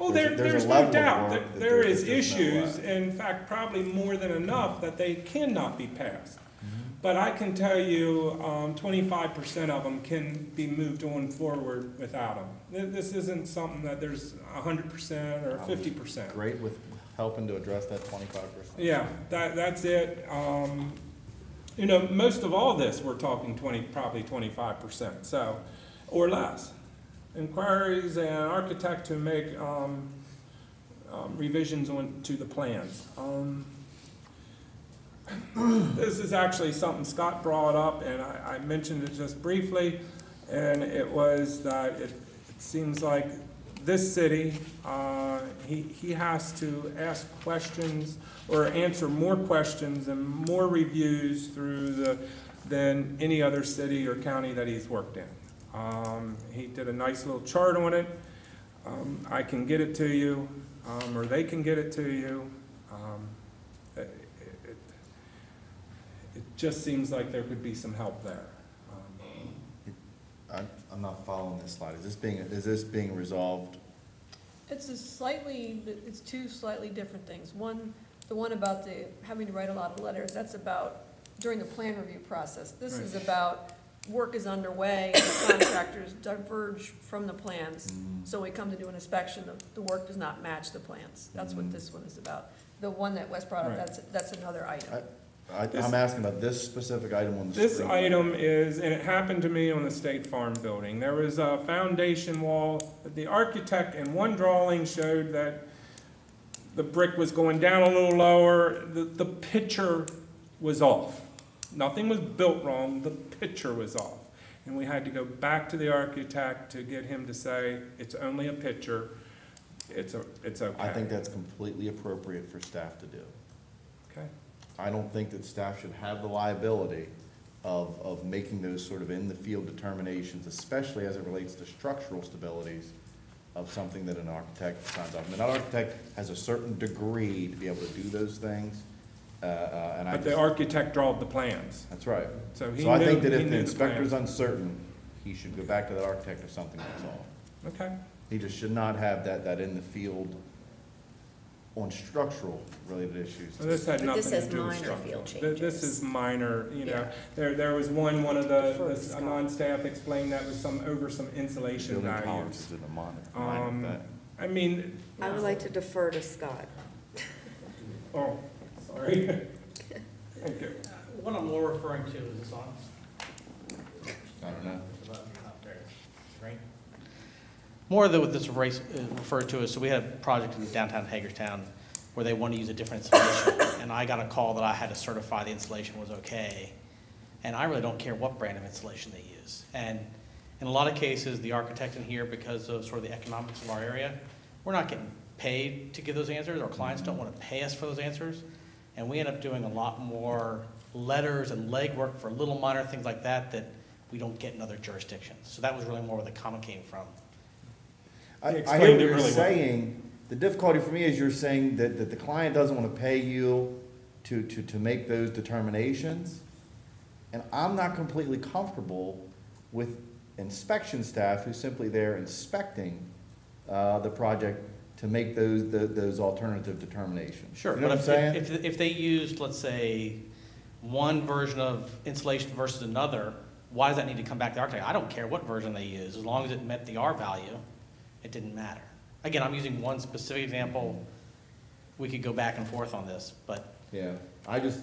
Oh, there's there's a no level of doubt, work that that there there's is just no issues, way. in fact, probably more than enough that they cannot be passed. Mm-hmm. But I can tell you, 25% of them can be moved on forward without them. This isn't something that there's 100% or 50%. Great with helping to address that 25%. Yeah, that's it. Most of all this, we're talking probably 25%, so, or less. Inquiries and architect to make revisions to the plans. This is actually something Scott brought up, and I mentioned it just briefly, and it was that it seems like this city, he has to ask questions or answer more questions and more reviews than any other city or county that he's worked in. He did a nice little chart on it. I can get it to you, or they can get it to you. It just seems like there could be some help there. I'm not following this slide. Is this being resolved? It's it's two slightly different things. One, the one about having to write a lot of letters, that's about during the plan review process. This is about work is underway and the contractors diverge from the plans. So we come to do an inspection, the work does not match the plans. That's what this one is about. The one that Wes brought up, that's another item. I'm asking about this specific item on the screen. This item is, and it happened to me on the State Farm building. There was a foundation wall. The architect in one drawing showed that the brick was going down a little lower. The picture was off. Nothing was built wrong. The picture was off. And we had to go back to the architect to get him to say, it's only a picture. It's okay. I think that's completely appropriate for staff to do. Okay. I don't think that staff should have the liability of making those sort of in-the-field determinations, especially as it relates to structural stabilities of something that an architect signs off. I mean, that architect has a certain degree to be able to do those things, But the architect drawed the plans. That's right. So I think that if the knew inspector's plans. uncertain, he should go back to that architect if something that's off. Okay. He just should not have that in the field on structural related issues. Well, this had But nothing this to has do with minor structural. field This changes. is minor, you know. Yeah. There was one of Defer to a Scott. non-staff explained that was over some insulation Building values. tolerances in the minor that. I mean, I would like to defer to Scott. oh, sorry. Thank you. What I'm more referring to, is this on? I don't know. Right? More of what this race referred to is, so we had a project in downtown Hagerstown where they wanted to use a different installation, and I got a call that I had to certify the installation was okay. And I really don't care what brand of installation they use. And in a lot of cases, the architect in here, because of sort of the economics of our area, we're not getting paid to give those answers. Our clients don't want to pay us for those answers. And we end up doing a lot more letters and legwork for little minor things like that that we don't get in other jurisdictions. So that was really more where the comment came from. I explained hear it what you're really well. saying. The difficulty for me is you're saying that the client doesn't want to pay you to make those determinations. And I'm not completely comfortable with inspection staff who's simply there inspecting the project to make those alternative determinations. Sure, You know but what I'm saying? if they used, let's say, one version of insulation versus another, why does that need to come back to the architect? I don't care what version they use, as long as it met the R value, it didn't matter. Again, I'm using one specific example. We could go back and forth on this, but Yeah, I just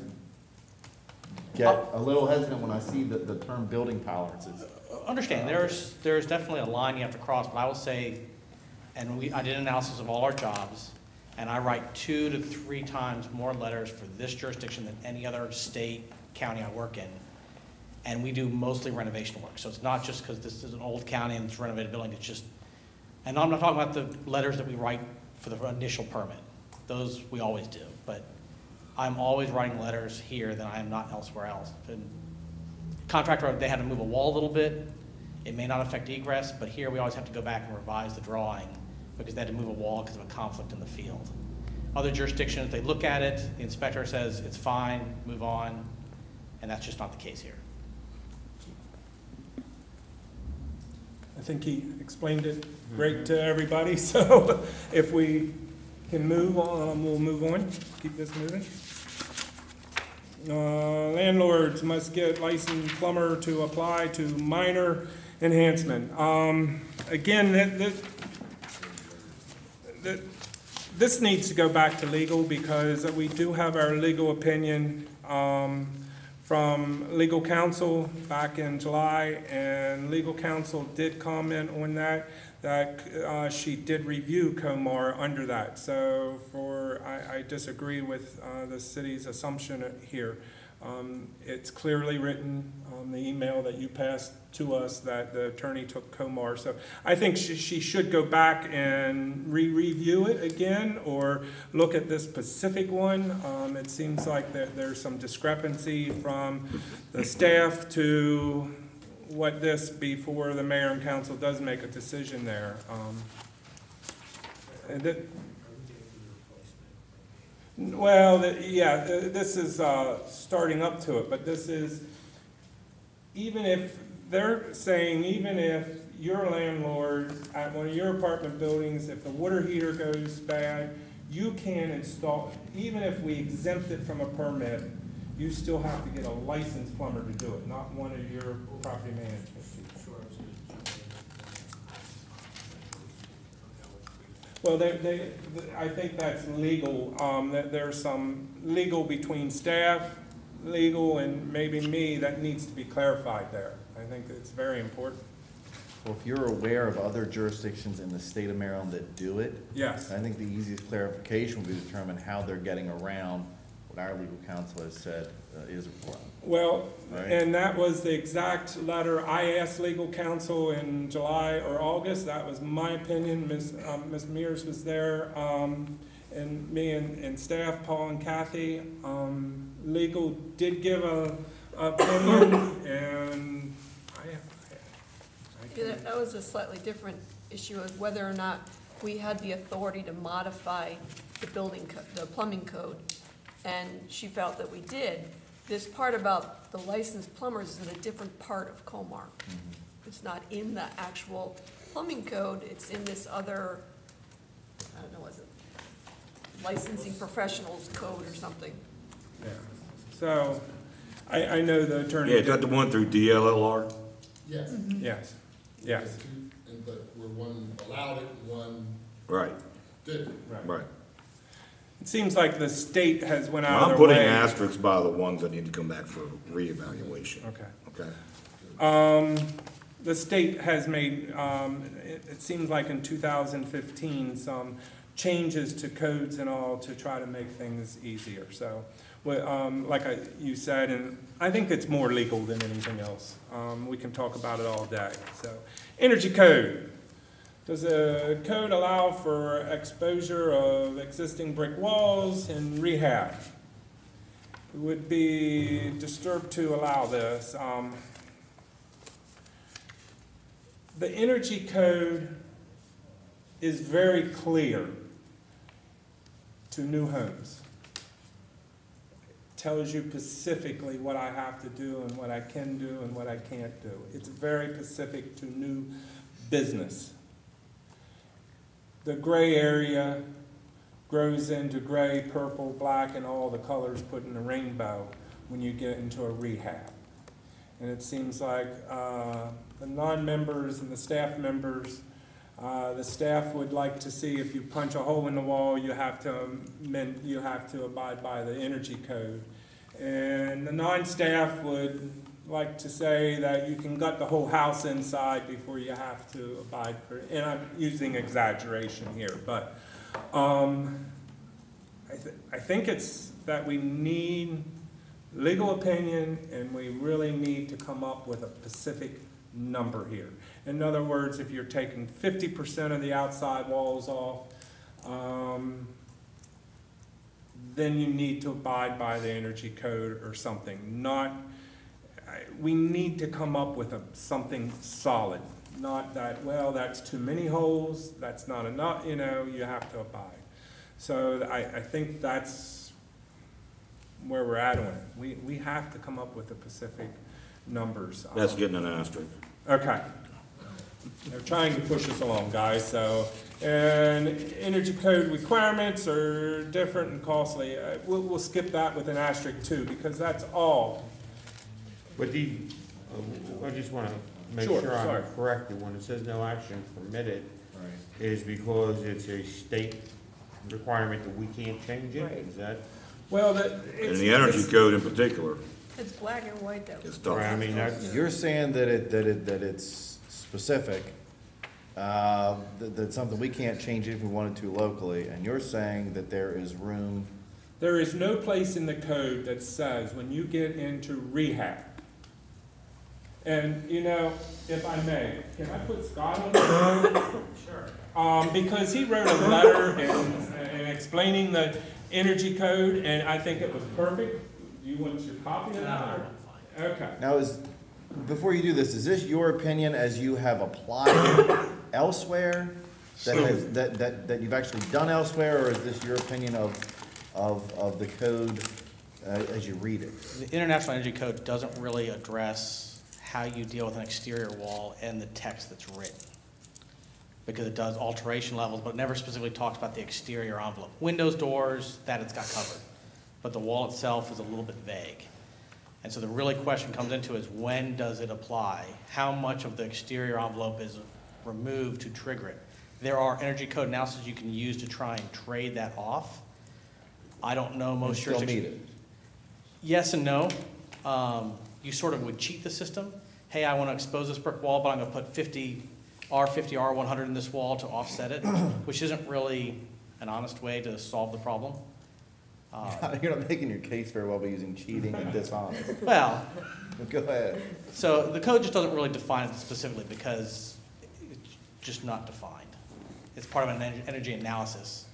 get a little hesitant when I see the term building tolerances. understand, there's definitely a line you have to cross, but I will say, and I did an analysis of all our jobs, and I write 2 to 3 times more letters for this jurisdiction than any other state, county I work in. And we do mostly renovation work, so it's not just because this is an old county and it's a renovated building, it's just, and I'm not talking about the letters that we write for the initial permit. Those we always do, but I'm always writing letters here than I am not elsewhere else. And contractor, they had to move a wall a little bit. It may not affect egress, but here we always have to go back and revise the drawing because they had to move a wall because of a conflict in the field. Other jurisdictions, they look at it, the inspector says it's fine, move on, and that's just not the case here. I think he explained it great to everybody, so if we can move on, we'll move on, keep this moving. Landlords must get licensed plumber to apply to minor enhancement. Again, this needs to go back to legal because we do have our legal opinion from legal counsel back in July, and legal counsel did comment on that. that she did review Comar under that. So I disagree with the city's assumption here. It's clearly written on the email that you passed to us that the attorney took Comar. So I think she should go back and re-review it again or look at this specific one. It seems like there's some discrepancy from the staff to what this before the mayor and council does make a decision there. This is starting up to it, but this is, even if, they're saying even if your landlord at one of your apartment buildings, if the water heater goes bad, you can install, even if we exempt it from a permit, you still have to get a licensed plumber to do it, not one of your property management people. Well, I think that's legal, that there's some legal between staff, legal, and maybe me that needs to be clarified there. I think it's very important. Well, if you're aware of other jurisdictions in the state of Maryland that do it, Yes. I think the easiest clarification would be to determine how they're getting around what our legal counsel has said is a problem. Well, Right. and that was the exact letter I asked legal counsel in July or August. That was my opinion. Ms. Mears was there, and me and staff, Paul and Kathy. Legal did give a opinion, and Yeah, that was a slightly different issue of whether or not we had the authority to modify the the plumbing code. And she felt that we did. This part about the licensed plumbers is in a different part of Comar. It's not in the actual plumbing code, it's in this other, I don't know, was it licensing professionals code or something? yeah. So, I know the attorney. Yeah, is that the one through DLLR? Yes. Yes, yes, But where one allowed it and one Right, didn't. right. It seems like the state has went out of I'm their putting way. asterisks by the ones that need to come back for reevaluation. Okay. Okay? The state has made, it seems like in 2015, some changes to codes and all to try to make things easier. So, like you said, and I think it's more legal than anything else. We can talk about it all day. So, energy code. Does the code allow for exposure of existing brick walls in rehab? It would be disturbed to allow this. The energy code is very clear to new homes. It tells you specifically what I have to do and what I can do and what I can't do. It's very specific to new business. The gray area grows into gray, purple, black, and all the colors put in a rainbow when you get into a rehab. And it seems like the non-members and the staff members, the staff would like to see if you punch a hole in the wall, you have to abide by the energy code. And the non-staff would like to say that you can gut the whole house inside before you have to abide for, and I'm using exaggeration here, but I think it's that we need legal opinion and we really need to come up with a specific number here. In other words, if you're taking 50% of the outside walls off, then you need to abide by the energy code or something. We need to come up with something solid, not that, well, that's too many holes, that's not enough, you have to abide. So I think that's where we're at on it. We have to come up with the specific numbers. That's getting an asterisk. Okay. They're trying to push us along, guys, so, and energy code requirements are different and costly. We'll skip that with an asterisk too, because that's all. But I just want to make Sure, sure sorry. I'm corrected. When it says no action permitted, is because it's a state requirement that we can't change it? Right. Is that? Well, And the energy code in particular It's black and white though. is tough. Right, I mean, that's, You're saying that it's specific, that's something we can't change if we wanted to locally, and you're saying that there is room. There is no place in the code that says when you get into rehab, and, you know, if I may, can I put Scott on the phone? Sure. Because he wrote a letter and explaining the energy code, and I think it was perfect. Do you want your copy of that? No, okay. Now, before you do this, is this your opinion as you have applied elsewhere? That you've actually done elsewhere, or is this your opinion of the code as you read it? The International Energy Code doesn't really address how you deal with an exterior wall and the text that's written, because it does alteration levels, but it never specifically talks about the exterior envelope. Windows, doors, that it's got covered, but the wall itself is a little bit vague. And so the really question comes into is, when does it apply? How much of the exterior envelope is removed to trigger it? There are energy code analysis you can use to try and trade that off. I don't know most Still jurisdictions. need it. Yes and no. You sort of would cheat the system. Hey, I want to expose this brick wall, but I'm going to put 50 R100 in this wall to offset it, which isn't really an honest way to solve the problem. You're not making your case very well by using cheating and dishonest. Well, Go ahead. so the code just doesn't really define it specifically because it's just not defined. It's part of an energy analysis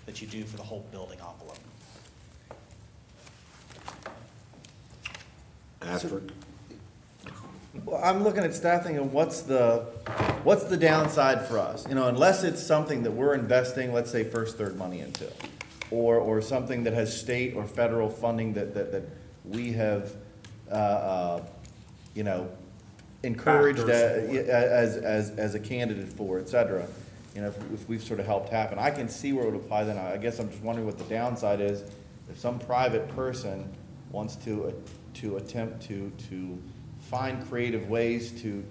that you do for the whole building envelope. Asterisk. Well, I'm looking at staffing and what's the downside for us? You know, unless it's something that we're investing, let's say, first, third money into, or something that has state or federal funding that we have, you know, encouraged as a candidate for, et cetera. You know, if we've sort of helped happen. I can see where it would apply, then I guess I'm just wondering what the downside is. If some private person wants to attempt to find creative ways to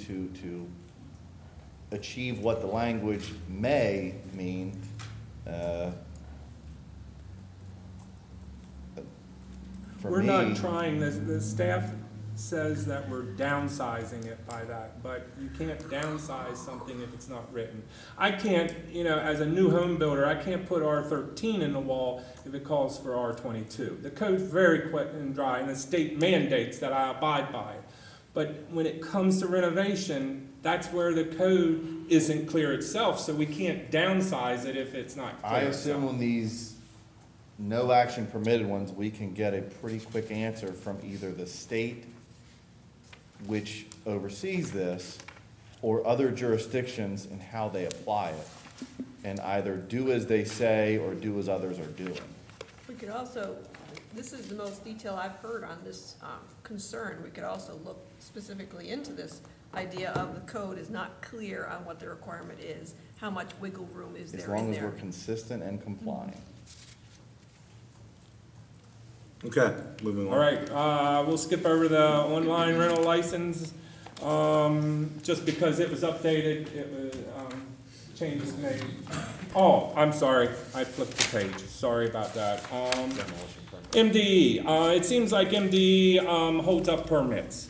achieve what the language may mean, for We're me. not trying, the staff says that we're downsizing it by that, but you can't downsize something if it's not written. I can't, you know, as a new home builder, I can't put R13 in the wall if it calls for R22. The code's very quick and dry, and the state mandates that I abide by it. But when it comes to renovation, that's where the code isn't clear itself, so we can't downsize it if it's not clear. I assume on these no action permitted ones, we can get a pretty quick answer from either the state, which oversees this, or other jurisdictions and how they apply it, and either do as they say or do as others are doing. We could also, this is the most detail I've heard on this concern. We could also look specifically into this idea of the code is not clear on what the requirement is, how much wiggle room is As there in long as there. we're consistent and compliant. Okay, moving on. All right, we'll skip over the online rental license, just because it was updated, it was, changes made. Oh, I'm sorry, I flipped the page, sorry about that. MDE, it seems like MDE, holds up permits.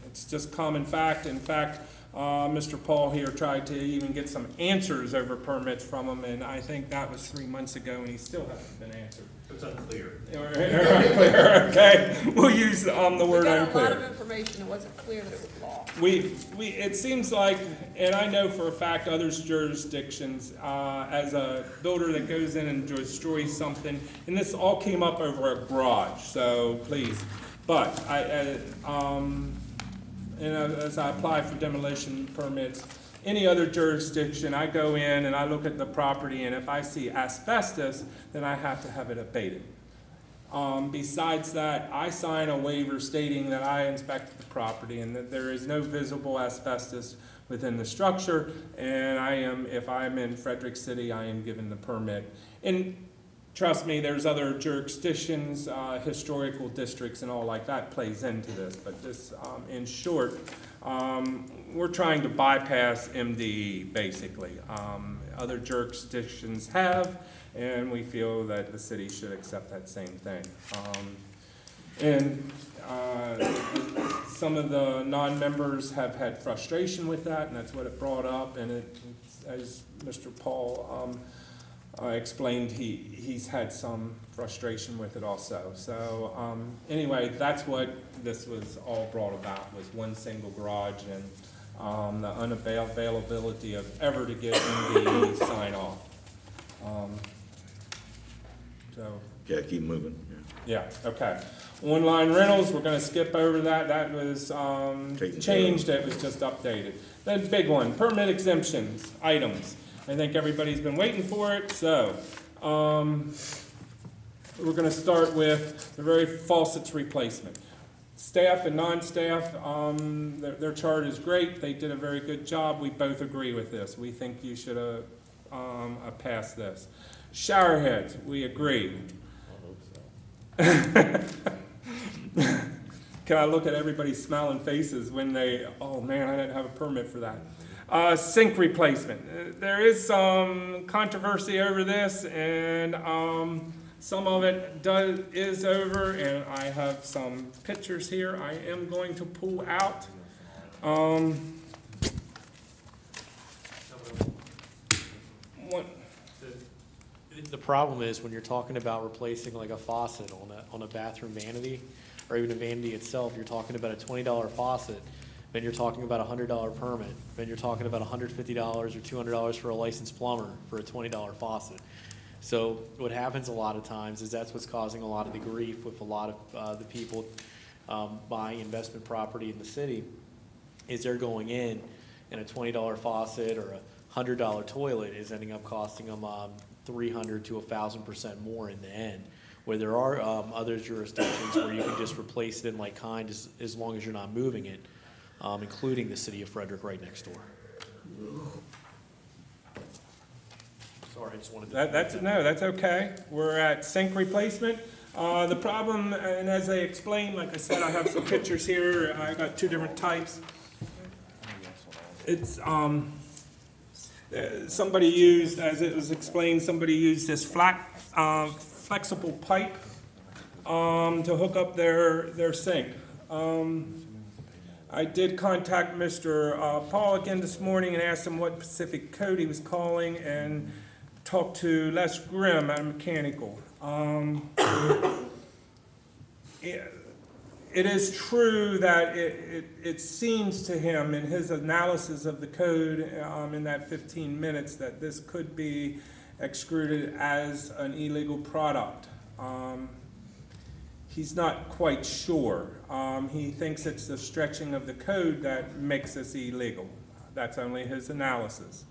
It's just common fact. In fact, Mr. Paul here tried to even get some answers over permits from him, and I think that was 3 months ago, and he still hasn't been answered. It's unclear. Unclear, okay, we'll use the word We got a lot unclear. of information, it wasn't clear that it was law. It seems like, and I know for a fact others jurisdictions, as a builder that goes in and destroys something, and this all came up over a garage, so please. But as I apply for demolition permits, any other jurisdiction, I go in and I look at the property, and if I see asbestos, then I have to have it abated. Besides that, I sign a waiver stating that I inspected the property and that there is no visible asbestos within the structure, and if I'm in Frederick City, I am given the permit. And trust me, there's other jurisdictions, historical districts and all like that plays into this, but this, in short, we're trying to bypass MDE, basically. Other jurisdictions have, and we feel that the city should accept that same thing. And some of the non-members have had frustration with that, and that's what it brought up. And as Mr. Paul explained, he's had some frustration with it also. So anyway, that's what this was all brought about, was one single garage and the unavailability of ever to get MDE sign off. So. Yeah, keep moving. Yeah, okay. Online rentals, we're gonna skip over that. That was changed, it was just updated. Then big one, permit exemptions, items. I think everybody's been waiting for it, so we're gonna start with the very faucets replacement. Staff and non-staff, their chart is great. They did a very good job. We both agree with this. We think you should have passed this. Shower heads, we agree. Can I look at everybody's smiling faces when they, oh man, I didn't have a permit for that. Sink replacement. There is some controversy over this, and some of it is over, and I have some pictures here I am going to pull out. The problem is when you're talking about replacing like a faucet on a bathroom vanity, or even a vanity itself, you're talking about a $20 faucet, then you're talking about a $100 permit, then you're talking about $150 or $200 for a licensed plumber for a $20 faucet. So what happens a lot of times is that's what's causing a lot of the grief with a lot of the people buying investment property in the city, is they're going in and a $20 faucet or a $100 toilet is ending up costing them 300 to 1,000% more in the end. Where there are other jurisdictions where you can just replace it in like kind as long as you're not moving it, including the city of Frederick right next door. Sorry, I just wanted to. That's okay. We're at sink replacement. The problem, and as I explained, like I said, I have some pictures here. I got two different types. It's somebody used, as it was explained, somebody used this flexible pipe to hook up their sink. I did contact Mr. Paul again this morning and asked him what Pacific code he was calling, and talked to Les Grimm at Mechanical. It is true that it seems to him in his analysis of the code in that 15 minutes that this could be excluded as an illegal product. He's not quite sure. He thinks it's the stretching of the code that makes this illegal. That's only his analysis.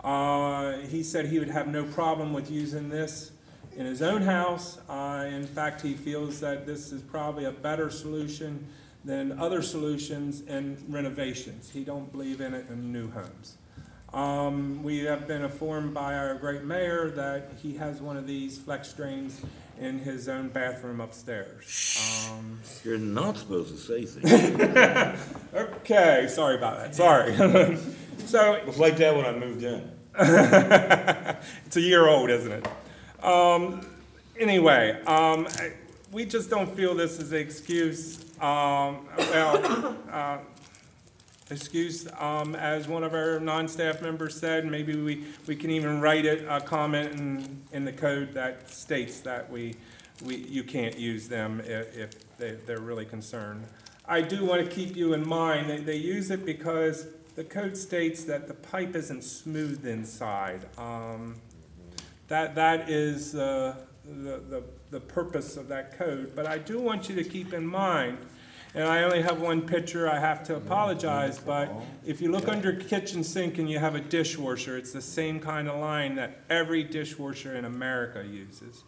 He said he would have no problem with using this in his own house. In fact, he feels that this is probably a better solution than other solutions in renovations. He don't believe in it in new homes. We have been informed by our great mayor that he has one of these flex drains in his own bathroom upstairs. You're not supposed to say things. Okay, sorry about that, sorry. So It was like that when I moved in. it's a year old, isn't it? Anyway, we just don't feel this is an excuse. Excuse, as one of our non-staff members said, maybe we can even write it, a comment in the code that states that you can't use them if they're really concerned. I do want to keep you in mind that they use it because the code states that the pipe isn't smooth inside. That is the purpose of that code. But I do want you to keep in mind, and I only have one picture, I have to apologize, but if you look under kitchen sink and you have a dishwasher, it's the same kind of line that every dishwasher in America uses.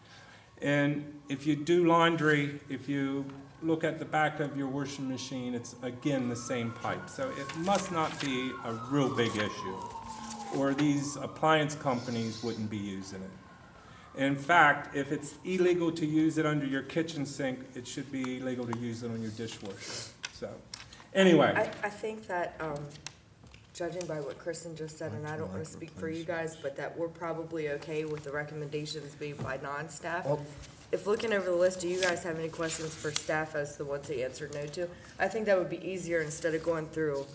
And if you do laundry, if you look at the back of your washing machine, it's again the same pipe. So it must not be a real big issue, or these appliance companies wouldn't be using it. In fact, if it's illegal to use it under your kitchen sink, it should be illegal to use it on your dishwasher. So, anyway. I think that judging by what Kristen just said, and I don't wanna speak for you guys, but that we're probably okay with the recommendations made by non-staff. If looking over the list, do you guys have any questions for staff as the ones they answered no to? I think that would be easier instead of going through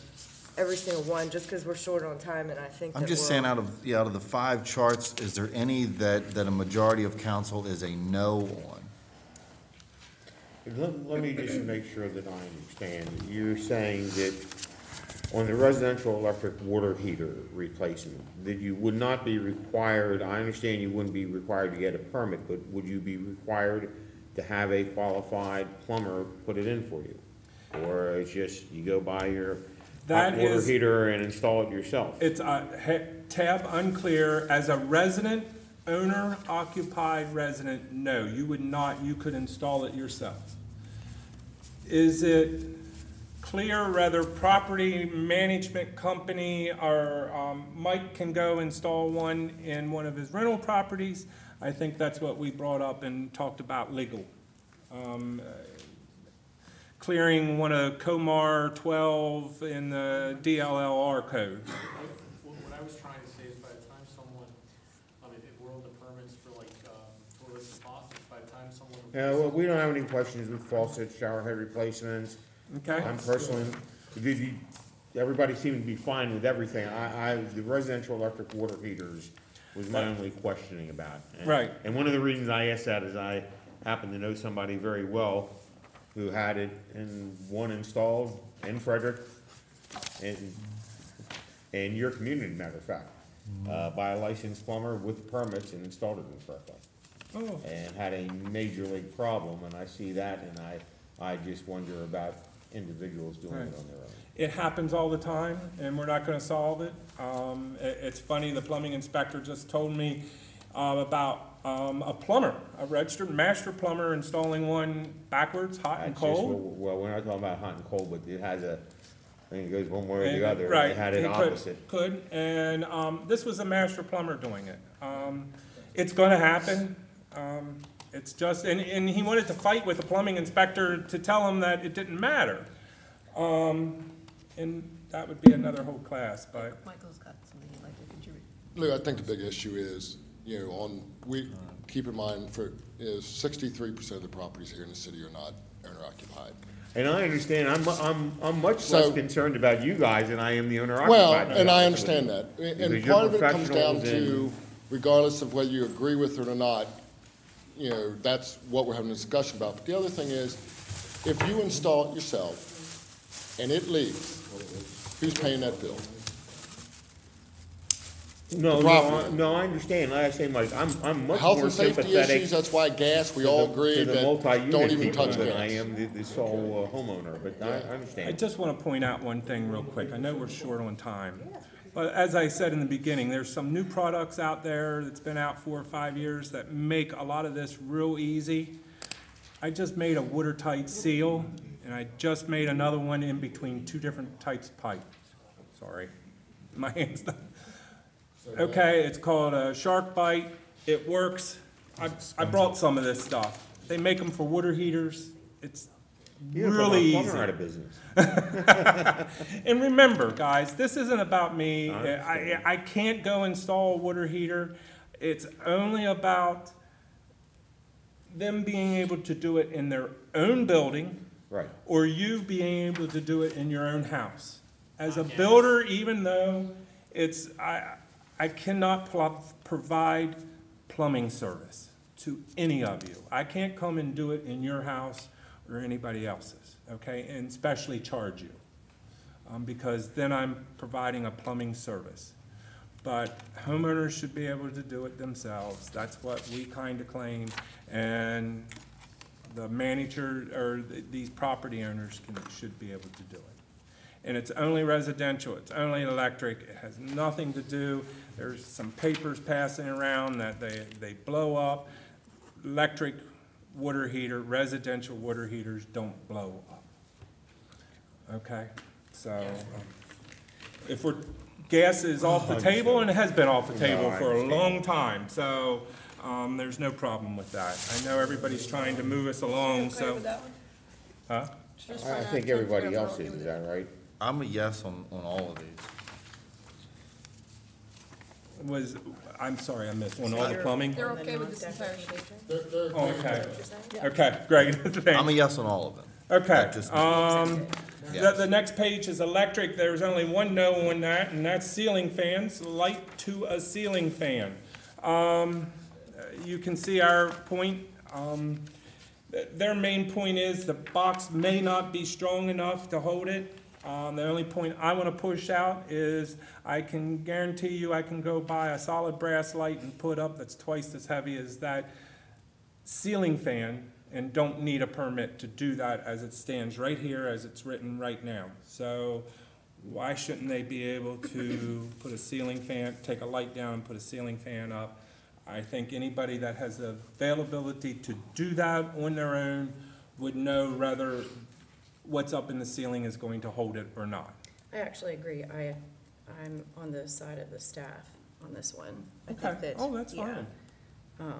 every single one, just because we're short on time, and I think that I'm just saying, out of the 5 charts, is there any that a majority of council is a no on? Let me just make sure that I understand. You're saying that on the residential electric water heater replacement, that you would not be required, I understand you wouldn't be required to get a permit, but would you be required to have a qualified plumber put it in for you? Or it's just, you go buy your hot water heater and install it yourself? It's tab unclear. As a resident, owner occupied resident, no, you would not, you could install it yourself. Is it clear whether property management company or Mike can go install one in one of his rental properties? I think that's what we brought up and talked about legal. Clearing one of Comar 12 in the DLLR code. What I was trying to say is by the time someone, if we're on the permits for like toilets and faucets, by the time someone. Yeah, well, we don't have any questions with faucets, shower head replacements. Okay. I'm personally, everybody seemed to be fine with everything. The residential electric water heaters was my only questioning about. Right. And one of the reasons I asked that is I happen to know somebody very well who had it in one installed in Frederick, in your community, matter of fact, by a licensed plumber with permits and installed it incorrectly. Oh. And had a major league problem, and I see that, and I just wonder about individuals doing it on their own. It happens all the time, and we're not gonna solve it. It's funny, the plumbing inspector just told me about a plumber, a registered master plumber installing one backwards, hot and That's just- cold. Well, we're not talking about hot and cold, but it has I think it goes one way or the other. Right, It had it he could- opposite. Could, and this was a master plumber doing it. It's gonna happen. It's just, and he wanted to fight with the plumbing inspector to tell him that it didn't matter. And that would be another whole class, but. Michael's got something he'd like to contribute. Look, I think the big issue is, keep in mind, is 63% of the properties here in the city are not owner occupied. And I understand, I'm much So- less concerned about you guys than I am the owner occupied. Well, to be and I honest with understand you. that. Because And you're part of it comes down professionals to, and- regardless of whether you agree with it or not, that's what we're having a discussion about. But the other thing is, if you install it yourself and it leaks, who's paying that bill? No, property. no, I understand. Like I say, Mike, I'm much Health more and safety sympathetic issues, that's why gas, we to all the- agree to the that multi-unit don't even people touch than I gas. am the sole homeowner, but I I understand. just want to point out one thing real quick. I know we're short on time. But as I said in the beginning, there's some new products out there that's been out 4 or 5 years that make a lot of this real easy. I just made a watertight seal, and I just made another one in between 2 different types of pipe. Sorry, my hand's done. Okay, it's called a Shark Bite. It works. I brought some of this stuff. They make them for water heaters. It's You don't put really my easy. plumber out of business. And remember, guys, this isn't about me. I understand. I can't go install a water heater. It's only about them being able to do it in their own building, Right. or you being able to do it in your own house. As a builder, even though I cannot provide plumbing service to any of you. I can't come and do it in your house or anybody else's, okay? And especially charge you, because then I'm providing a plumbing service. But homeowners should be able to do it themselves. That's what we kind of claim. And the manager, or these property owners should be able to do it. And it's only residential, it's only electric, it has nothing to do, there's some papers passing around that they blow up. Electric water heater, residential water heaters don't blow up. Okay, so, if gas is off the table, and it has been off the table I for a understand. long time, so, there's no problem with that. I know everybody's trying to move us along, Okay so. with that one? Huh? Just I find out think if everybody we're else okay is with it. that right? I'm a yes on all of these. was, I'm sorry, I missed, on all the plumbing? They're okay with this entire sheet. They're Oh, okay. okay, okay, great, I'm a thanks. yes on all of them. Okay, Not just- the, the next page is electric, there's only one no on that, and that's ceiling fans, light to a ceiling fan. You can see our point, their main point is the box may not be strong enough to hold it. The only point I want to push out is I can guarantee you I can go buy a solid brass light and put up that's twice as heavy as that ceiling fan and don't need a permit to do that as it stands right here, as it's written right now. So why shouldn't they be able to put a ceiling fan, take a light down and put a ceiling fan up? I think anybody that has the availability to do that on their own would know whether what's up in the ceiling is going to hold it or not. I actually agree. I'm on the side of the staff on this one. I think Okay, that, oh, that's yeah, fine.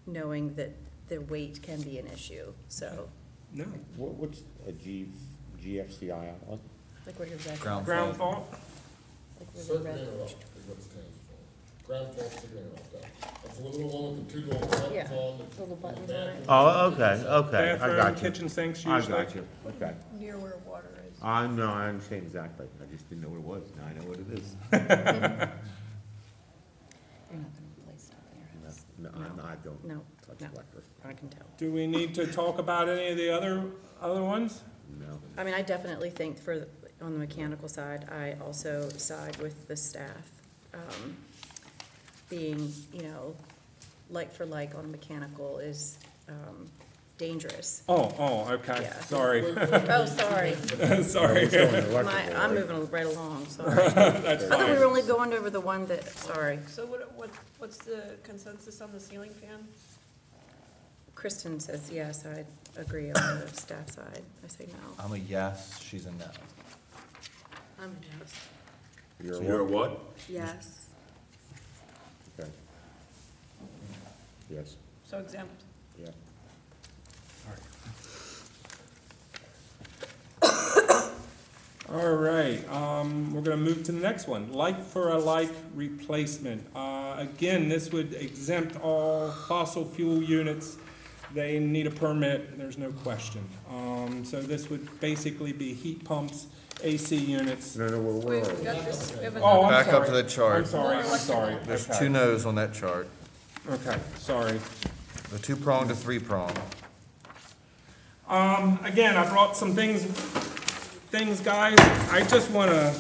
knowing that the weight can be an issue, so, No, What's a GFCI outlet? like what you're exactly. Ground ground fault? Like where the Circuit red- interrupt is what it stands for. Ground fault circuit interrupt. That's the little one with the two little buttons Yeah, on. little buttons on it. Oh, okay, okay, I Bathroom, got you. kitchen sinks I usually. got you, okay. Near where water is. No, I understand exactly. I just didn't know what it was. Now I know what it is. You're not gonna replace stuff in your house. No, I don't No, touch no, electric. I can tell. Do we need to talk about any of the other ones? No. I mean, I definitely think on the mechanical side, I also side with the staff. Being, like for like on mechanical is, dangerous. Oh, okay, Yeah. sorry, Oh, sorry. sorry. I'm moving right along, sorry. That's I thought we fine. were only going over the one that, sorry. So what's the consensus on the ceiling fan? Kristen says yes, I agree on the staff side. I say no. I'm a yes, she's a no. I'm a yes. So you're a what? Yes. Okay. Yes, So exempt. yeah. All right, we're gonna move to the next one, like for a like replacement. Again, this would exempt all fossil fuel units. They need a permit, there's no question. So this would basically be heat pumps, AC units. No, We got this, we have Oh, another. I'm Back up to sorry. the chart. I'm sorry. There's Okay. two no's on that chart. Okay, sorry. The two-prong to three-prong. Again, I brought some things, guys. I just want to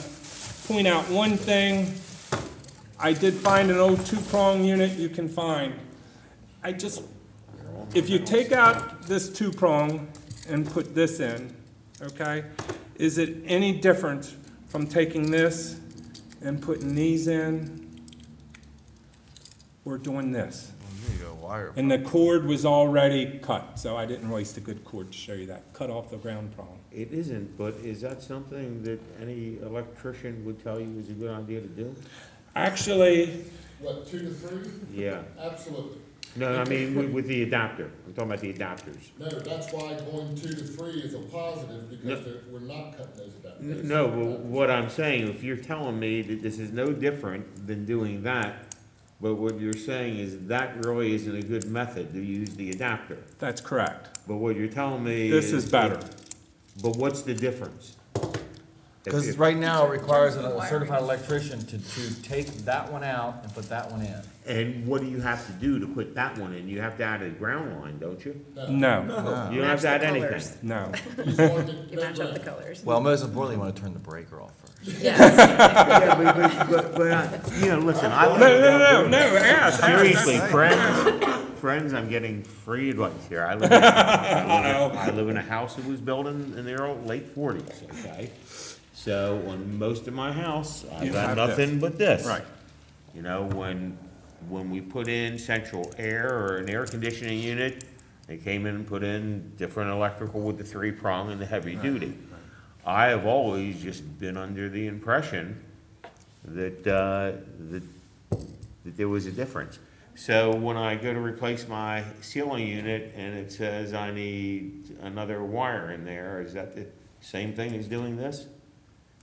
point out one thing. I did find an old two-prong unit you can find. If you take out this two-prong and put this in, okay, is it any different from taking this and putting these in or doing this? Here you go, wire. And the cord was already cut, so I didn't waste a good cord to show you that. Cut off the ground prong. It isn't, but is that something that any electrician would tell you is a good idea to do? Actually, What, 2 to 3? Yeah. Absolutely. No, I mean, with the adapter. I'm talking about the adapters. No, that's why going 2 to 3 is a positive, because we're not cutting those adapters. No, but what I'm saying, if you're telling me that this is no different than doing that, but what you're saying is that really isn't a good method to use the adapter. that's correct. But what you're telling me This is better. But what's the difference? Because right now, it requires In terms of a the certified electrician to take that one out and put that one in. And what do you have to do to put that one in? You have to add a ground line, don't you? No, You don't have to add Match the anything. colors. no. You just want to- You match up the colors. Well, most importantly, you want to turn the breaker off first. Yes. Yeah, but, listen, I. No, ask. Seriously, friends, I'm getting free advice here. I live in a house that was built in the late 40s, okay? So on most of my house, I've You got have nothing but this. Right. You know, when we put in central air or an air conditioning unit, they came in and put in different electrical with the three-prong and the heavy duty. I have always just been under the impression that, that there was a difference. So when I go to replace my ceiling unit and it says I need another wire in there, is that the same thing as doing this?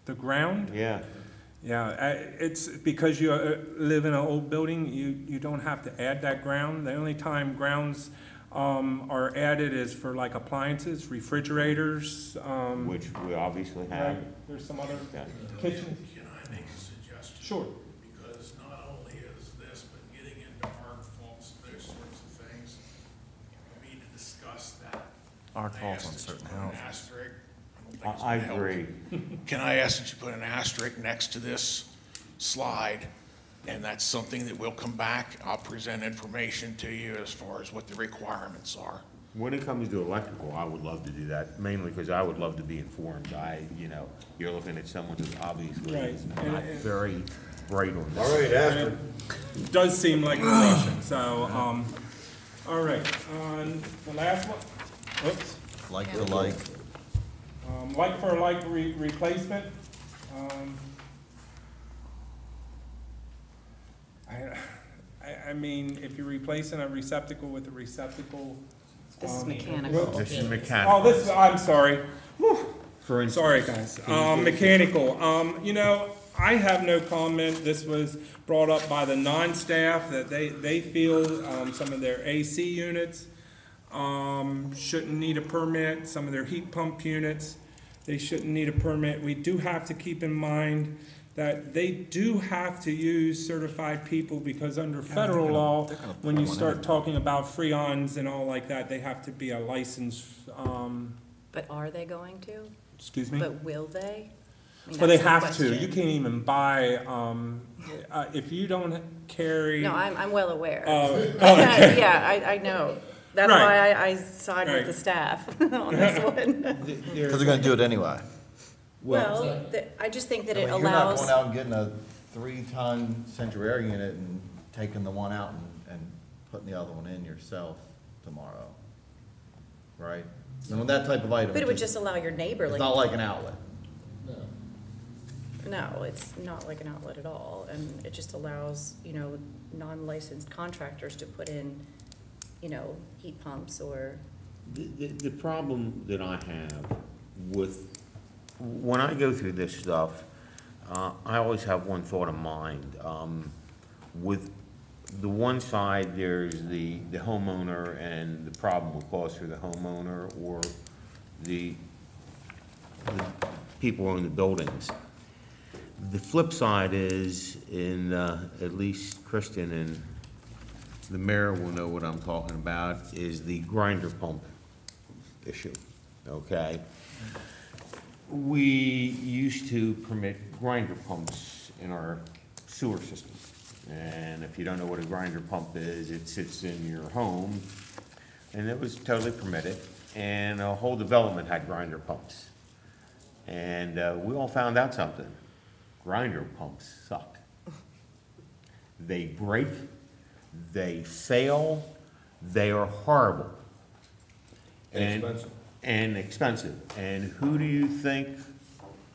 The ground? Yeah. Yeah, it's because you live in an old building, you don't have to add that ground. The only time grounds are added is for like appliances, refrigerators. Which we obviously have. Right, there's some other Yeah. kitchens. Can I make a suggestion? Sure. Because not only is this, but getting into art faults, those sorts of things, we need to discuss that. Art I faults ask on that you certain put an houses. asterisk. I don't think it's I gonna help. agree. Can I ask that you put an asterisk next to this slide? And that's something that will come back. I'll present information to you as far as what the requirements are. When it comes to electrical, I would love to do that, mainly because I would love to be informed. You're looking at someone who obviously Right. is not very bright on this. All right, Astrid. It does seem like we're rushing, so, all right, the last one, oops. Like to like. Like for like replacement, I mean, if you're replacing a receptacle with a receptacle. This is mechanical. This is Oh, mechanical. this, I'm sorry. For instance. Sorry, guys. Mechanical, I have no comment. This was brought up by the non-staff that they feel, some of their AC units, shouldn't need a permit. Some of their heat pump units, they shouldn't need a permit. We do have to keep in mind that they do have to use certified people because under federal law, when you start talking about freons and all like that, they have to be a licensed, But are they going to? excuse me? But will they? I mean, Well, they that's the have to. question. You can't even buy, if you don't carry. No, I'm well aware. Oh, okay. Yeah, I know. That's Right. why I side with Right. the staff on this one. Because they're gonna do it anyway. Well, I just think that I it mean, you're not allows, going out and getting a 3-ton central air unit and taking the one out and putting the other one in yourself tomorrow, right? And with that type of item. but it would just allow your neighbor, It's like, not like an outlet. no, it's not like an outlet at all. And it just allows, non-licensed contractors to put in, heat pumps or, The problem that I have with, when I go through this stuff, I always have one thought in mind. With the one side, there's the homeowner and the problem will cause for the homeowner or the people who own the buildings. The flip side is, at least Kristen and the mayor will know what I'm talking about, is the grinder pump issue, okay? We used to permit grinder pumps in our sewer system. And if you don't know what a grinder pump is, it sits in your home, and it was totally permitted. And a whole development had grinder pumps. And we all found out something. Grinder pumps suck. They break, they fail, they are horrible. And expensive. And expensive. And who do you think,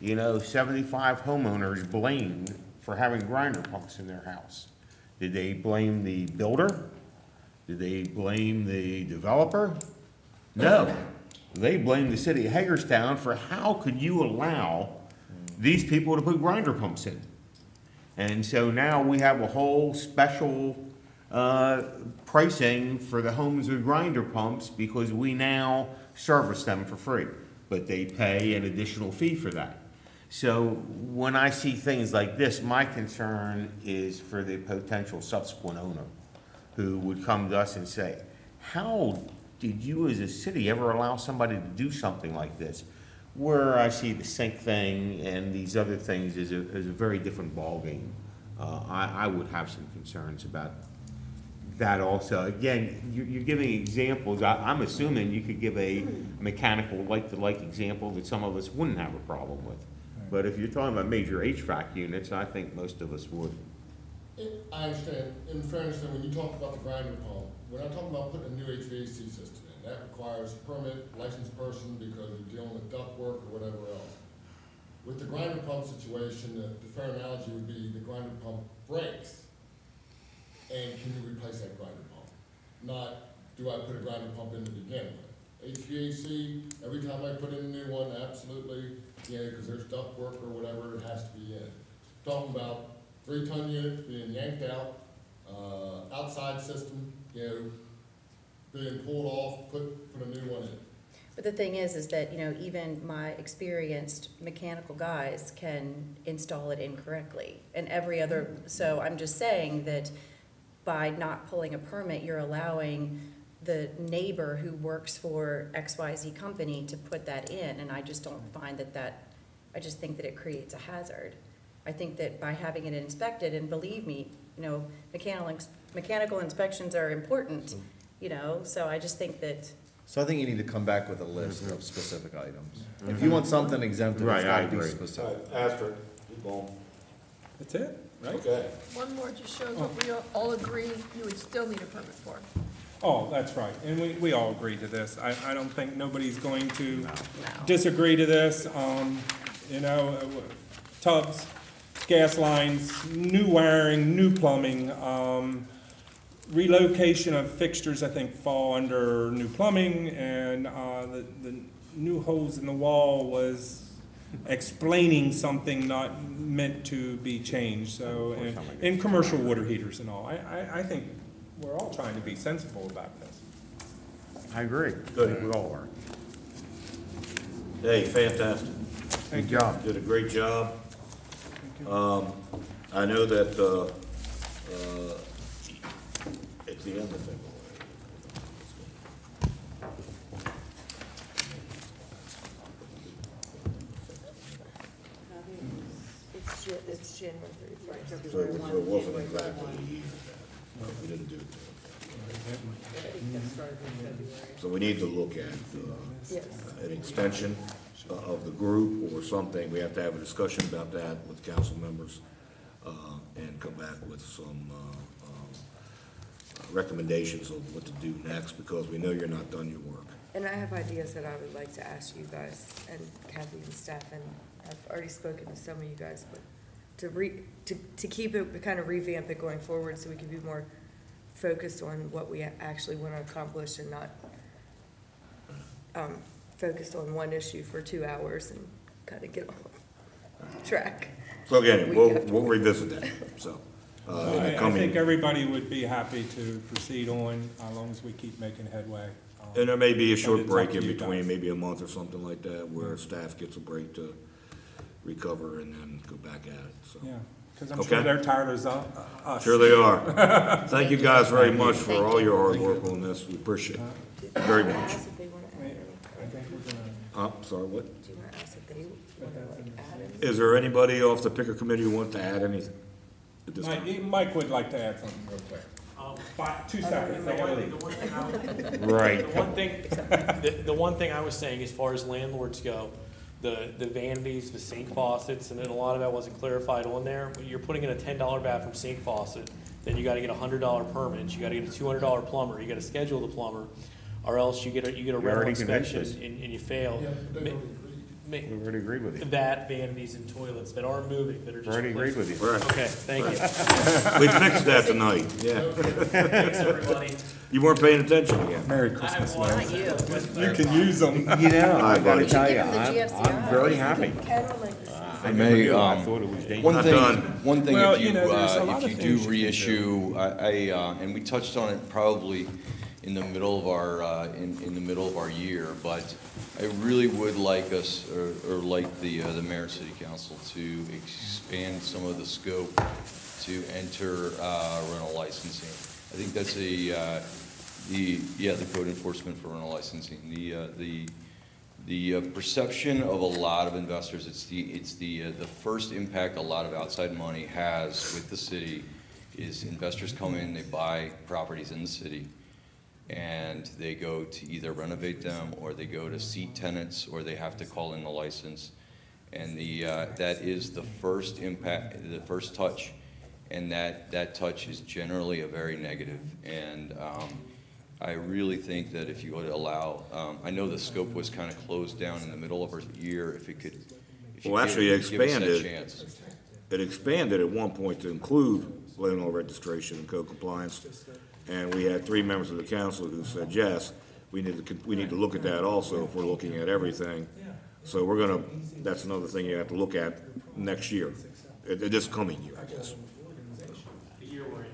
75 homeowners blamed for having grinder pumps in their house? Did they blame the builder? Did they blame the developer? No. They blamed the city of Hagerstown for how could you allow these people to put grinder pumps in? And so now we have a whole special pricing for the homes with grinder pumps because we now service them for free, but they pay an additional fee for that. So when I see things like this, my concern is for the potential subsequent owner who would come to us and say, how did you as a city ever allow somebody to do something like this? Where I see the sink thing and these other things is a very different ballgame. I would have some concerns about that also. Again, you're giving examples. I'm assuming you could give a mechanical like-to-like example that some of us wouldn't have a problem with. But if you're talking about major HVAC units, I think most of us would. I understand. In fairness, when you talk about the grinder pump, we're not talking about putting a new HVAC system in. That requires a permit, licensed person, because you're dealing with ductwork or whatever else. With the grinder pump situation, the fair analogy would be the grinder pump breaks. And can you replace that grinder pump? Not, do I put a grinder pump in to begin with? HVAC, every time I put in a new one, absolutely, because there's ductwork or whatever, it has to be in. talking about 3-ton units being yanked out, outside system, being pulled off, put a new one in. But the thing is that, even my experienced mechanical guys can install it incorrectly. And so I'm just saying that by not pulling a permit, you're allowing the neighbor who works for XYZ company to put that in, and I just don't find I just think that it creates a hazard. I think that by having it inspected, and believe me, mechanical inspections are important, so I just think that. So I think you need to come back with a list of specific items. If you want something exempted, it's gotta be specific. Asterisk, keep going. That's it, right? Okay. One more just shows what we all agree you would still need a permit for. Oh, that's right, and we all agree to this. I don't think nobody's going to disagree to this. Tubs, gas lines, new wiring, new plumbing, relocation of fixtures, I think, fall under new plumbing, and the new holes in the wall was explaining something not meant to be changed, so, and commercial water heaters and all. I think we're all trying to be sensible about this. I agree. Good, we all are. Hey, fantastic. Good job. Did a great job. I know that, it's the end of February. It's January 31st. So it wasn't exactly a year that we didn't do it. So we need to look at an extension of the group or something. We have to have a discussion about that with council members and come back with some recommendations of what to do next, because we know you're not done your work. And I have ideas that I would like to ask you guys and Kathy and staff, and I've already spoken to some of you guys, but to keep it, kind of revamp it going forward so we can be more focused on what we actually want to accomplish and not focused on one issue for 2 hours and kind of get off track. So again, we'll revisit that, so. I think everybody would be happy to proceed on, as long as we keep making headway. And there may be a short And it's break up in to you between, guys. maybe a month or something like that, where staff gets a break to recover and then go back at it, so. Yeah, because I'm Okay. sure they're tired as us. Sure they are. Thank you guys very much for all your hard work on this. We appreciate it very much. Ask if they want to add anything. I think we're gonna. Sorry, what? Do you want to ask if they want to add anything? Is there anybody off the picker committee who want to add anything at this time? Mike would like to add something real quick. 2 seconds. I gotta leave. Right. The one thing I was saying, as far as landlords go, the vanities, the sink faucets, and then a lot of that wasn't clarified on there. When you're putting in a $10 bathroom sink faucet, then you gotta get a $100 permit, you gotta get a $200 plumber, you gotta schedule the plumber, or else you get a rental already convinced inspection and you fail. Yeah, but they Ma- already agreed. We already agreed with you. That, vanities and toilets that aren't moving, that are We just. already agreed with you. Right. Okay, thank you. We fixed that tonight, yeah. Thanks, everybody. You weren't paying attention again. Merry Christmas, Lou. Not you. You can use them. You know, I gotta tell you, I'm very happy. Ken would like to see. I may, I thought it was dangerous. Not done. One thing, Well, if you, there's a lot if of you things do you can do. reissue, and we touched on it probably in the middle of our, in the middle of our year, but I really would like us, or like the mayor and city council to expand some of the scope to enter, rental licensing. I think that's the code enforcement for rental licensing. The perception of a lot of investors, it's the first impact a lot of outside money has with the city is investors come in, they buy properties in the city, and they go to either renovate them, or they go to seat tenants, or they have to call in the license. And that is the first impact, the first touch, and that touch is generally a very negative. And I really think that if you would allow, I know the scope was kind of closed down in the middle of our year, if you could, if you Well, actually, it give us that expanded. chance. It expanded at one point to include landlord registration and code compliance. And we had 3 members of the council who said, yes, we need to look at that also if we're looking at everything. So that's another thing you have to look at next year. this coming year, I guess. The year we're in.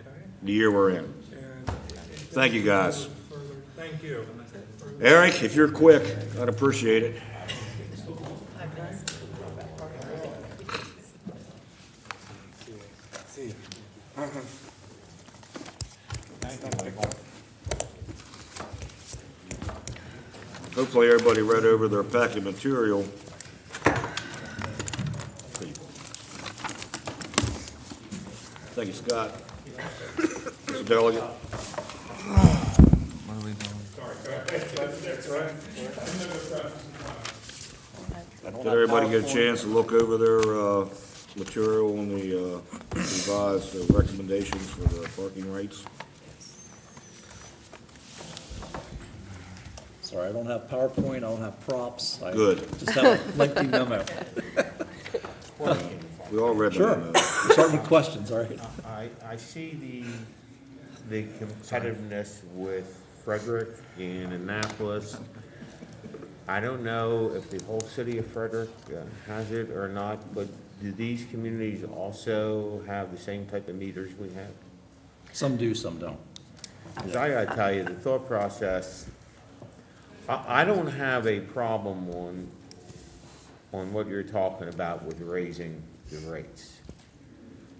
The year we're in. And Thank you, guys. thank you. Eric, if you're quick, I'd appreciate it. Hopefully, everybody read over their packet material. Thank you, Scott. Mr. Delegate. Did everybody get a chance to look over their material on the revised recommendations for the parking rates? Sorry, I don't have PowerPoint, I don't have props. I Good. Just have a lengthy memo. We all read the Sure. memo. Start with questions, all right? I see the competitiveness with Frederick and Annapolis. I don't know if the whole city of Frederick has it or not, but do these communities also have the same type of meters we have? Some do, some don't. 'Cause I gotta tell you, the thought process, I don't have a problem on what you're talking about with raising the rates.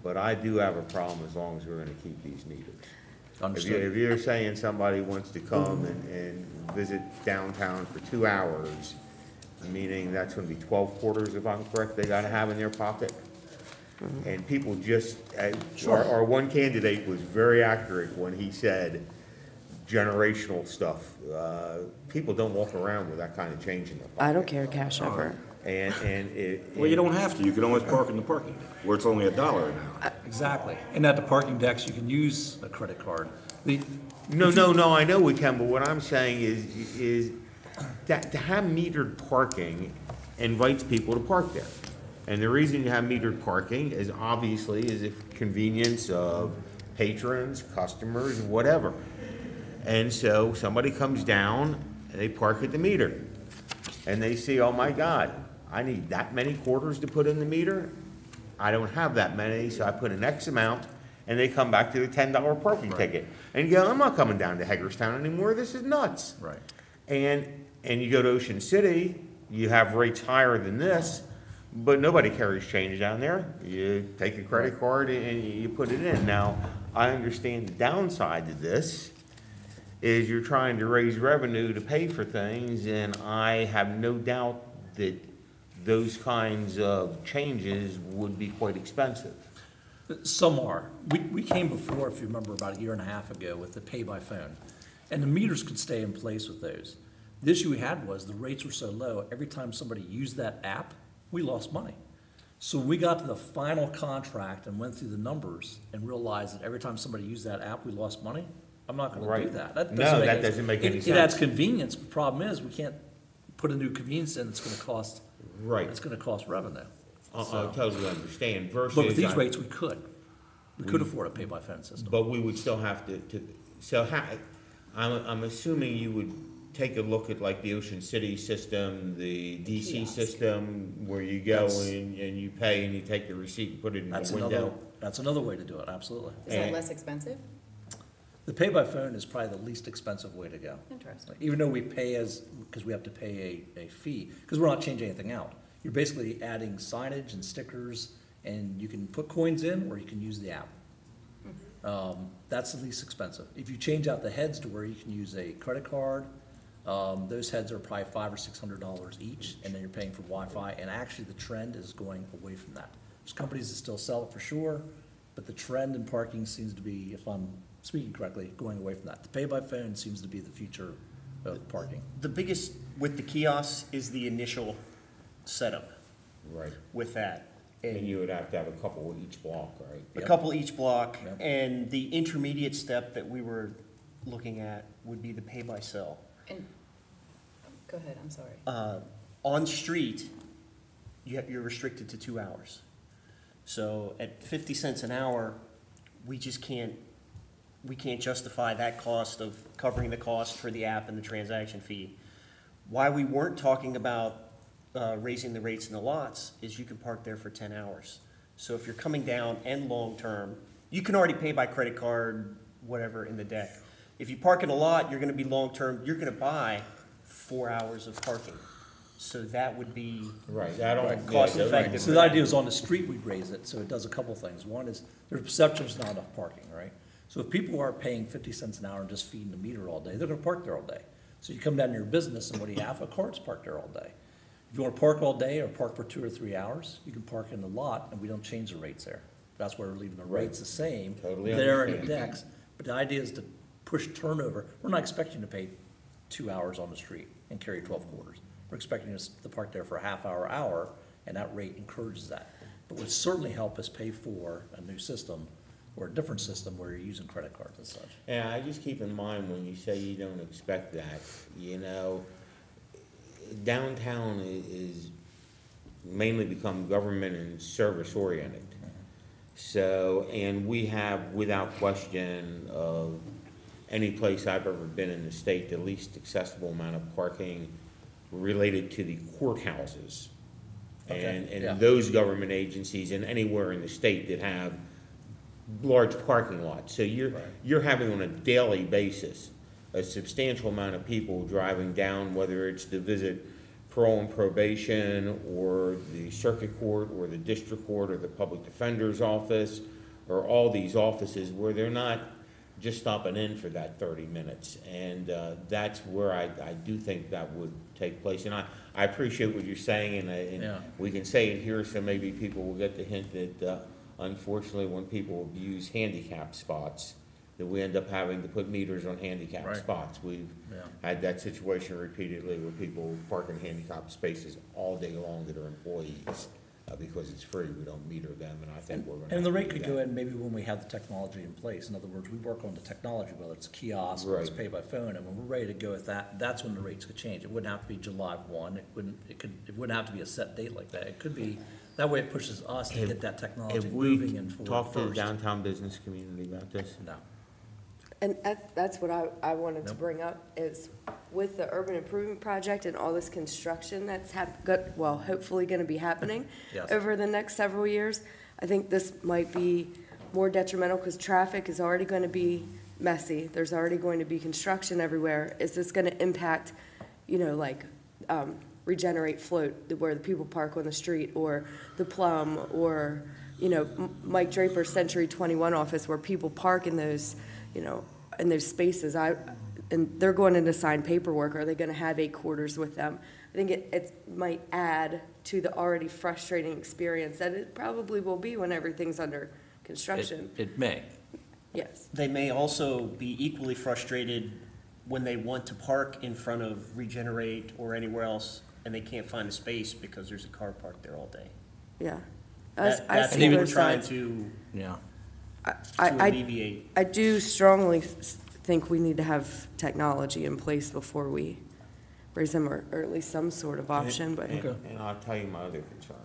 But I do have a problem as long as we're gonna keep these meters. Understood. If you're saying somebody wants to come and visit downtown for 2 hours, meaning that's gonna be 12 quarters, if I'm correct, they gotta have in their pocket. And people just, our one candidate was very accurate when he said generational stuff. People don't walk around with that kind of change in their pocket. I don't care, cash over. And it. Well, you don't have to. You can always park in the parking deck, where it's only $1 an hour. Exactly. And at the parking decks, you can use a credit card. No, I know we can, but what I'm saying is that to have metered parking invites people to park there. And the reason you have metered parking is obviously is if convenience of patrons, customers, whatever. And so somebody comes down and they park at the meter. And they see, oh my God, I need that many quarters to put in the meter. I don't have that many, so I put an X amount, and they come back to the $10 parking ticket. And you go, I'm not coming down to Hagerstown anymore, this is nuts. Right. And you go to Ocean City, you have rates higher than this, but nobody carries change down there. You take a credit card and you put it in. Now, I understand the downside to this is you're trying to raise revenue to pay for things, and I have no doubt that those kinds of changes would be quite expensive. Some are. We came before, if you remember, about a year and a half ago with the pay by phone. And the meters could stay in place with those. The issue we had was the rates were so low, every time somebody used that app, we lost money. So we got to the final contract and went through the numbers and realized that every time somebody used that app, we lost money. I'm not gonna do Right. that. No, that doesn't make any It adds sense. convenience, but the problem is, we can't put a new convenience in, it's gonna cost. Right. It's gonna cost revenue. I totally understand versus. But with these rates, we could. We could afford a pay-by-phone system. But we would still have so I'm assuming you would take a look at like the Ocean City system, the DC system, where you go and you pay and you take the receipt and put it in the window. That's another way to do it, absolutely. Is that less expensive? The pay-by-phone is probably the least expensive way to go. Interesting. Even though we pay because we have to pay a fee, because we're not changing anything out. You're basically adding signage and stickers, and you can put coins in, or you can use the app. That's the least expensive. If you change out the heads to where you can use a credit card, those heads are probably $500 or $600 each, and then you're paying for Wi-Fi, and actually the trend is going away from that. There's companies that still sell it for sure, but the trend in parking seems to be, if I'm speaking correctly, going away from that. The pay-by-phone seems to be the future of parking. The biggest with the kiosks is the initial setup Right. with that. And you would have to have a couple each block, right? A couple each block, Yep. and the intermediate step that we were looking at would be the pay-by-cell. And, go ahead, I'm sorry. On street, you're restricted to 2 hours. So at 50 cents an hour, we can't justify that cost of covering the cost for the app and the transaction fee. Why we weren't talking about raising the rates in the lots is you can park there for 10 hours. So if you're coming down and long-term, you can already pay by credit card, whatever, in the deck. If you park in a lot, you're gonna be long-term, you're gonna buy 4 hours of parking. So that would be Right, I don't. Right. cost effective. So the idea is on the street, we'd raise it, so it does a couple things. One is, there's perception there's not enough parking, right? So if people are paying 50 cents an hour and just feeding the meter all day, they're gonna park there all day. So you come down to your business, and what do you have? A car's parked there all day. If you wanna park all day or park for 2 or 3 hours, you can park in the lot, and we don't change the rates there. That's why we're leaving the rates the same. Totally There in the understand. decks, but the idea is to push turnover. We're not expecting to pay 2 hours on the street and carry 12 quarters. We're expecting us to park there for a half hour, and that rate encourages that. But would certainly help us pay for a new system or a different system where you're using credit cards and such. Yeah, I just keep in mind when you say you don't expect that, you know, downtown is mainly become government and service oriented. So, and we have, without question, of any place I've ever been in the state, the least accessible amount of parking related to the courthouses. Okay, And yeah. those government agencies and anywhere in the state that have large parking lots. So you're having on a daily basis a substantial amount of people driving down, whether it's to visit parole and probation, or the circuit court, or the district court, or the public defender's office, or all these offices where they're not just stopping in for that 30 minutes. And that's where I do think that would take place. And I appreciate what you're saying, and Yeah. we can say it here so maybe people will get the hint that unfortunately when people abuse handicap spots, that we end up having to put meters on handicap Right. spots. We've Yeah. had that situation repeatedly where people park in handicap spaces all day long that are employees. Because it's free, we don't meter them, and I think we're gonna. And the have to rate do could that. go in maybe when we have the technology in place. In other words, we work on the technology, whether it's kiosk or it's Right. pay by phone, and when we're ready to go with that, that's when the rates could change. It wouldn't have to be July 1, it wouldn't have to be a set date like that. It could be, that way it pushes us to get that technology Have moving we and forward talked to the first. downtown business community about this? No. And that's what I wanted to Nope. bring up, is with the urban improvement project and all this construction that's hopefully gonna be happening Yes. over the next several years, I think this might be more detrimental, because traffic is already gonna be messy, there's already going to be construction everywhere. Is this gonna impact, like, Regenerate Float, where the people park on the street, or the Plum, or, Mike Draper's Century 21 office, where people park in those, in those spaces? And they're going in to sign paperwork. Are they gonna have 8 quarters with them? I think it might add to the already frustrating experience that it probably will be when everything's under construction. It may. Yes. They may also be equally frustrated when they want to park in front of Regenerate or anywhere else, and they can't find a space because there's a car parked there all day. Yeah. That's see what we're both trying sides. to Yeah. alleviate. I do strongly think we need to have technology in place before we raise them, or at least some sort of option, but. And I'll tell you my other concern.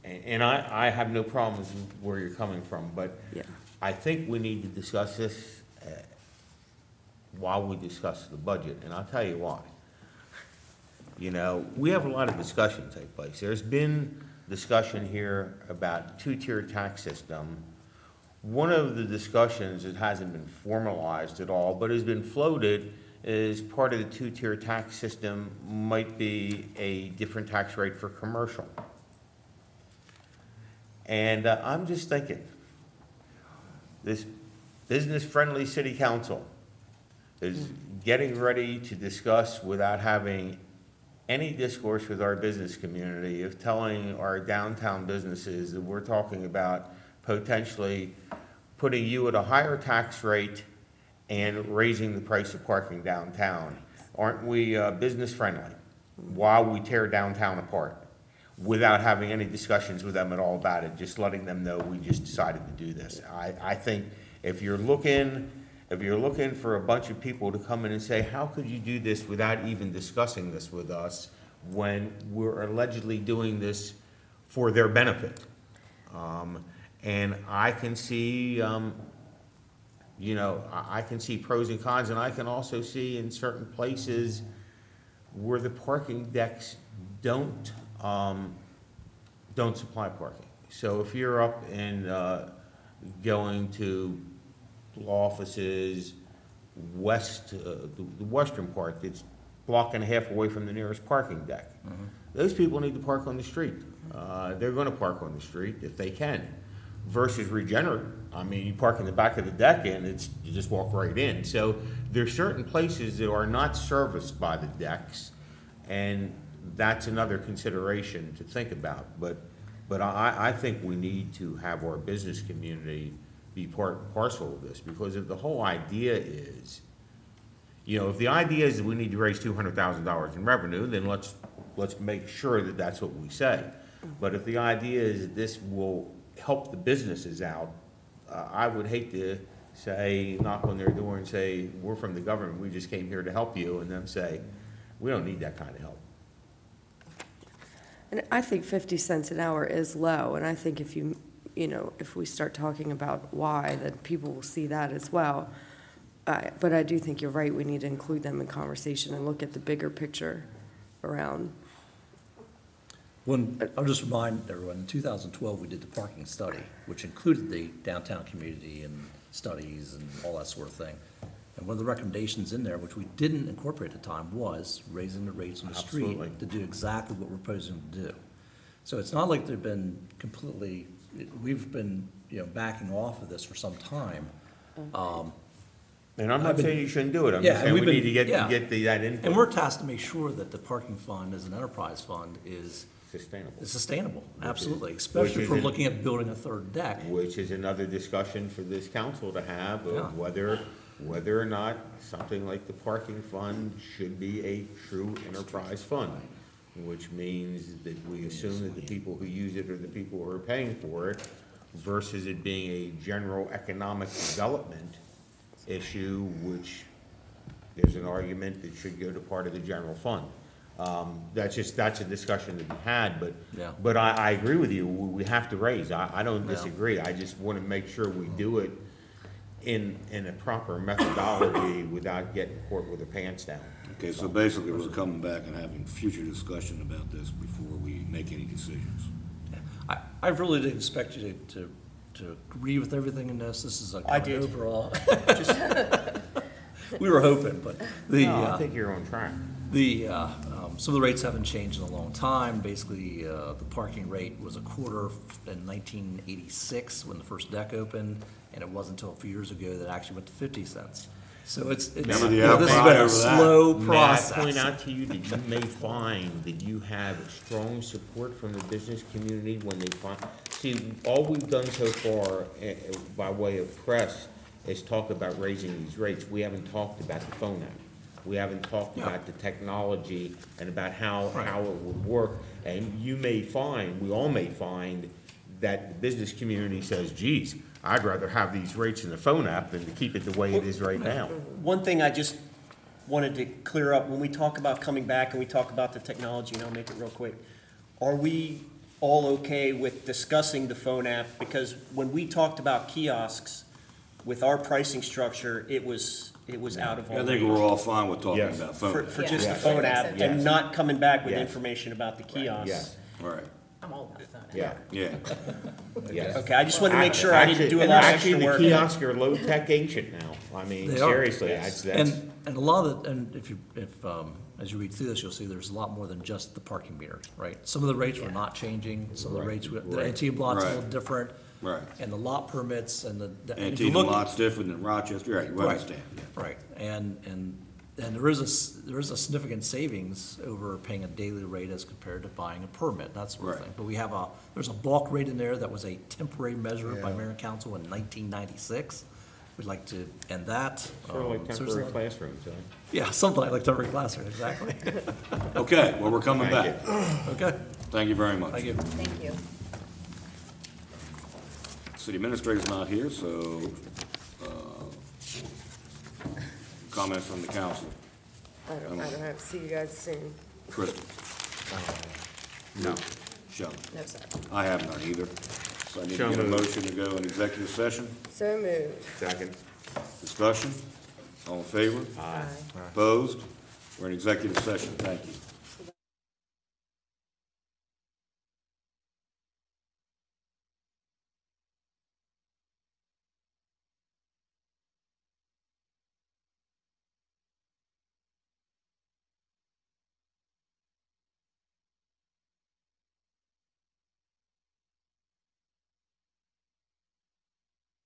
And I have no problems with where you're coming from, but Yeah. I think we need to discuss this while we discuss the budget, and I'll tell you why. We have a lot of discussion take place. There's been discussion here about two-tier tax system. One of the discussions that hasn't been formalized at all, but has been floated, is part of the two-tier tax system might be a different tax rate for commercial. And I'm just thinking, this business-friendly city council is getting ready to discuss, without having any discourse with our business community, of telling our downtown businesses that we're talking about potentially putting you at a higher tax rate and raising the price of parking downtown. Aren't we business-friendly while we tear downtown apart, without having any discussions with them at all about it, just letting them know we just decided to do this? I think if you're looking for a bunch of people to come in and say, how could you do this without even discussing this with us, when we're allegedly doing this for their benefit? And I can see, I can see pros and cons, and I can also see in certain places where the parking decks don't supply parking. So if you're up and going to offices west, the western part, that's block and a half away from the nearest parking deck, those people need to park on the street. They're gonna park on the street if they can. Versus Regenerate, I mean, you park in the back of the deck and you just walk right in. So there's certain places that are not serviced by the decks, and that's another consideration to think about. But I think we need to have our business community be part and parcel of this, because if the whole idea is, you know, if the idea is that we need to raise $200,000 in revenue, then let's make sure that that's what we say. But if the idea is that this will help the businesses out, I would hate to say, knock on their door and say, we're from the government, we just came here to help you, and them say, we don't need that kind of help. And I think 50 cents an hour is low, and I think if if we start talking about why, then people will see that as well. But I do think you're right, we need to include them in conversation and look at the bigger picture around. I'll just remind everyone, in 2012, we did the parking study, which included the downtown community and studies and all that sort of thing. And one of the recommendations in there, which we didn't incorporate at the time, was raising the rates on the street Absolutely. to do exactly what we're proposing to do. So it's not like they've been completely, we've been, backing off of this for some time. And I'm not saying you shouldn't do it, I'm Yeah, just and saying we we've been- need to get yeah. that input. And we're tasked to make sure that the parking fund as an enterprise fund is Sustainable. sustainable, absolutely, which especially if we're is looking at building a third deck. Which is another discussion for this council to have Yeah. of whether or not something like the parking fund should be a true enterprise fund, which means that we assume that the people who use it are the people who are paying for it, versus it being a general economic development issue, which there's an argument that should go to part of the general fund. That's a discussion to be had, Yeah. but I agree with you, we have to raise, I don't Yeah. disagree, I just want to make sure we do it in a proper methodology without getting caught with our pants down. Okay, so basically, we're coming back and having future discussion about this before we make any decisions. I really didn't expect you to agree with everything in this. This is a I kind did. of overall. We were hoping, but I think you're on track. Some of the rates haven't changed in a long time. Basically, the parking rate was a quarter in 1986 when the first deck opened, and it wasn't until a few years ago that it actually went to 50 cents. So it's Remember the this has outcry been a over that? slow May I process. point out to you that you may find that you have strong support from the business community when they find, see, all we've done so far, by way of press, is talk about raising these rates. We haven't talked about the phone app. We haven't talked about the technology and about how it would work. And you may find, we all may find, that the business community says, geez, I'd rather have these rates in the phone app than to keep it the way it is right now. One thing I just wanted to clear up, when we talk about coming back and we talk about the technology, and I'll make it real quick, are we all okay with discussing the phone app? Because when we talked about kiosks, with our pricing structure, it was out of our I range. think we're all fine with talking Yes. about phone. For app. just the Yes. phone Yeah. app, Yes. and not coming back with Yes. information about the kiosks. Yes, Right, I'm all about that. yeah, yeah. yes. Okay, I just wanted to make sure I didn't do a lot of extra work. Actually, the kiosks are low-tech ancient now. I mean, They are. seriously, Yes. that's, And a lot of, and if as you read through this, you'll see there's a lot more than just the parking meters, right? Some of the rates were not changing, some of the Right, rates, the right. Antietam lot's a Right. little different. Right. And the lot permits and and if you Antietam look- lot's different than Rochester, right, you Right, understand, yeah. right, and there is a significant savings over paying a daily rate as compared to buying a permit, that sort of Right. thing. But there's a bulk rate in there that was a temporary measure by mayor and council in 1996. We'd like to end that. sort of like So there's temporary a- classrooms, huh? Yeah, something like temporary classroom, exactly. Okay, well, we're coming Thank back. Okay, Thank you very much. thank you. Thank you. City administrator's not here, so, comments from the council. I don't have to see you guys soon. Crystal? No. Shelley? No, sir. I have none either. So I need to So get a moved. motion to go in executive session. So moved. Second. Discussion? All in favor? Aye. Opposed? We're in executive session. Thank you.